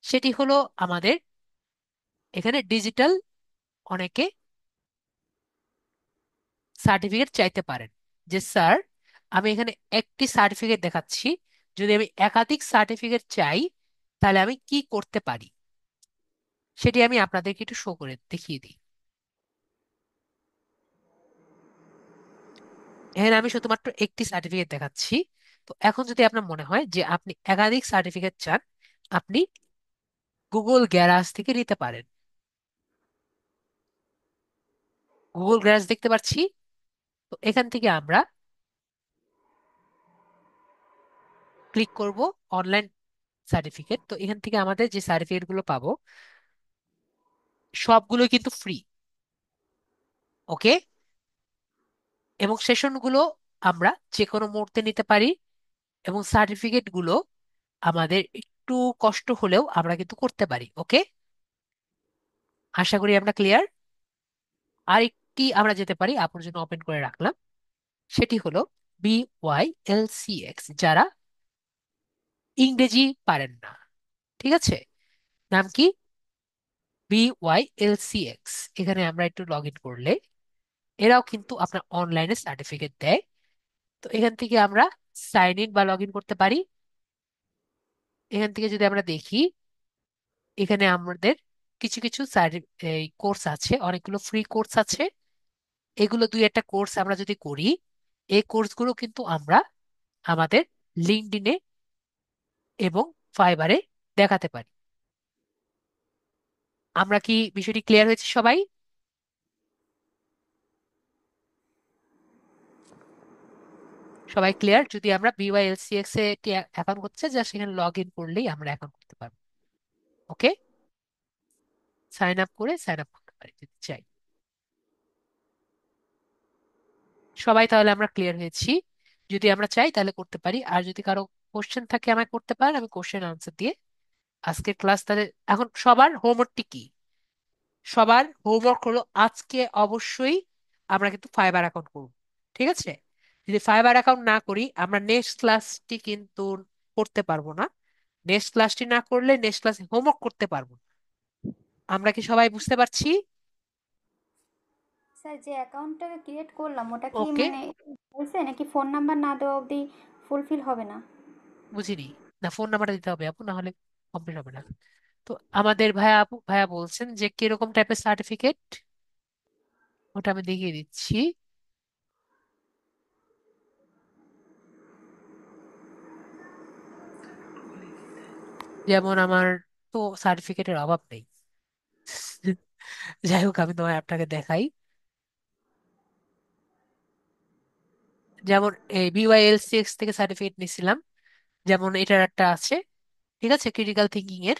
সেটি হলো, আমাদের এখানে ডিজিটাল অনেকে সার্টিফিকেট চাইতে পারেন, যে স্যার আমি এখানে একটি সার্টিফিকেট দেখাচ্ছি, যদি আমি একাধিক সার্টিফিকেট চাই তাহলে আমি কি করতে পারি, সেটি আমি আপনাদেরকে একটু শো করে দেখিয়ে দিই। এখানে আমি শুধুমাত্র একটি সার্টিফিকেট দেখাচ্ছি। তো এখন যদি আপনার মনে হয় যে আপনি একাধিক সার্টিফিকেট চান, আপনি গুগল গ্যারাজ থেকে নিতে পারেন। গুগল গ্যারাজ দেখতে পাচ্ছি। তো এখান থেকে আমরা ক্লিক করব অনলাইন সার্টিফিকেট। তো এখান থেকে আমাদের যে সার্টিফিকেট গুলো পাবো সবগুলো কিন্তু ফ্রি। ওকে। এবং সেশনগুলো আমরা যে কোনো মুহূর্তে নিতে পারি, এবং সার্টিফিকেট গুলো আমাদের একটু কষ্ট হলেও আমরা কিন্তু করতে পারি। ওকে। আশা করি আমরা ক্লিয়ার। আর একটি আমরা যেতে পারি, আপনার জন্য ওপেন করে রাখলাম। সেটি হলো BYLCX, যারা ইংরেজি পারেন না, ঠিক আছে? নাম কি? BYLCX। এখানে আমরা একটু লগ ইন করলে এরাও কিন্তু আপনার অনলাইনে সার্টিফিকেট দেয়। তো এখান থেকে আমরা সাইন ইন বা লগ ইন করতে পারি। এখান থেকে যদি আমরা দেখি, এখানে আমাদের কিছু কিছু কোর্স আছে, অনেকগুলো ফ্রি কোর্স আছে। এগুলো দুই একটা কোর্স আমরা যদি করি, এই কোর্সগুলো কিন্তু আমরা আমাদের লিঙ্কডইনে এবং ফাইবারে দেখাতে পারি। আমরা কি বিষয়টি ক্লিয়ার হয়েছে সবাই? সবাই ক্লিয়ার? যদি আমরা BYLCX এ অ্যাকাউন্ট করতে যা সেখানে লগ ইন করলেই আমরা অ্যাকাউন্ট করতে পারবো। ওকে। সাইন আপ করে সাইন আপ করতে পারি যদি চাই। সবাই তাহলে আমরা ক্লিয়ার হয়েছি। যদি আমরা চাই তাহলে করতে পারি, আর যদি কারো কোশ্চেন থাকে আমায় করতে পারেন, আমি কোশ্চেন আনসার দিয়ে আজকের ক্লাস তাহলে। এখন সবার হোমওয়ার্কটি কি? সবার হোমওয়ার্ক হলো আজকে অবশ্যই আমরা কিন্তু ফাইবার অ্যাকাউন্ট করব। ঠিক আছে? যদি ফাইবার অ্যাকাউন্ট না করি আমরা নেক্সট ক্লাসটি কিন্তু করতে পারবো না। নেক্সট ক্লাসটি না করলে নেক্সট ক্লাসে হোমওয়ার্ক করতে পারবো না। আমরা কি সবাই বুঝতে পারছি? স্যার, যে অ্যাকাউন্টটা ক্রিয়েট করলাম ওটা কি ওকে, মানে হয়েছে, নাকি ফোন নাম্বার না দেওয়া অবধি ফুলফিল হবে না? বুঝিনি। না, ফোন নাম্বারটা দিতে হবে আপু, না হলে কমপ্লিট হবে না। তো আমাদের ভাইয়া আপু ভাইয়া বলছেন যে কিরকম টাইপের সার্টিফিকেট, ওটা আমি দেখিয়ে দিচ্ছি। যেমন আমার তো সার্টিফিকেটের অভাব নেই। যাই হোক, আমি তোমায় আপনাকে দেখাই। যেমন এই BYLCX থেকে সার্টিফিকেট নিয়েছিলাম, যেমন এটার একটা আছে। ঠিক আছে, ক্রিটিক্যাল থিঙ্কিং এর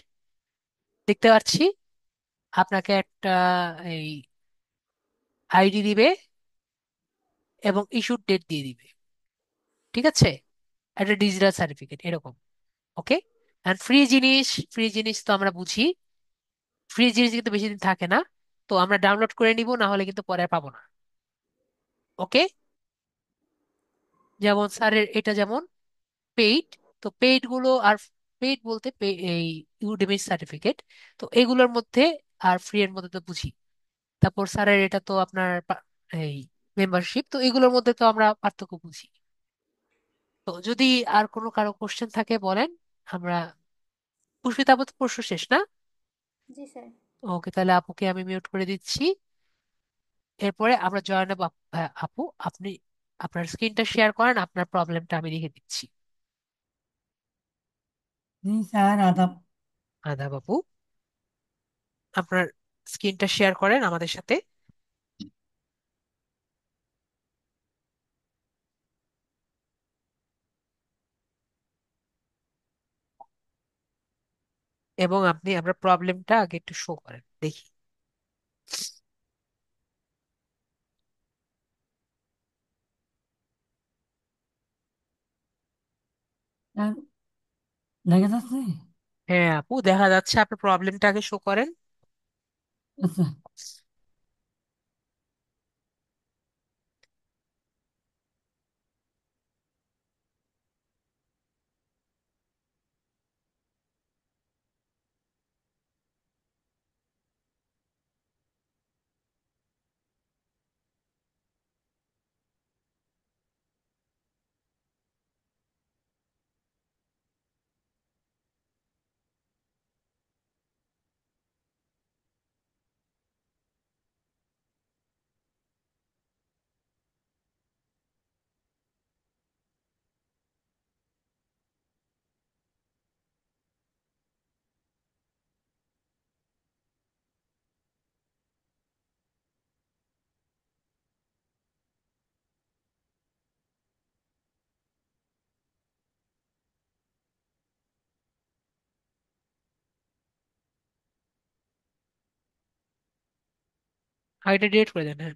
দেখতে পাচ্ছি। আপনাকে একটা এই আইডি দিবে এবং ইস্যুড ডেট দিয়ে দিবে। ঠিক আছে, একটা ডিজিটাল সার্টিফিকেট এরকম। ওকে। আর ফ্রি জিনিস, ফ্রি জিনিস তো আমরা বুঝি, ফ্রি জিনিস কিন্তু বেশি দিন থাকে না। তো আমরা ডাউনলোড করে নিব, না হলে কিন্তু পরে আর পাবো না। ওকে। যেমন স্যারের এটা যেমন পেইড। তো পেইড গুলো আর পেইড বলতে এই ইউডেমি সার্টিফিকেট। তো এগুলোর মধ্যে আর ফ্রি এর মধ্যে তো বুঝি। তারপর স্যারের এটা তো আপনার এই মেম্বারশিপ। তো এগুলোর মধ্যে তো আমরা পার্থক্য বুঝি। তো যদি আর কোনো কারো কোশ্চেন থাকে বলেন। আমরা পুষ্পিতা, আপু তো প্রশ্ন শেষ না? জি স্যার। ওকে, তাহলে আপুকে আমি মিউট করে দিচ্ছি। এরপরে আমরা জয়নাব আপু, আপনি আপনার স্ক্রিনটা শেয়ার করেন, আপনার প্রবলেমটা আমি লিখে দিচ্ছি। जी सर आदाब। আদাব আপু, আপনার স্ক্রিনটা শেয়ার করেন আমাদের সাথে। এবং আপনি আপনার প্রবলেমটা আগে একটু শো করেন দেখি। सर लगे था सही। হ্যাঁ আপু, দেখা যাচ্ছে, আপনার প্রবলেমটা আগে শো করেন। अच्छा। আইডি ডিলিট করে দেন, হ্যাঁ।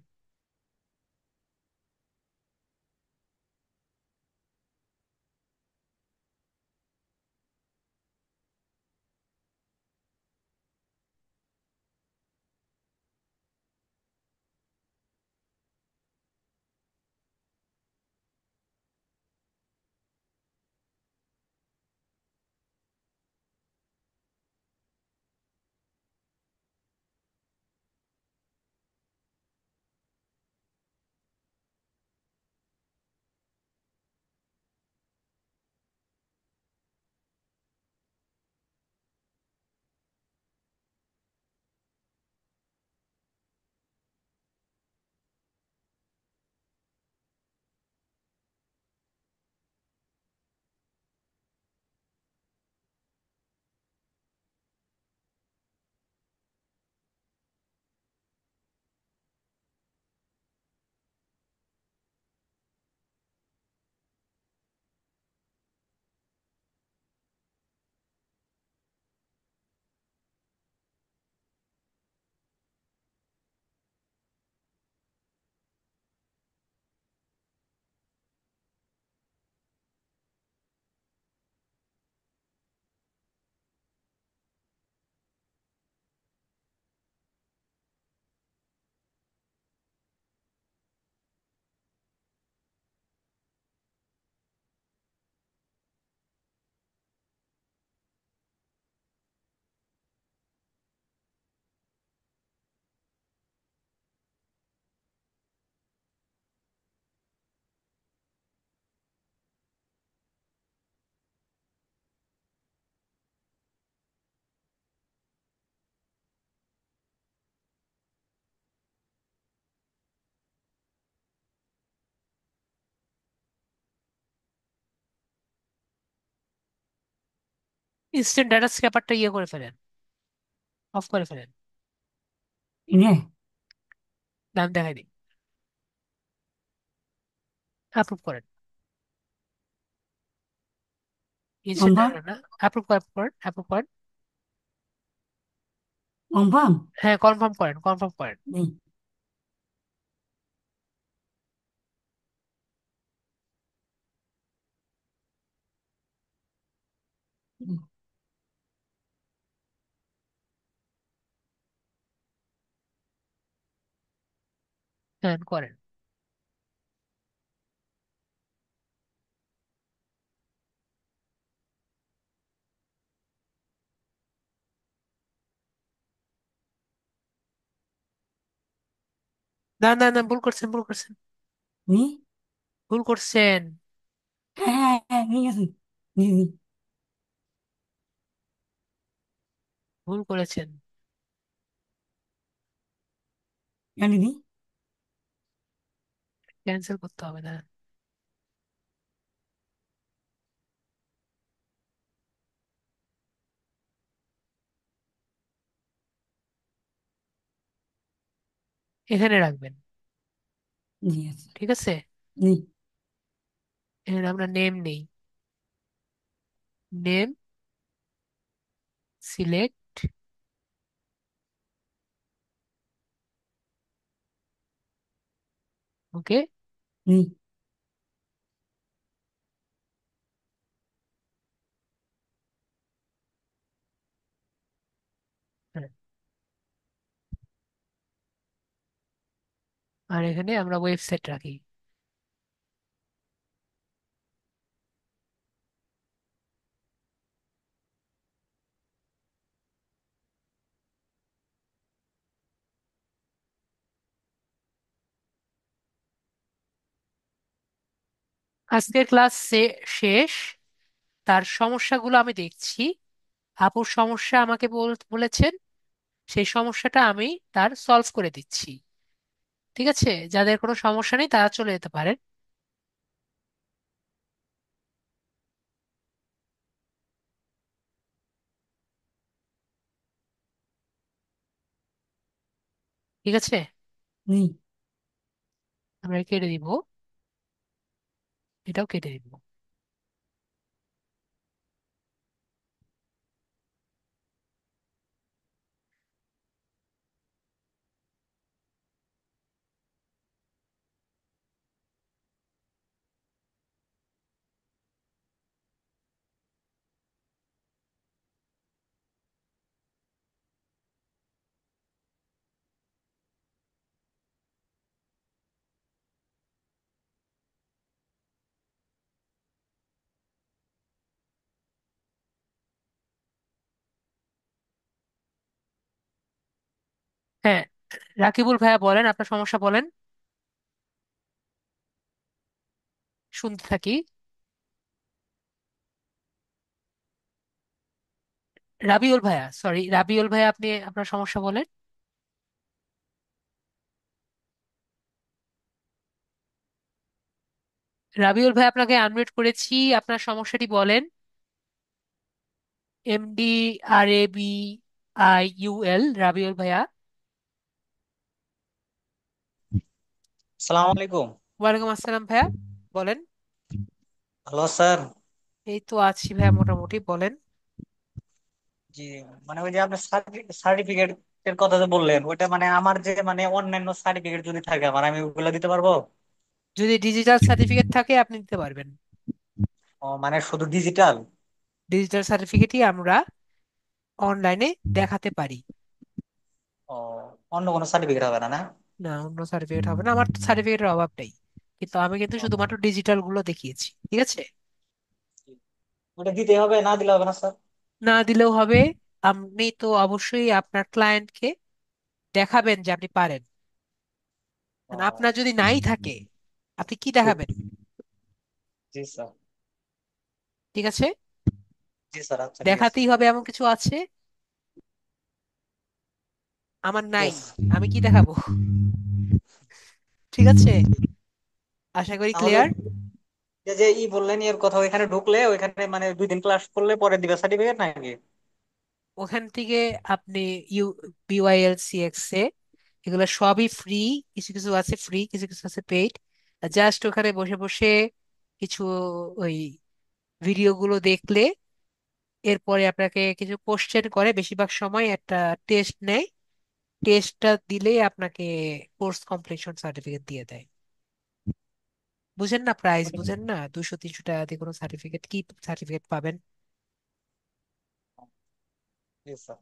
ইনস্ট্যান্ট ডাটা স্ক্র্যাপারটা ইয়ে করে ফেলেন, অফ করে ফেলেন। ইনে নাম দেখাই দিই, অ্যাপ্রুভ করেন। ইনস্ট্যান্ট কনফার্ম ডাটা না, অ্যাপ্রুভ করেন, অ্যাপ্রুভ করেন। কনফার্ম হ্যাঁ, কনফার্ম করেন, কনফার্ম করেন। নেই। হ্যাঁ, করেন। না না না, ভুল করছেন, ভুল করছেন, নি ভুল করছেন। হ্যাঁ হ্যাঁ হ্যাঁ ঠিক আছে। জি জি। ভুল করেছেন। কেন দিদি? ক্যান্সেল করতে হবে না। এখানে রাখবেন। জি আছে। ঠিক আছে। জি এখানে আমরা নেম নেই। Name, select. ওকে। জি আর এখানে আমরা ওয়েবসাইট রাখি। আজকের ক্লাস শেষ। তার সমস্যাগুলো আমি দেখছি। আপুর সমস্যা আমাকে বলেছেন, সেই সমস্যাটা আমি তার সলভ করে দিচ্ছি। ঠিক আছে, যাদের কোনো সমস্যা নেই তারা চলে যেতে পারেন। ঠিক আছে, জি। আমরা কেটে দিব, এটাও কেটে দিব। হ্যাঁ, রাকিবুল ভাইয়া বলেন, আপনার সমস্যা বলেন, শুনতে থাকি। রাবিউল ভাইয়া, সরি, রাবিউল ভাইয়া, আপনি আপনার সমস্যা বলেন। রাবিউল ভাই, আপনাকে আনমিউট করেছি, আপনার সমস্যাটি বলেন। MDRABIUL, রাবিউল ভাইয়া। আসসালামু আলাইকুম। ওয়ালাইকুম আসসালাম ভাইয়া, বলেন। Hello sir. এই তো আছি ভাইয়া, মোটামুটি, বলেন। জি, মানে ওই যে আপনি সার্টিফিকেট এর কথা যে বললেন, ওইটা মানে আমার যে মানে অন্যান্য সার্টিফিকেট যদি থাকে আমার, আমি ওগুলো দিতে পারবো? যদি ডিজিটাল সার্টিফিকেট থাকে আপনি দিতে পারবেন। ও মানে শুধু ডিজিটাল? ডিজিটাল সার্টিফিকেটই আমরা অনলাইনে দেখাতে পারি। ও, অন্য কোনো সার্টিফিকেট হবে না, না? না, অন্য সার্টিফিকেট হবে না, আমার তো সার্টিফিকেটের অভাব নেই। কিন্তু আমি কিন্তু ও, শুধুমাত্র ডিজিটাল গুলো দেখিয়েছি। ঠিক আছে। ওটা দিতে হবে, না দিলে হবে না স্যার? না দিলেও হবে। আপনি তো অবশ্যই আপনার ক্লায়েন্টকে দেখাবেন যে আপনি পারেন। কারণ ও, আপনার যদি নাই থাকে, আপনি কি দেখাবেন? জি স্যার। ঠিক আছে, জি স্যার, আচ্ছা ঠিক আছে। দেখাতেই হবে এমন কিছু আছে। আমার নাই, ইয়েস। আমি কি দেখাবো? ঠিক আছে, আশা করি তাহলে ক্লিয়ার। যে যে বললেন এর কথা, ওইখানে ঢুকলে ওইখানে মানে 2 দিন ক্লাস করলে পরে দিবে সার্টিফিকেট নাকি? ওখান থেকে আপনি ইউ বিওয়াইএলসিএক্স এ এগুলো সবই ফ্রি। কিছু কিছু আছে ফ্রি, কিছু কিছু আছে পেইড। জাস্ট ওখানে বসে বসে কিছু ওই ভিডিওগুলো দেখলে, এরপরে আপনাকে কিছু কোশ্চেন করে, বেশিরভাগ সময় একটা টেস্ট নেয়। টেস্টটা দিলেই আপনাকে কোর্স কমপ্লিশন সার্টিফিকেট দিয়ে দেয়। বুঝেন না? প্রাইস বুঝেন না? 200-300 টাকা দিয়ে কোনো সার্টিফিকেট, কি সার্টিফিকেট পাবেন? জি স্যার।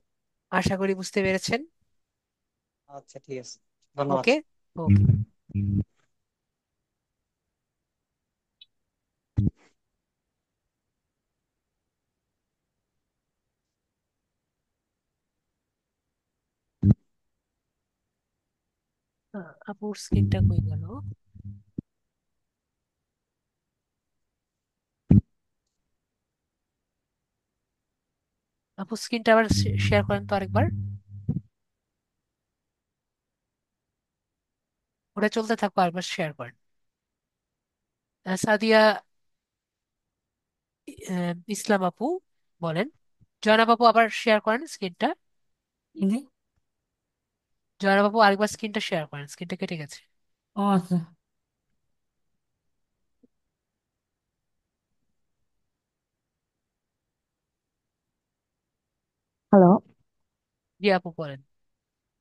আশা করি বুঝতে পেরেছেন। আচ্ছা ঠিক আছে, ধন্যবাদ। ওকে। ওকে। আপুর স্ক্রিনটা কই গেল? আপুর স্ক্রিনটা আবার শেয়ার করেন তো আরেকবার। ওটা চলতে থাকো, আরেকবার শেয়ার করেন। সাদিয়া ইসলাম আপু বলেন। জয়নাব আপু আবার শেয়ার করেন স্ক্রিনটা। জি। জয়নাব আপু আরেকবার স্ক্রিনটা শেয়ার করেন, স্ক্রিনটা কেটে গেছে। ও আচ্ছা। হ্যালো। জি আপু বলেন।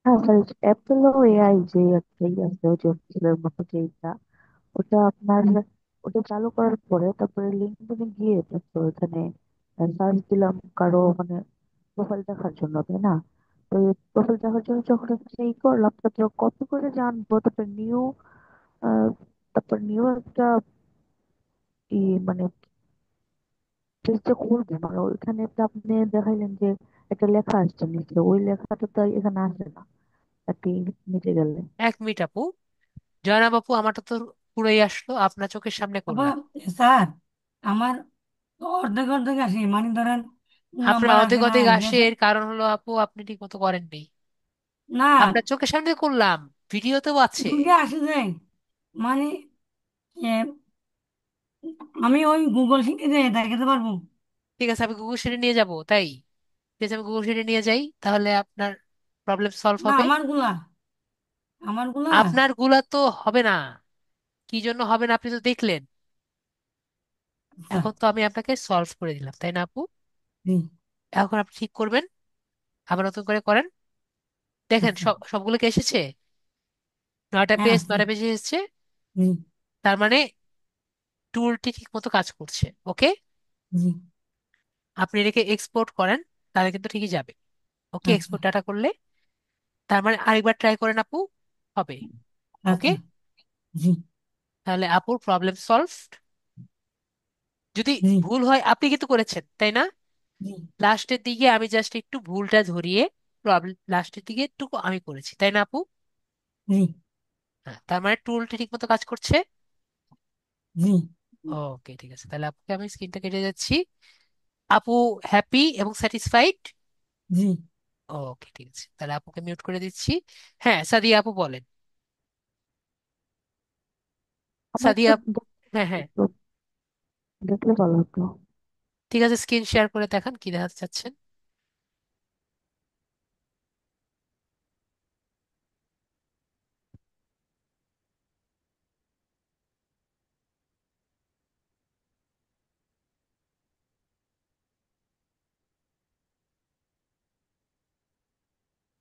হ্যাঁ স্যার, অ্যাপেলো এআই যে একটা আছে, ওই যে ছেলের মতো যেটা, ওটা আপনার, ওটা চালু করার পরে তারপরে লিঙ্কডইনে গিয়ে তারপর ওখানে সার্চ দিলাম কারো মানে প্রোফাইল দেখার জন্য, তাই না? তো প্রোফাইল দেখার জন্য যখন সেই করলাম, তারপর কপি করে জানবো, তারপর নিউ, তারপর নিউ একটা ই মানে পেজটা খুলবো, মানে ওইখানে একটা আপনি দেখাইলেন যে একটা লেখা আসছে নিচে, ওই লেখাটা তো এখানে আসে না আপনি নিচে গেলে। 1 মিনিট আপু। জয়নাব আপু আমারটা তো পুরোই আসলো, আপনার চোখের সামনে আপা, করলাম। স্যার, আমার তো অর্ধেক অর্ধেক আসে, মানে ধরেন আপনার নাম্বার আসে অর্ধেক না, অর্ধেক ঠিক আসে, আছে? এর কারণ হলো আপু আপনি ঠিক মতো করেননি। না, আপনার চোখের সামনে করলাম, ভিডিওতেও আছে। দুটো আসে যায়, মানে এ, আমি ওই গুগল শিখে যাই দেখাতে পারবো। ঠিক আছে, আমি গুগল শিটে নিয়ে যাব তাই? ঠিক আছে, আমি গুগল শিটে নিয়ে যাই, তাহলে আপনার প্রবলেম সলভ না, হবে। আমার গুলা। আপনার গুলা তো হবে না। কি জন্য হবে না আপনি তো দেখলেন। আচ্ছা। এখন তো আমি আপনাকে সলভ করে দিলাম, তাই না আপু? জি। এখন আপনি ঠিক করবেন, আবার নতুন করে করেন। দেখেন আচ্ছা। সবগুলো কে এসেছে? 9টা পেজ, আসছে। 9টা পেজ এসেছে। জি। তার মানে টুলটি ঠিক মতো কাজ করছে। ওকে। জি। আপনি এটাকে এক্সপোর্ট করেন, তাহলে কিন্তু ঠিকই যাবে। ওকে, আচ্ছা। এক্সপোর্ট ডাটা করলে, তার মানে আরেকবার ট্রাই করেন আপু, হবে। ওকে। আচ্ছা। জি। তাহলে আপুর প্রবলেম সলভ। যদি জি। ভুল হয়, আপনি কিন্তু করেছেন তাই না? জি। লাস্টের দিকে আমি জাস্ট একটু ভুলটা ধরিয়ে, প্রবলেম লাস্টের দিকে একটু আমি করেছি, তাই না আপু? জি। হ্যাঁ, তার মানে টুলটি ঠিক মতো কাজ করছে। জি। ওকে ঠিক আছে, তাহলে আপুকে আমি স্ক্রিনটা কেটে যাচ্ছি। আপু হ্যাপি এবং স্যাটিসফাইড? জি। ওকে ঠিক আছে, তাহলে আপুকে মিউট করে দিচ্ছি। হ্যাঁ সাদিয়া আপু বলেন। আমার একটু সাদিয়া হ্যাঁ হ্যাঁ, একটু দেখলে ভালো হতো। ঠিক আছে, স্ক্রিন শেয়ার করে দেখান কি দেখাতে চাচ্ছেন।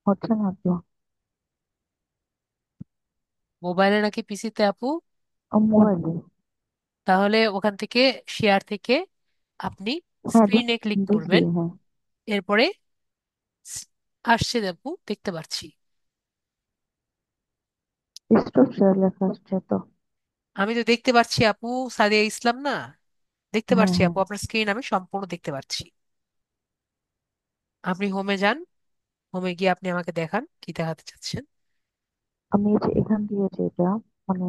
হচ্ছে না তো। মোবাইলে নাকি পিসিতে আপু? মোবাইলে। তাহলে ওখান থেকে শেয়ার থেকে আপনি হ্যাঁ, স্ক্রিনে ক্লিক দিছি, করবেন। হ্যাঁ। এরপরে স- আসছে আপু, দেখতে পাচ্ছি। স্টপ শেয়ার লেখা আসছে তো। আমি তো দেখতে পাচ্ছি আপু, সাদিয়া ইসলাম না? দেখতে হ্যাঁ, পাচ্ছি হ্যাঁ। আপু, আপনার স্ক্রিন আমি সম্পূর্ণ দেখতে পাচ্ছি। আপনি হোমে যান, হোমে গিয়ে আপনি আমাকে দেখান কি দেখাতে চাচ্ছেন। আমি এই যে এখান দিয়ে যেটা মানে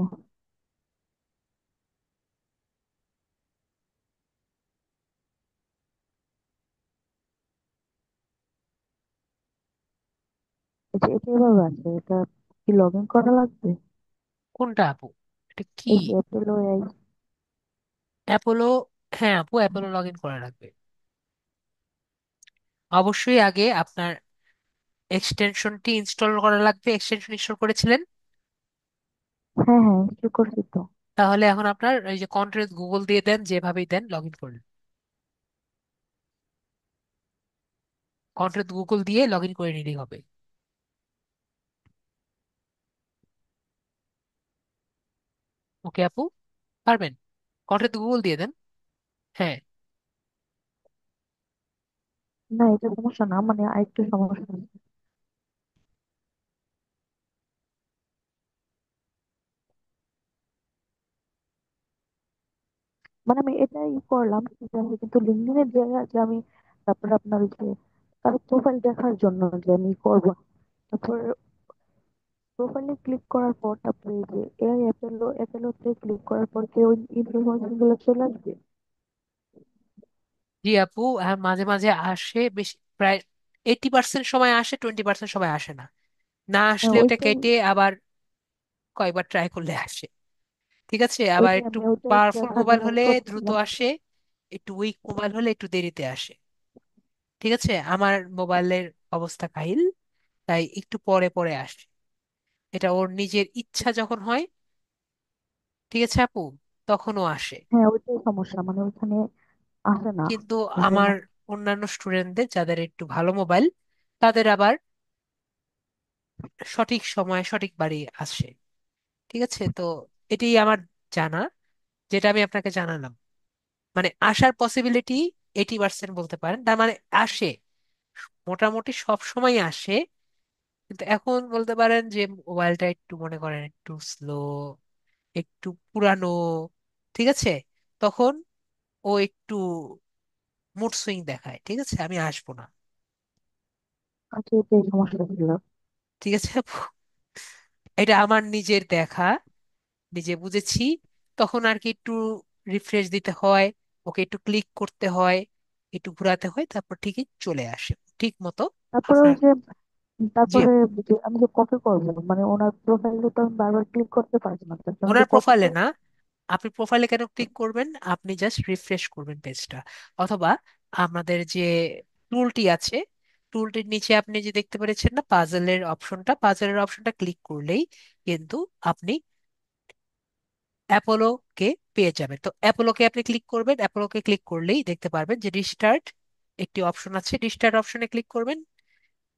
এই যে এটা এভাবে আছে, এটা কি লগ ইন করা লাগবে? কোনটা আপু? এটা কি? এই যে অ্যাপেলো এআই। অ্যাপোলো, হ্যাঁ আপু, অ্যাপোলো লগ ইন করা লাগবে। অবশ্যই আগে আপনার এক্সটেনশনটি ইনস্টল করা লাগবে। এক্সটেনশন ইনস্টল করেছিলেন? হ্যাঁ হ্যাঁ, ঠিক করছি তো। তাহলে এখন আপনার এই যে কন্ট্রোল গুগল দিয়ে দেন, যেভাবেই দেন লগ ইন করুন। কন্ট্রোল গুগল দিয়ে লগ ইন করে নিলেই হবে। ওকে আপু, পারবেন? কন্ট্রোল গুগল দিয়ে দেন। হ্যাঁ। না, এটা সমস্যা না, মানে আরেকটু সমস্যা আছে। মানে আমি এটাই করলাম, ঠিক আছে, কিন্তু লিঙ্কডইনের জায়গায় যে আমি তারপরে আপনার ওই যে কারো প্রোফাইল দেখার জন্য যে আমি করবো, তারপর প্রোফাইলে ক্লিক করার পর তারপরে এই যে এআই অ্যাপেলোতে ক্লিক করার পর কি ওই ইনফরমেশন গুলো চলে আসবে? জি আপু, মাঝে মাঝে আসে, বেশি প্রায় 80% সময় আসে, 20% সময় আসে না। না হ্যাঁ, আসলে ওটা ওইটাই। কেটে আবার কয়েকবার ট্রাই করলে আসে। ঠিক আছে, আবার ওইটাই একটু আমি ওইটাই পাওয়ারফুল দেখার মোবাইল জন্য হলে দ্রুত করতেছিলাম। আসে, একটু উইক মোবাইল হলে একটু দেরিতে আসে। ঠিক আছে, আমার মোবাইলের অবস্থা কাহিল, তাই একটু পরে পরে আসে। এটা ওর নিজের ইচ্ছা যখন হয়, ঠিক আছে আপু, তখনও আসে। হ্যাঁ, ওইটাই সমস্যা, মানে ওইখানে আসে না। কিন্তু যে আমার অন্যান্য স্টুডেন্টদের যাদের একটু ভালো মোবাইল, তাদের আবার সঠিক সময় সঠিকবারই আসে। ঠিক আছে, তো এটাই আমার জানা, যেটা আমি আপনাকে জানালাম। মানে আসার পসিবিলিটি 80% বলতে পারেন, তার মানে আসে, মোটামুটি সব সময় আসে। কিন্তু এখন বলতে পারেন যে মোবাইলটা একটু মনে করেন একটু স্লো, একটু পুরানো, ঠিক আছে, তখন ও একটু মুড সুইং দেখায়। ঠিক আছে, আমি আসবো না। আচ্ছা, এটাই সমস্যা ছিল। ঠিক আছে আপু, এটা আমার নিজের দেখা, নিজে বুঝেছি। তখন আর কি একটু রিফ্রেশ দিতে হয়, ওকে একটু ক্লিক করতে হয়, একটু ঘোরাতে হয়, তারপর ঠিকই চলে আসে ঠিক মতো তারপরে ওই আপনার। যে জি তারপরে আপু, যে আমি যে কপি করবো, মানে ওনার প্রোফাইলে তো আমি বারবার ক্লিক করতে পারবো না, তার জন্য যে ওনার কপি প্রোফাইলে করবো। না, আপনি প্রোফাইলে কেন ক্লিক করবেন? আপনি জাস্ট রিফ্রেশ করবেন পেজটা, অথবা আমাদের যে টুলটি আছে, টুলটির নিচে আপনি যে দেখতে পেরেছেন না পাজলের অপশনটা ক্লিক করলেই কিন্তু আপনি অ্যাপোলোকে পেয়ে যাবেন। তো অ্যাপোলোকে আপনি ক্লিক করবেন, অ্যাপোলোকে ক্লিক করলেই দেখতে পারবেন যে রিস্টার্ট একটি অপশন আছে, রিস্টার্ট অপশনে ক্লিক করবেন,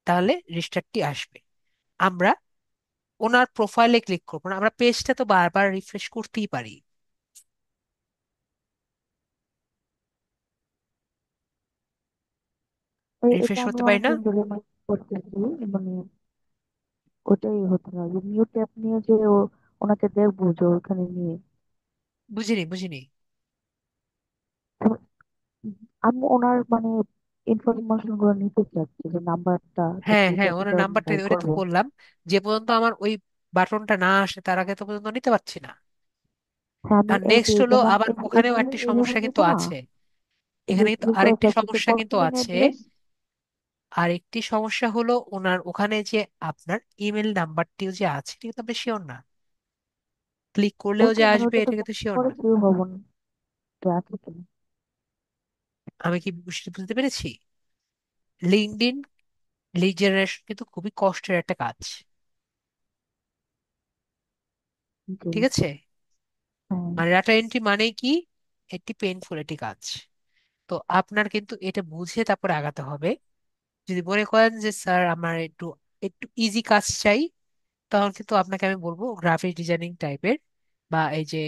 তাহলে রিস্টার্টটি আসবে। আমরা ওনার প্রোফাইলে ক্লিক করবো না, আমরা পেজটা তো বারবার রিফ্রেশ করতেই পারি। এটা রিফ্রেশ আমি করতে পারি না? অনেকদিন ধরে মানে করতেছি, মানে ওটাই হচ্ছে না, যে নিউ ট্যাব নিয়ে যে ওনাকে দেখবো যে ওখানে নিয়ে। বুঝিনি বুঝিনি। তো আমি ওনার মানে ইনফরমেশন গুলো নিতে চাচ্ছি, যে নাম্বারটা হ্যাঁ হ্যাঁ, ওনার যেটা আমি নাম্বারটা ডায়াল ওটা তো করবো। বললাম, যে পর্যন্ত আমার ওই বাটনটা না আসে তার আগে তো পর্যন্ত নিতে পারছি না। হ্যাঁ, আমি আর এই যে নেক্সট হলো যেমন আবার ওখানেও এখানে একটি এইভাবে সমস্যা নিব কিন্তু না, আছে। এই যে এখানে কিন্তু ক্লিক করে আরেকটি তারপর সমস্যা কিন্তু কস্টিং আছে। অ্যাড্রেস। আরেকটি সমস্যা হলো ওনার ওখানে যে আপনার ইমেল নাম্বারটিও যে আছে, এটা কিন্তু আপনি শিওর না, ক্লিক করলেও যে ওইটাই, মানে আসবে ওইটা তো এটা কিন্তু শিওর পরে না। কেউ হবো না, যে আছে কিনা। আমি কি বিষয়টা বুঝতে পেরেছি? লিঙ্কডইন লিড জেনারেশন কিন্তু খুবই কষ্টের একটা কাজ। জি। ঠিক আছে, হ্যাঁ। মানে ডাটা এন্ট্রি মানে কি, একটি পেইনফুল একটি কাজ। তো আপনার কিন্তু এটা বুঝে তারপরে আগাতে হবে। যদি মনে করেন যে স্যার আমার একটু একটু ইজি কাজ চাই, তখন কিন্তু আপনাকে আমি বলবো গ্রাফিক ডিজাইনিং টাইপের বা এই যে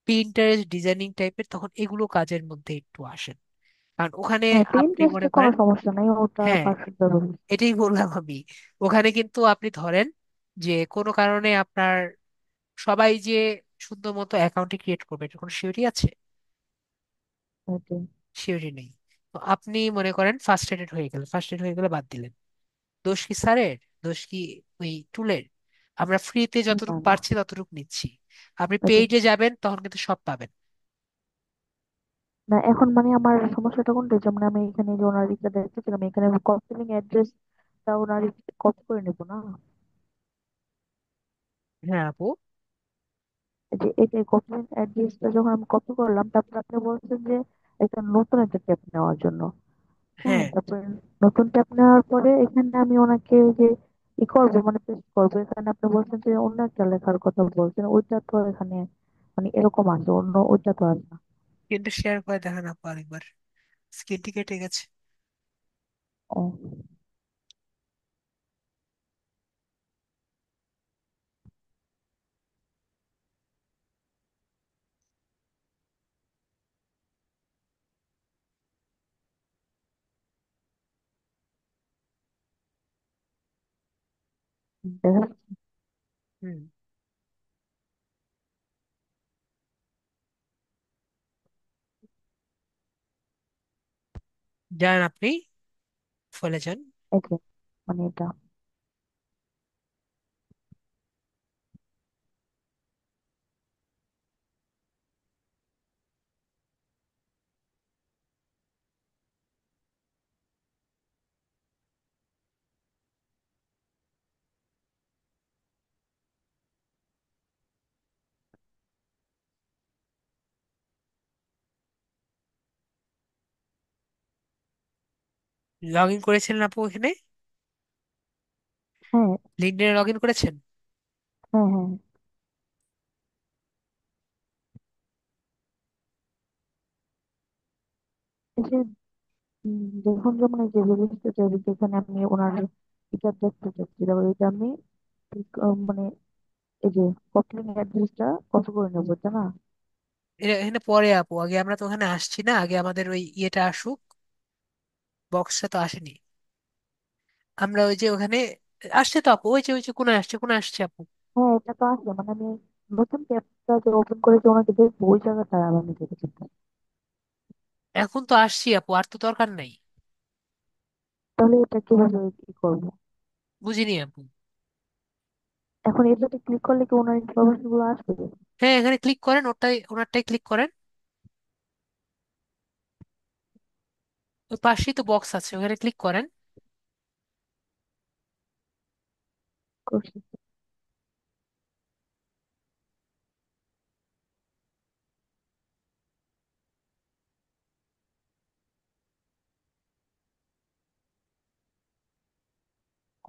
প্রিন্টারের ডিজাইনিং টাইপের, তখন এগুলো কাজের মধ্যে একটু আসেন। কারণ ওখানে হ্যাঁ, আপনি মনে পিন্টারেস্টে কোনো করেন, সমস্যা নাই, ওটা হ্যাঁ পারফেক্ট ব্যবহার। এটাই বললাম আমি, ওখানে কিন্তু আপনি ধরেন যে কোনো কারণে আপনার সবাই যে সুন্দর মতো অ্যাকাউন্টে ক্রিয়েট করবে এটা কোনো সিওরি আছে? ওইটাই। সিওরি নেই। তো আপনি মনে করেন ফার্স্ট এড হয়ে গেলে বাদ দিলেন, দোষ কি স্যারের? দোষ কি ওই টুলের? আমরা ফ্রিতে না যতটুকু না, পারছি ততটুকু নিচ্ছি, আপনি ওইটাই। পেইডে যাবেন তখন কিন্তু সব পাবেন। না, এখন মানে আমার সমস্যাটা কোনটা, যেমন আমি এখানে যে ওনার ইটা দেখতেছিলাম, এখানে আমি কস্টিং অ্যাড্রেসটা ওনার কপি করে নেবো না? হ্যাঁ আপু, যে এই কপি অ্যাড্রেসটা যখন আমি কপি করলাম, তারপর আপনি বলছেন যে একটা নতুন একটা ট্যাব নেওয়ার জন্য। হ্যাঁ, হ্যাঁ, তারপরে নতুন ট্যাব নেওয়ার পরে এখানে আমি ওনাকে যে ই করবো, মানে পেস্ট করবো, এখানে আপনি বলছেন যে অন্য একটা লেখার কথা বলছেন, ওইটা তো এখানে মানে এরকম আছে, অন্য ওইটা তো আছে না। স্ক্রিনটা শেয়ার করে দেখান আপু আরেকবার। স্ক্রিনটি কেটে গেছে। ও, দেখা যাচ্ছে। হুম, যান আপনি, ফলে যান। এই যে, মানে এটা লগ ইন করেছিলেন আপু এখানে? হ্যাঁ, লিঙ্কডইনে লগ ইন করেছেন? হ্যাঁ, হ্যাঁ। এই যে দেখুন, যেমন এই যে রেজিস্টার, যেখানে আমি ওনার এটা দেখতে চাচ্ছি, তারপর এটা আমি মানে এই যে কপি অ্যাড্রেসটা কপি করে নেবো, তাই না? এখানে পরে আপু, আগে আমরা তো ওখানে আসছি না, আগে আমাদের ওই ইয়েটা আসুক। বক্সটা তো আসেনি। আমরা ওই যে ওখানে আসছে তো আপু, ওই যে কোন আসছে আপু। হ্যাঁ, এটা তো আছে, মানে আমি নতুন ট্যাবটা যে ওপেন করেছি ওনাকে দেখবো, ওই জায়গাটা আমি দেখেছি। এখন তো আসছি আপু, আর তো দরকার নাই। তাহলে এটা কিভাবে কি করবো? বুঝিনি আপু। এখন এটাতে ক্লিক করলে কি ওনার ইনফরমেশন গুলো আসবে? হ্যাঁ, এখানে ক্লিক করেন, ওনারটাই ক্লিক করেন। ওই পাশেই তো বক্স আছে, ওখানে ক্লিক করেন। করছি।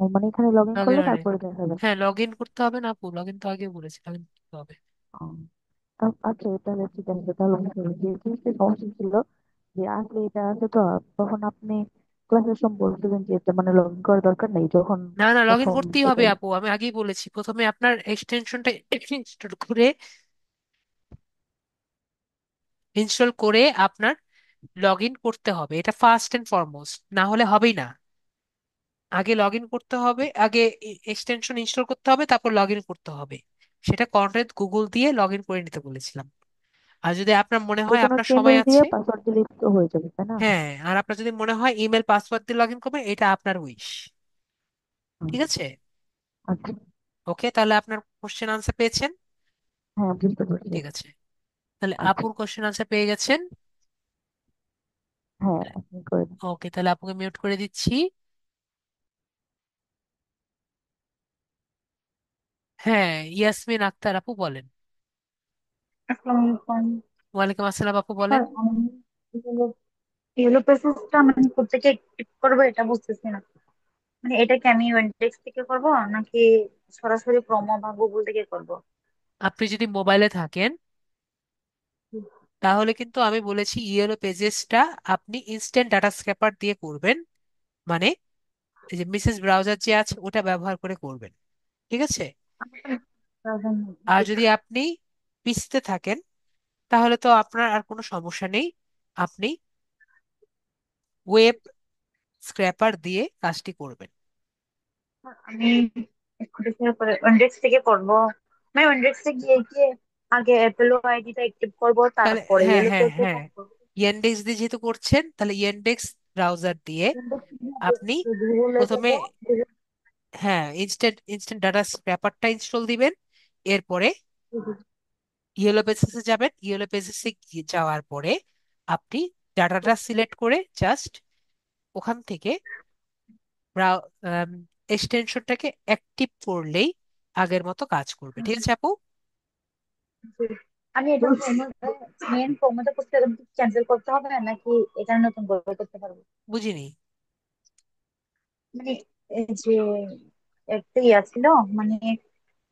ও, মানে এখানে লগ ইন লগ ইন করলে মানে, তারপরে দেখা যাবে। হ্যাঁ লগ ইন করতে হবে না আপু, লগ ইন তো আগে বলেছি, লগ ইন করতে হবে। ও, আচ্ছা, তাহলে ঠিক আছে, তাহলে বুঝতে পেরেছি। যে জিনিসটা সমস্যা ছিল যে আসলে এটা আছে তো, তখন আপনি ক্লাসের সময় বলছিলেন যে এটা মানে লগ ইন করার দরকার নেই, যখন না না, লগ ইন প্রথম করতেই এটা। হবে আপু, আমি আগেই বলেছি। প্রথমে আপনার এক্সটেনশনটা ইনস্টল করে আপনার লগ ইন করতে হবে, এটা ফার্স্ট এন্ড ফরমোস্ট, না হলে হবেই না। আগে লগ ইন করতে হবে, আগে এক্সটেনশন ইনস্টল করতে হবে, তারপর লগ ইন করতে হবে। সেটা কন্টেন্ট গুগল দিয়ে লগ ইন করে নিতে বলেছিলাম। আর যদি আপনার মনে যে হয় কোনো আপনার একটা সময় ইমেল দিয়ে আছে, পাসওয়ার্ড দিলেই তো হয়ে যাবে, তাই না? হ্যাঁ, আর আপনার যদি মনে হয় ইমেল পাসওয়ার্ড দিয়ে লগ ইন করবেন, এটা আপনার উইশ। হুম, ঠিক আছে? আচ্ছা। ওকে, তাহলে আপনার কোশ্চেন আনসার পেয়েছেন। হ্যাঁ, বুঝতে পারছি। ঠিক আছে, তাহলে আচ্ছা। আপুর কোশ্চেন আনসার পেয়ে গেছেন। হ্যাঁ, আপনি করে দিন। ওকে, তাহলে আপুকে মিউট করে দিচ্ছি। হ্যাঁ, ইয়াসমিন আক্তার আপু বলেন। আসসালামু আলাইকুম। ওয়ালাইকুম আসসালাম আপু বলেন। স্যার, আমি ইয়েলো পেজেসটা মানে কোথেকে ক্লিক করবো এটা বুঝতেছি না। মানে এটা কি আমি ওয়েন্ডেক্স থেকে করব নাকি সরাসরি ক্রোমো বা গুগল থেকে করব? আপনি যদি মোবাইলে থাকেন, তাহলে কিন্তু আমি বলেছি ইয়েলো পেজেসটা আপনি ইনস্ট্যান্ট ডাটা স্ক্র্যাপার দিয়ে করবেন। মানে এই যে মিসেস ব্রাউজার যে আছে ওটা ব্যবহার করে করবেন। ঠিক আছে? আর যদি আপনি পিসিতে থাকেন, তাহলে তো আপনার আর কোনো সমস্যা নেই। আপনি ওয়েব স্ক্র্যাপার দিয়ে কাজটি করবেন। আমি ওয়েন্ডেক্স থেকে করব। আমি ওয়েন্ডেক্সে গিয়ে গিয়ে আগে অ্যাপেলো আইডিটা অ্যাক্টিভ করব, তাহলে তারপরে হ্যাঁ ইয়েলো হ্যাঁ পেজে হ্যাঁ, কাজ করব। ইয়েন্ডেক্স দিয়ে যেহেতু করছেন, তাহলে ইয়েন্ডেক্স ব্রাউজার দিয়ে আপনি গুগলে যাব। প্রথমে, হ্যাঁ, ইনস্ট্যান্ট ইনস্ট্যান্ট ডাটা স্ক্র্যাপারটা ইনস্টল দিবেন। এরপরে ইয়েলো পেজেসে যাবেন, ইয়েলো পেজেসে যাওয়ার পরে আপনি ডাটাটা সিলেক্ট করে জাস্ট ওখান থেকে এক্সটেনশনটাকে অ্যাক্টিভ করলেই আগের মতো কাজ করবে। ঠিক আছে আপু? জি। আমি এটা মেন প্রোমোটা করতে ক্যান্সেল করতে হবে নাকি এটা নতুন করে করতে পারবো? বুঝিনি। মানে এই যে একটা ইয়া ছিল, মানে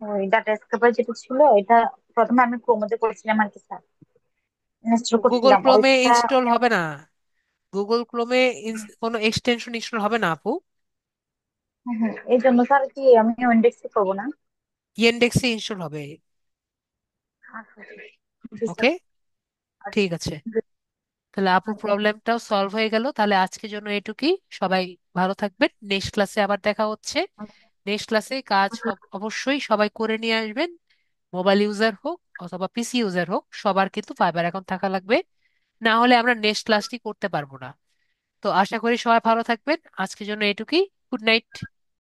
ওই ডাটা স্ক্রাপার যেটা ছিল এটা প্রথমে আমি ক্রোমোতে করেছিলাম আর কি স্যার, ইনস্টল গুগল করছিলাম ক্রোমে ওইটা। ইনস্টল হবে না। গুগল ক্রোমে কোনো এক্সটেনশন ইনস্টল হবে না আপু। হ্যাঁ হ্যাঁ, এই জন্য স্যার কি আমি ইন্ডেক্সে করবো না? ইয়েন্ডেক্সে ইনস্টল হবে। আচ্ছা, জি স্যার। ওকে, ঠিক আছে। তাহলে আপুর আচ্ছা, প্রবলেমটাও সলভ হয়ে গেল। তাহলে আজকের জন্য এটুকুই। সবাই ভালো থাকবেন, নেক্সট ক্লাসে আবার দেখা হচ্ছে। নেক্সট ক্লাসে কাজ অবশ্যই সবাই করে নিয়ে আসবেন। মোবাইল ইউজার হোক অথবা পিসি ইউজার হোক, সবার কিন্তু ফাইবার অ্যাকাউন্ট থাকা লাগবে, না হলে আমরা নেক্সট ক্লাসটি করতে পারবো না। তো আশা করি সবাই ভালো থাকবেন। আজকের জন্য এটুকুই। Good night.